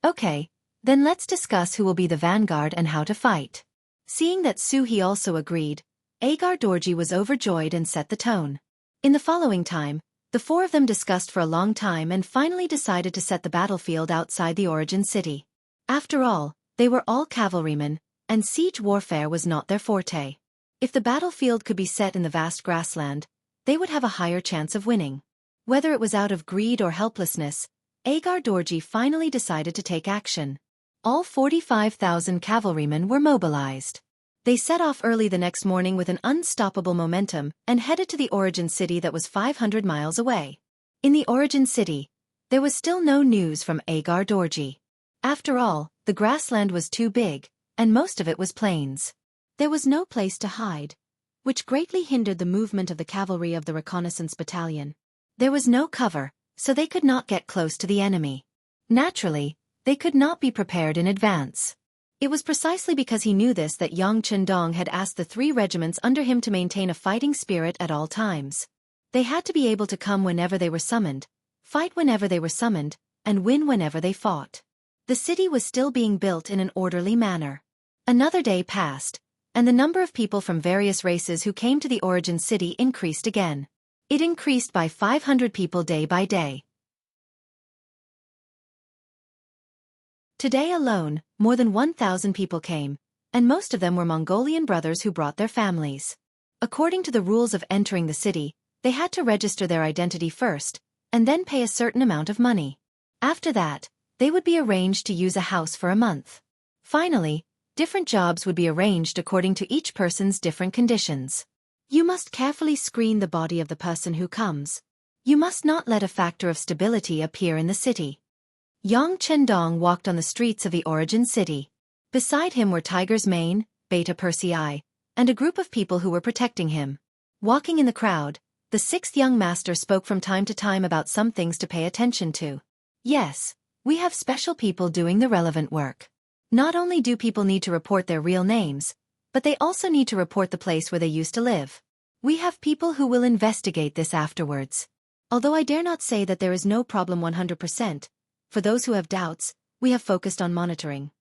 Okay, then let's discuss who will be the vanguard and how to fight. Seeing that Su He also agreed, Agar Dorji was overjoyed and set the tone. In the following time, the 4 of them discussed for a long time and finally decided to set the battlefield outside the origin city. After all, they were all cavalrymen, and siege warfare was not their forte. If the battlefield could be set in the vast grassland, they would have a higher chance of winning. Whether it was out of greed or helplessness, Agar Dorji finally decided to take action. All 45,000 cavalrymen were mobilized. They set off early the next morning with an unstoppable momentum and headed to the origin city that was 500 miles away. In the origin city, there was still no news from Agar Dorji. After all, the grassland was too big, and most of it was plains. There was no place to hide, which greatly hindered the movement of the cavalry of the reconnaissance battalion. There was no cover, so they could not get close to the enemy. Naturally, they could not be prepared in advance. It was precisely because he knew this that Yang Chendong had asked the 3 regiments under him to maintain a fighting spirit at all times. They had to be able to come whenever they were summoned, fight whenever they were summoned, and win whenever they fought. The city was still being built in an orderly manner. Another day passed, and the number of people from various races who came to the origin city increased again. It increased by 500 people day by day. Today alone, more than 1,000 people came, and most of them were Mongolian brothers who brought their families. According to the rules of entering the city, they had to register their identity first, and then pay a certain amount of money. After that, they would be arranged to use a house for a month. Finally, different jobs would be arranged according to each person's different conditions. You must carefully screen the body of the person who comes. You must not let a factor of stability appear in the city. Yang Chendong walked on the streets of the origin city. Beside him were Tiger's Mane, Beta Persei, and a group of people who were protecting him. Walking in the crowd, the 6th young master spoke from time to time about some things to pay attention to. Yes, we have special people doing the relevant work. Not only do people need to report their real names, but they also need to report the place where they used to live. We have people who will investigate this afterwards. Although I dare not say that there is no problem 100%, for those who have doubts, we have focused on monitoring.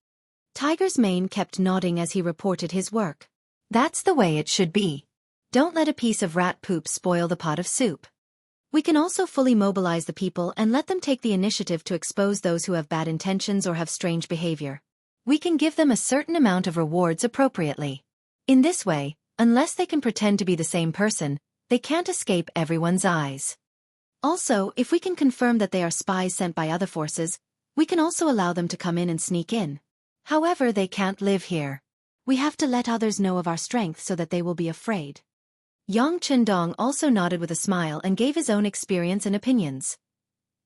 Tiger's Mane kept nodding as he reported his work. That's the way it should be. Don't let a piece of rat poop spoil the pot of soup. We can also fully mobilize the people and let them take the initiative to expose those who have bad intentions or have strange behavior. We can give them a certain amount of rewards appropriately. In this way, unless they can pretend to be the same person, they can't escape everyone's eyes. Also, if we can confirm that they are spies sent by other forces, we can also allow them to come in and sneak in. However, they can't live here. We have to let others know of our strength so that they will be afraid. Yang Chendong also nodded with a smile and gave his own experience and opinions.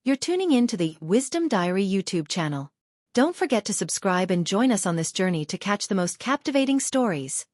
You're tuning in to the Wisdom Diary YouTube channel. Don't forget to subscribe and join us on this journey to catch the most captivating stories.